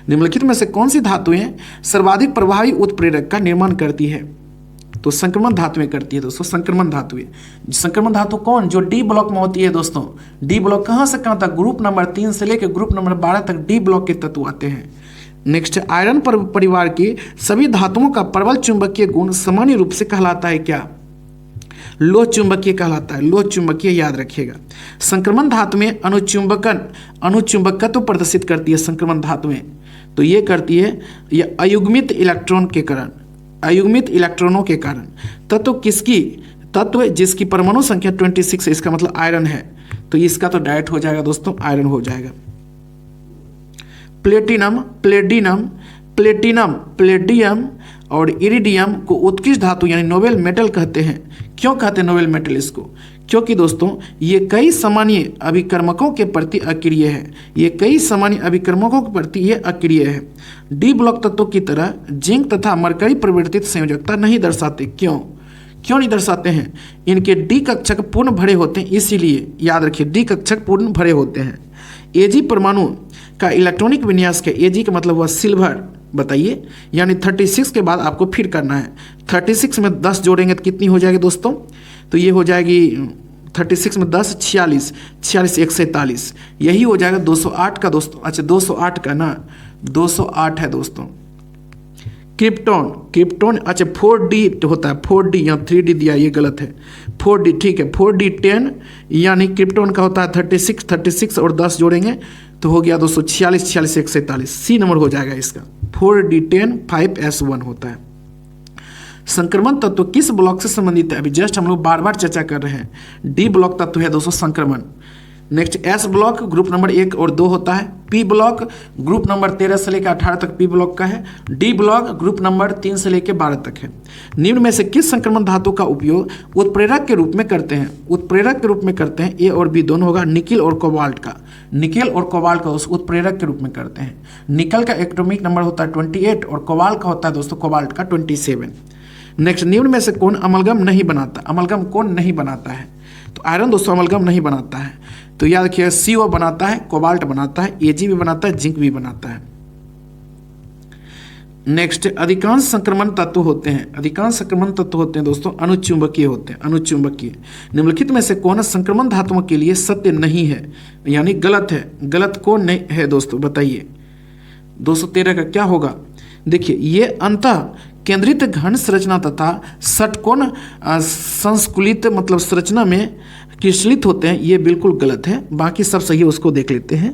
निम्नलिखित में से कौन सी धातुएं सर्वाधिक प्रभावी उत्प्रेरक का निर्माण करती है? तो संक्रमण धातुएं करती है दोस्तों, संक्रमण धातुएं। संक्रमण धातु कौन? जो डी ब्लॉक में होती है दोस्तों। डी ब्लॉक कहाँ से कहाँ तक? ग्रुप नंबर 3 से लेकर ग्रुप नंबर 12 तक डी ब्लॉक के तत्व आते हैं। नेक्स्ट, आयरन परिवार की सभी धातुओं का प्रबल चुंबकीय गुण सामान्य रूप से कहलाता है क्या? लोह चुंबकीय कहलाता है, लोह चुंबकीय, याद रखिएगा। संक्रमण धातु में अनुचुंबकत्व प्रदर्शित करती है संक्रमण धातुएं, तो ये करती है ये अयुग्मित इलेक्ट्रॉन के कारण, अयुग्मित इलेक्ट्रॉनों के कारण। तत्व जिसकी परमाणु संख्या 26 है, इसका मतलब आयरन है, तो इसका तो डायरेक्ट हो जाएगा दोस्तों, आयरन हो जाएगा। प्लेटिनम और इरिडियम को उत्कृष्ट धातु यानी नोबेल मेटल कहते हैं। क्यों कहते हैं नोबेल मेटल इसको? क्योंकि दोस्तों ये कई सामान्य अभिकर्मकों के प्रति अक्रिय है, ये कई सामान्य अभिकर्मकों के प्रति ये अक्रिय है। डी ब्लॉक तत्वों की तरह जिंक तथा मरकरी परिवर्तित संयोजकता नहीं दर्शाते। क्यों नहीं दर्शाते हैं? इनके डी कक्षक पूर्ण भरे होते हैं, इसीलिए याद रखिए डी कक्षक पूर्ण भरे होते हैं। एजी परमाणु का इलेक्ट्रॉनिक विन्यास क्या? एजी का मतलब हुआ सिल्वर, बताइए। यानी 36 के बाद आपको फिर करना है। 36 में 10 जोड़ेंगे तो कितनी हो जाएगी दोस्तों? तो ये हो जाएगी 36 में 10 46, 46 1 47, यही हो जाएगा 208 का दोस्तों। अच्छा 208 का ना, 208 है दोस्तों। क्रिप्टॉन अच्छा 4D होता है, 4D, यहाँ 3D दिया, ये गलत है, 4D ठीक है, 4D 10, यानी क्रिप्टॉन का होता है 36 और 10 जोड़ेंगे तो हो गया दोस्तों 46 46 1 47, सी नंबर हो जाएगा इसका। 4D10 5S1 होता है। संक्रमण तत्व किस ब्लॉक से संबंधित है? अभी जस्ट हम लोग बार बार चर्चा कर रहे हैं। डी ब्लॉक तत्व है दोस्तों संक्रमण। Next S block group number 1 और 2 होता है। पी ब्लॉक ग्रुप नंबर 13 से लेकर 18 तक पी ब्लॉक का है। डी ब्लॉक ग्रुप नंबर 3 से लेकर 12 तक है। निम्न में से किस संक्रमण धातु का उपयोग उत्प्रेरक के रूप में करते हैं? उत्प्रेरक के रूप में करते हैं, ए और बी दोनों होगा। निकिल और कोबाल्ट का, निकेल और कोबाल्ट का उत्प्रेरक के रूप में करते हैं। निकल का एटॉमिक नंबर होता है 28 और कोबाल्ट का होता है दोस्तों कोबाल्ट का 27। नेक्स्ट निम्न में से कौन अमलगम नहीं बनाता? अमलगम कौन नहीं बनाता है? तो आयरन दोस्तों अमलगम नहीं बनाता है, तो याद रखिएगा CO बनाता है, कोबाल्ट बनाता है, Ag भी बनाता है, जिंक भी बनाता है। नेक्स्ट अधिकांश संक्रमण तत्व होते हैं, अधिकांश संक्रमण तत्व होते हैं दोस्तों अनुचुंबकीय होते हैं, अनुचुंबकीय। निम्नलिखित में से कौन संक्रमण धातुओं के लिए सत्य नहीं है, यानी गलत है? गलत कौन नहीं है दोस्तों बताइए? 213 का क्या होगा? देखिए ये अंतः केंद्रित घन संरचना तथा षटकोण संस्कुलित मतलब संरचना में क्रिस्टलित होते हैं, ये बिल्कुल गलत है। बाकी सब सही है, उसको देख लेते हैं।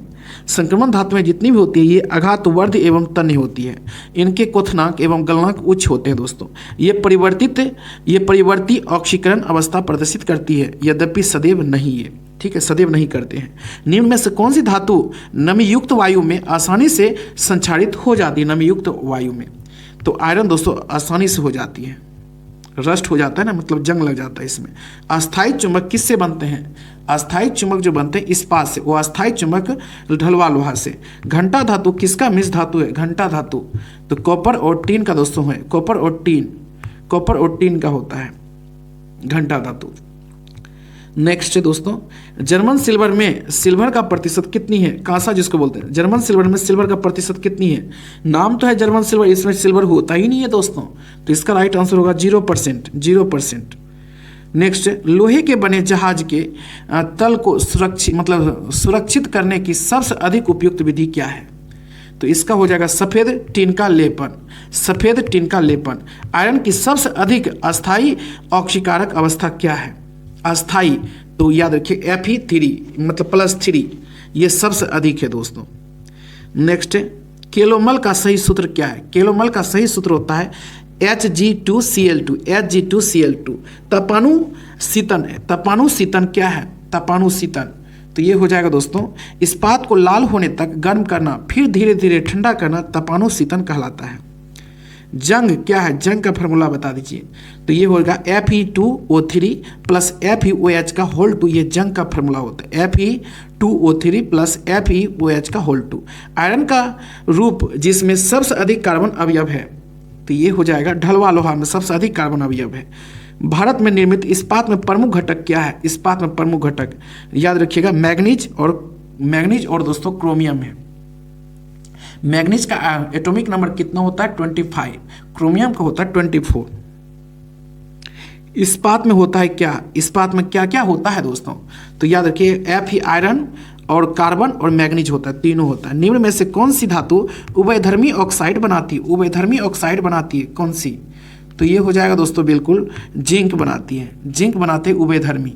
संक्रमण धातुएं जितनी भी होती है ये आघातवर्धी एवं तन्य होती है। इनके क्वथनांक एवं गलनांक उच्च होते हैं दोस्तों। ये परिवर्ती ऑक्सीकरण अवस्था प्रदर्शित करती है, यद्यपि सदैव नहीं है, ठीक है, सदैव नहीं करते हैं। निम्न में से कौन सी धातु नमीयुक्त वायु में आसानी से संचारित हो जाती है? नमीयुक्त वायु में तो आयरन दोस्तों आसानी से हो जाती है, रस्ट हो जाता है ना, मतलब जंग लग जाता है इसमें। अस्थायी चुंबक किससे बनते हैं? अस्थायी चुंबक जो बनते हैं इस्पात से, वो अस्थायी चुंबक ढलवा लोहा से। घंटा धातु किसका मिश्र धातु है? घंटा धातु तो कॉपर और टीन का दोस्तों है, कॉपर और टीन का होता है घंटा धातु। नेक्स्ट दोस्तों जर्मन सिल्वर में सिल्वर का प्रतिशत कितनी है? कांसा जिसको बोलते हैं, जर्मन सिल्वर में सिल्वर का प्रतिशत कितनी है? नाम तो है जर्मन सिल्वर, इसमें सिल्वर होता ही नहीं है दोस्तों, तो इसका राइट आंसर होगा 0%। नेक्स्ट लोहे के बने जहाज के तल को सुरक्षित करने की सबसे अधिक उपयुक्त विधि क्या है? तो इसका हो जाएगा सफ़ेद टीन का लेपन। आयरन की सबसे अधिक अस्थायी ऑक्सीकारक अवस्था क्या है? अस्थाई तो याद रखिए Fe3 मतलब +3, ये सबसे अधिक है दोस्तों। नेक्स्ट केलोमल का सही सूत्र क्या है? केलोमल का सही सूत्र होता है Hg2Cl2। तपानुशीतन है, तपानुशीतन क्या है? तपानुशीतन तो ये हो जाएगा दोस्तों इस्पात को लाल होने तक गर्म करना फिर धीरे धीरे ठंडा करना तपानुशीतन कहलाता है। जंग क्या है? जंग का फार्मूला बता दीजिए। तो ये होगा Fe2O3 + FeOH का होल 2, ये जंग का फार्मूला होता है। Fe2O3 + FeOH का होल 2। आयरन का रूप जिसमें सबसे अधिक कार्बन अवयव है, तो ये हो जाएगा ढलवा लोहा में सबसे अधिक कार्बन अवयव है। भारत में निर्मित इस्पात में प्रमुख घटक क्या है? इस्पात में प्रमुख घटक याद रखिएगा मैग्नीज और दोस्तों क्रोमियम है। मैग्नीज का एटॉमिक नंबर कितना होता है? 25। क्रोमियम का होता है 24। इस्पात में होता है क्या? इस्पात में क्या क्या होता है दोस्तों? तो याद रखिए Fe आयरन और कार्बन और मैग्नीज होता है, तीनों होता है। निम्न में से कौन सी धातु उभयधर्मी ऑक्साइड बनाती है? उभयधर्मी ऑक्साइड बनाती है कौन सी? तो ये हो जाएगा दोस्तों बिल्कुल जिंक बनाती है, जिंक बनाते हैं उभयधर्मी।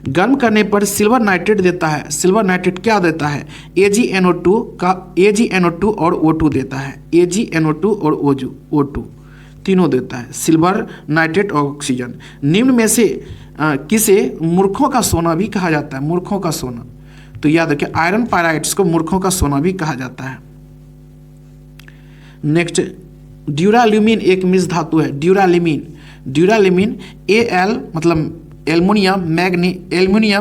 गर्म करने पर सिल्वर नाइट्रेट देता है, सिल्वर नाइट्रेट क्या देता है? AgNO2 और O2 देता है, AgNO2 और O2 तीनों देता है, सिल्वर नाइट्रेट और ऑक्सीजन। निम्न में से किसे मूर्खों का सोना भी कहा जाता है? मूर्खों का सोना तो याद रखिए आयरन पायराइट्स को मूर्खों का सोना भी कहा जाता है। नेक्स्ट ड्यूराल्यूमिन एक मिश्र धातु है। ड्यूराल्यूमिन Al मतलब एल्युमिनियम,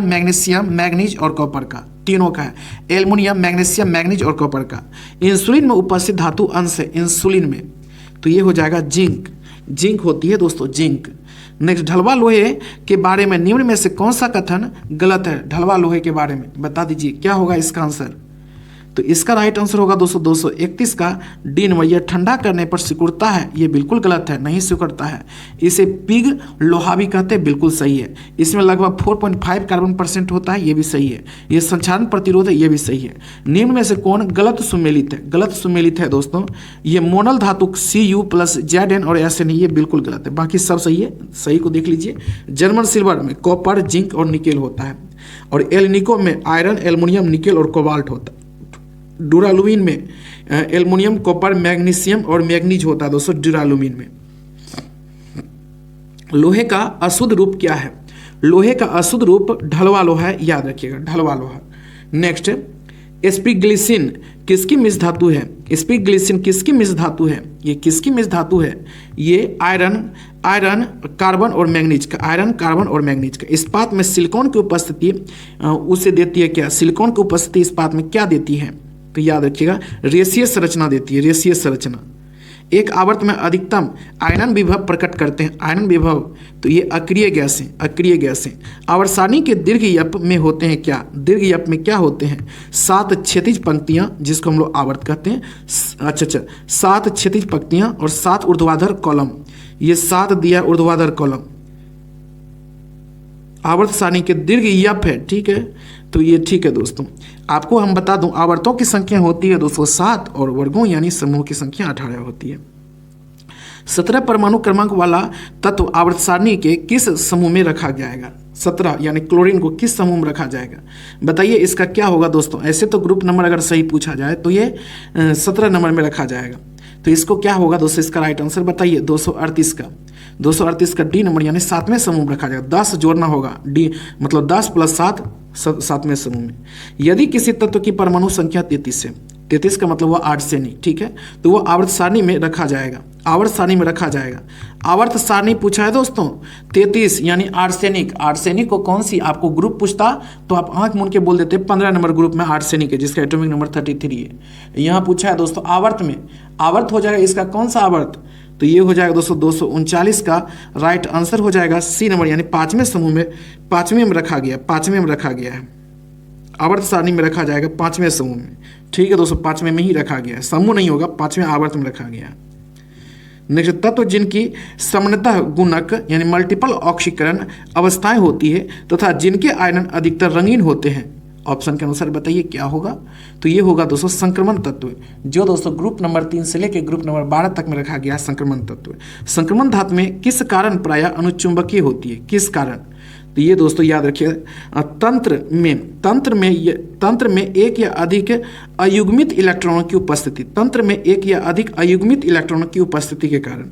मैग्नीशियम, मैग्नीज और कॉपर का, तीनों का है। एल्युमिनियम, मैग्नीशियम, मैग्नीज और कॉपर का। इंसुलिन में उपस्थित धातु अंश है इंसुलिन में, तो ये हो जाएगा जिंक होती है दोस्तों, जिंक। नेक्स्ट ढलवा लोहे के बारे में निम्न में से कौन सा कथन गलत है? ढलवा लोहे के बारे में बता दीजिए क्या होगा इसका आंसर? तो तो इसका राइट आंसर होगा दोस्तों 231 का डी नंबर। यह ठंडा करने पर सिकुड़ता है, ये बिल्कुल गलत है, नहीं सिकुड़ता है। इसे पिग लोहा भी कहते हैं, बिल्कुल सही है। इसमें लगभग 4.5 कार्बन परसेंट होता है, ये भी सही है। ये संक्षारण प्रतिरोध है, ये भी सही है। निम्न में से कौन गलत सुमेलित है? गलत सुमेलित है दोस्तों ये मोनल धातु Cu प्लस Zn और Sn, ये बिल्कुल गलत है। बाकी सब सही है, सही को देख लीजिए। जर्मन सिल्वर में कॉपर, जिंक और निकेल होता है, और एल्निको में आयरन, एल्युमिनियम, निकेल और कोबाल्ट होता है। ड्यूरालुमिन में एल्युमिनियम, कॉपर, मैग्नीशियम और मैग्नीज होता है दोस्तों ड्यूरालुमिन में। लोहे का अशुद्ध रूप क्या है? लोहे का अशुद्ध रूप ढलवा लोहा है, याद रखिएगा, ढलवा लोहा। नेक्स्ट, स्पिग्लिसिन किसकी मिश्र धातु है? स्पिग्लिसिन किसकी मिश्र धातु है? ये किसकी मिश्र धातु है? ये आयरन, कार्बन और मैग्नीज का, आयरन, कार्बन और मैग्नीज का। इस्पात में सिलिकॉन की उपस्थिति उसे देती है क्या? सिलिकॉन की उपस्थिति इस्पात में क्या देती है? तो याद रखिएगा, रेशिय संरचना देती है, रेशिय संरचना। एक आवर्त में अधिकतम आयनन विभव प्रकट करते हैं, आयनन विभव, तो ये अक्रिय गैसें, अक्रिय गैसें। आवर्त सारणी के दीर्घ यप में होते हैं क्या? दीर्घ यप में क्या होते हैं? 7 क्षैतिज पंक्तियां, जिसको हम लोग आवर्त कहते हैं। अच्छा, 7 क्षैतिज पंक्तियां और 7 ऊर्ध्वाधर कॉलम, ये 7 दिया ऊर्ध्वाधर कॉलम आवर्त सारणी के दीर्घ यप है, ठीक है। तो ये ठीक है दोस्तों। आपको हम बता दूं, आवर्तों की संख्या होती है दोस्तों 7 और वर्गों यानी समूह की संख्या 18 होती है। 17 परमाणु क्रमांक वाला तत्व आवर्त सारणी के किस समूह में रखा जाएगा? 17 यानी क्लोरीन को किस समूह में रखा जाएगा? बताइए इसका क्या होगा दोस्तों। ऐसे तो ग्रुप नंबर अगर सही पूछा जाए तो ये 17 नंबर में रखा जाएगा। तो इसको क्या होगा दोस्तों? इसका राइट आंसर बताइए। 238 का, 238 का डी नंबर यानी 7वें समूह में रखा जाएगा। 10 जोड़ना होगा, डी मतलब 10 प्लस 7 7वें समूह में। यदि किसी तत्व की परमाणु संख्या 33 है, 33 का मतलब वह आर्सेनिक, ठीक है, तो वह आवर्त सारणी में रखा जाएगा, आवर्त सारणी में रखा जाएगा। आवर्त सारणी पूछा है दोस्तों 33 यानी आर्सेनिक। आर्सेनिक को कौन सी आपको ग्रुप पूछता तो आप आंख मूंद के बोल देते 15 नंबर ग्रुप में आर्सेनिक है, जिसका एटॉमिक नंबर 33 है। यहाँ पूछा है दोस्तों आवर्त में, आवर्त हो जाएगा इसका कौन सा आवर्त? तो ये हो जाएगा दोस्तों 239 का राइट आंसर हो जाएगा सी नंबर यानी 5वें समूह में, 5वें में रखा गया, 5वें में रखा गया है। आवर्त सारणी में रखा जाएगा 5वें समूह में, ठीक है दोस्तों, 5वें में ही रखा गया है, समूह नहीं होगा, 5वें आवर्त में रखा गया है। नेक्स्ट, तत्व जिनकी समन्वय गुणक यानी मल्टीपल ऑक्सीकरण अवस्थाएं होती है तथा जिनके आयनन अधिकतर रंगीन होते हैं, ऑप्शन के अनुसार बताइए क्या होगा? तो ये होगा दोस्तों संक्रमण तत्व, जो दोस्तों ग्रुप नंबर 3 से लेकर ग्रुप नंबर 12 तक में रखा गया संक्रमण तत्व। संक्रमण धातु में किस कारण प्रायः अनुचुंबकीय होती है? किस कारण? तो ये दोस्तों याद रखिए, तंत्र में एक या अधिक अयुग्मित इलेक्ट्रॉनों की उपस्थिति, तंत्र में एक या अधिक अयुग्मित इलेक्ट्रॉनों की उपस्थिति के कारण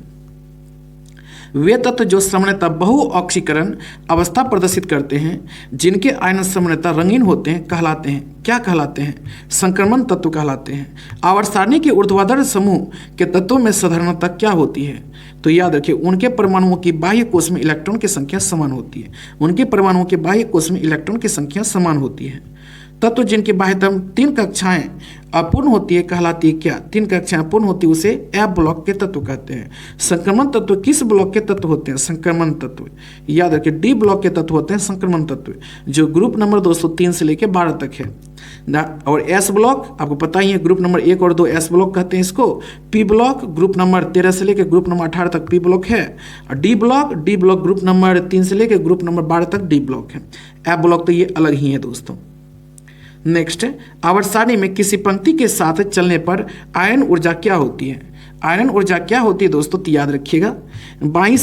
वे तत्व जो सामान्यतः बहु ऑक्सीकरण अवस्था प्रदर्शित करते हैं, जिनके आयन सामान्यतः रंगीन होते हैं, कहलाते हैं, क्या कहलाते हैं? संक्रमण तत्व कहलाते हैं। आवर्त सारणी के ऊर्ध्वाधर समूह के तत्वों में साधारणतः क्या होती है? तो याद रखिए, उनके परमाणुओं की बाह्य कोश में इलेक्ट्रॉन की संख्या समान होती है, उनके परमाणुओं के बाह्य कोश में इलेक्ट्रॉन की संख्या समान होती है। तत्व जिनकी बाह्यतम 3 कक्षाएं अपूर्ण होती है कहलाती है क्या? 3 कक्षाएं अपूर्ण होती है उसे एफ ब्लॉक के तत्व कहते हैं। संक्रमण तत्व किस ब्लॉक के तत्व होते हैं? संक्रमण तत्व। याद रखिए, डी ब्लॉक के तत्व होते हैं संक्रमण तत्व, जो ग्रुप नंबर 203 से लेकर 12 तक है। और एस ब्लॉक आपको पता ही है, ग्रुप नंबर 1 और 2 एस ब्लॉक कहते हैं इसको। पी ब्लॉक ग्रुप नंबर 13 से लेकर ग्रुप नंबर 18 तक पी ब्लॉक है। और डी ब्लॉक ग्रुप नंबर 3 से लेकर ग्रुप नंबर 12 तक डी ब्लॉक है। एफ ब्लॉक तो ये अलग ही है दोस्तों। नेक्स्ट, आवर्त सारणी में किसी पंक्ति के साथ चलने पर आयन ऊर्जा क्या होती है? आयन ऊर्जा क्या होती है दोस्तों? तो याद रखिएगा, बाईं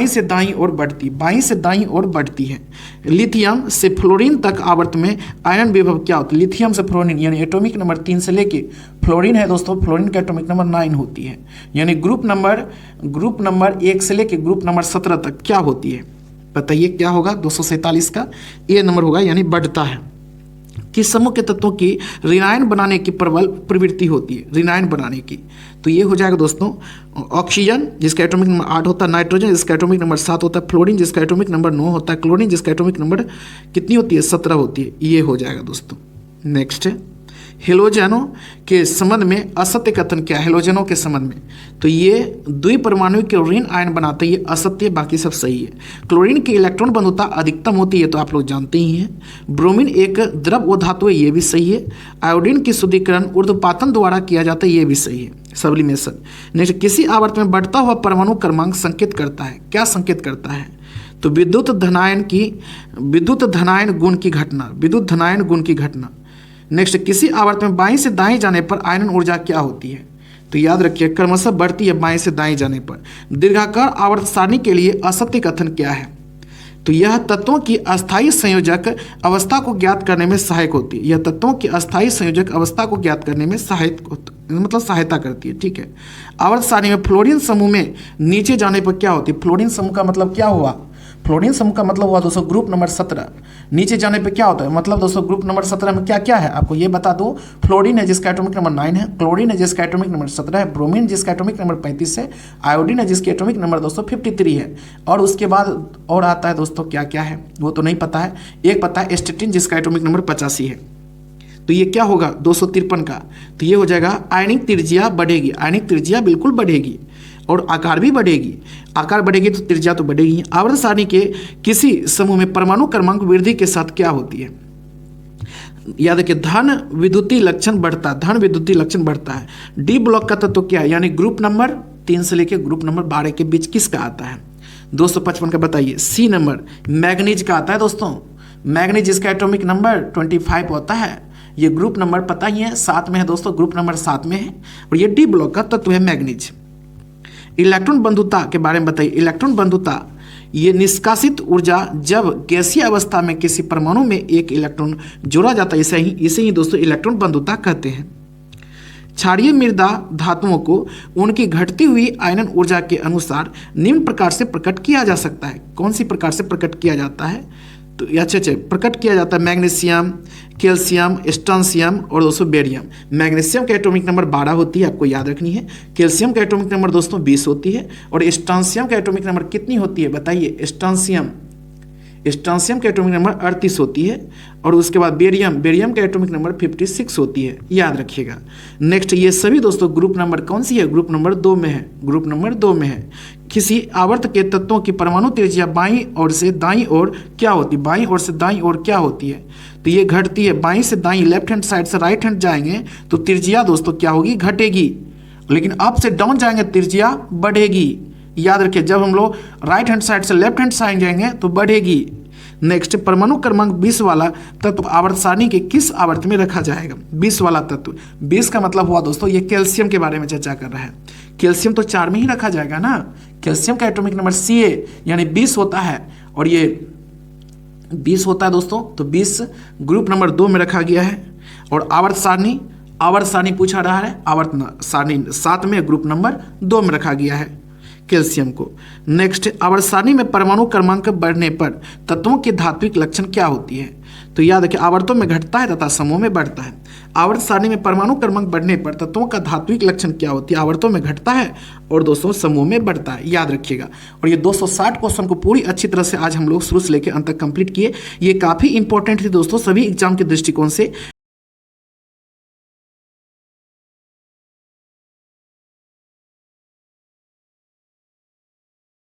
से दाईं ओर बढ़ती, बाईं से दाईं ओर बढ़ती है। लिथियम से फ्लोरीन तक आवर्त में आयन विभव क्या होता है? लिथियम से फ्लोरीन यानी एटॉमिक नंबर 3 से लेके फ्लोरीन है दोस्तों, फ्लोरीन का एटॉमिक नंबर 9 होती है, यानी ग्रुप नंबर 1 से लेके ग्रुप नंबर 17 तक क्या होती है? बताइए क्या होगा? 247 का ए नंबर होगा, यानी बढ़ता है। किस समूह के तत्वों की ऋणायन बनाने की प्रबल प्रवृत्ति होती है? ऋणायन बनाने की, तो ये हो जाएगा दोस्तों ऑक्सीजन जिसका एटॉमिक नंबर 8 होता है, नाइट्रोजन जिसका एटॉमिक नंबर 7 होता है, फ्लोरीन जिसका एटॉमिक नंबर 9 होता है, क्लोरीन जिसका एटॉमिक नंबर कितनी होती है? 17 होती है। ये हो जाएगा दोस्तों। नेक्स्ट है, हेलोजनों के संबंध में असत्य कथन क्या है? हेलोजनों के संबंध में तो ये द्विपरमाणु क्लोरीन आयन बनाते हैं, ये असत्य, बाकी सब सही है। क्लोरीन की इलेक्ट्रॉन बंधुता अधिकतम होती है, तो आप लोग जानते ही हैं। ब्रोमीन एक द्रव धातु है, ये भी सही है। आयोडीन की शुद्धिकरण ऊर्ध्वपातन द्वारा किया जाता है, ये भी सही है, सब्लिमेशन। नेक्स्ट, किसी आवर्त में बढ़ता हुआ परमाणु क्रमांक संकेत करता है, क्या संकेत करता है? तो विद्युत धनायन गुण की घटना, विद्युत धनायन गुण की घटना। नेक्स्ट, किसी आवर्त में बाईं से दाएं जाने पर आयनन ऊर्जा क्या होती है? तो याद रखिए क्रमशः बढ़ती है बाएं से दाएं जाने पर। दीर्घाकार आवर्त सारणी के लिए असत्य कथन क्या है? तो यह तत्वों की अस्थायी संयोजक अवस्था को ज्ञात करने में सहायक होती है। यह तत्वों की अस्थायी संयोजक अवस्था को ज्ञात करने में सहायता करती है। ठीक है। आवर्त सारणी में फ्लोरीन समूह में नीचे जाने पर क्या होती है? फ्लोरीन समूह का मतलब क्या हुआ? फ्लोरीन समूह का मतलब हुआ दोस्तों ग्रुप नंबर 17। नीचे जाने पे क्या होता है? मतलब दोस्तों ग्रुप नंबर 17 में क्या क्या है आपको ये बता दो। फ्लोरीन है जिसका एटॉमिक नंबर 9 है, क्लोरीन है जिसका एटॉमिक नंबर 17 है, ब्रोमीन जिसका एटॉमिक नंबर 35 है, आयोडीन है जिसकी एटॉमिक नंबर दोस्तों 53 है। और उसके बाद और आता है दोस्तों क्या क्या है वो तो नहीं पता है। एक पता है एस्टेटिन जिसका एटॉमिक नंबर 85 है। तो ये क्या होगा 253 का? तो ये हो जाएगा आयनिक त्रिज्या बढ़ेगी, आयनिक त्रिज्या बिल्कुल बढ़ेगी और आकार भी बढ़ेगी। आकार बढ़ेगी तो त्रिज्या तो बढ़ेगी। आवर्त सारणी के किसी समूह में परमाणु क्रमांक वृद्धि के साथ क्या होती है? याद रखिए धन विद्युतीय लक्षण बढ़ता है, धन विद्युतीय लक्षण बढ़ता है। डी ब्लॉक का तत्व क्या है? यानी ग्रुप नंबर 3 से लेकर ग्रुप नंबर 12 के बीच किसका आता है? 255 का बताइए। सी नंबर मैग्नीज का आता है दोस्तों। मैग्नीज जिसका एटॉमिक नंबर 25 होता है। ये ग्रुप नंबर पता ही है 7 में है दोस्तों, ग्रुप नंबर 7 में है और ये डी ब्लॉक का तत्व है मैग्नीज। इलेक्ट्रॉन बंधुता के बारे में बताइए। इलेक्ट्रॉन बंधुता ये निष्कासित ऊर्जा जब गैसीय अवस्था में किसी परमाणु में एक इलेक्ट्रॉन जोड़ा जाता है, इसे ही दोस्तों इलेक्ट्रॉन बंधुता कहते हैं। क्षारीय मृदा धातुओं को उनकी घटती हुई आयनन ऊर्जा के अनुसार निम्न प्रकार से प्रकट किया जा सकता है। कौन सी प्रकार से प्रकट किया जाता है? तो अच्छे प्रकट किया जाता है मैग्नीशियम, कैल्शियम, स्ट्रोंशियम और दोस्तों बेरियम। मैग्नीशियम का एटॉमिक नंबर 12 होती है, आपको याद रखनी है। कैल्शियम का एटॉमिक नंबर दोस्तों 20 होती है और स्ट्रोंशियम का एटॉमिक नंबर कितनी होती है बताइए? स्ट्रोंशियम का एटॉमिक नंबर 38 होती है और उसके बाद बेरियम का एटॉमिक नंबर 56 होती है, याद रखिएगा। नेक्स्ट, ये सभी दोस्तों ग्रुप नंबर कौन सी है? ग्रुप नंबर 2 में है, ग्रुप नंबर 2 में है। किसी आवर्त के तत्वों की परमाणु त्रिज्या बाईं ओर से दाईं ओर क्या होती है? बाईं ओर से दाईं ओर क्या होती है? तो ये घटती है। बाईं से दाईं लेफ्ट हैंड साइड से राइट हैंड जाएंगे तो त्रिज्या दोस्तों क्या होगी? घटेगी। लेकिन अप से डाउन जाएंगे त्रिज्या बढ़ेगी। याद रखिए जब हम लोग राइट हैंड साइड से लेफ्ट हैंड साइड जाएंगे तो बढ़ेगी। नेक्स्ट, परमाणु क्रमांक 20 वाला तत्व आवर्त सारणी के किस आवर्त में रखा जाएगा? 20 वाला तत्व, 20 का मतलब हुआ दोस्तों ये कैल्शियम के बारे में चर्चा कर रहा है। कैल्शियम तो 4 में ही रखा जाएगा ना। कैल्शियम का एटॉमिक नंबर Ca यानी 20 होता है और ये 20 होता है दोस्तों। तो 20 ग्रुप नंबर 2 में रखा गया है। और आवर्त सारणी पूछा रहा है, आवर्त सारणी 7 में ग्रुप नंबर 2 में रखा गया है कैल्शियम को। नेक्स्ट, आवर्त सारणी में परमाणु क्रमांक बढ़ने पर तत्वों की धात्विक लक्षण क्या होती है? तो याद रखिए आवर्तों में घटता है तथा समूह में बढ़ता है। आवर्त सारणी में परमाणु क्रमांक बढ़ने पर तत्वों का धात्विक लक्षण क्या होती है? आवर्तों में घटता है और दोस्तों समूह में बढ़ता है, याद रखिएगा। और ये 260 क्वेश्चन को पूरी अच्छी तरह से आज हम लोग शुरू से लेकर अंत तक कंप्लीट किए। ये काफ़ी इंपॉर्टेंट थी दोस्तों सभी एग्जाम के दृष्टिकोण से।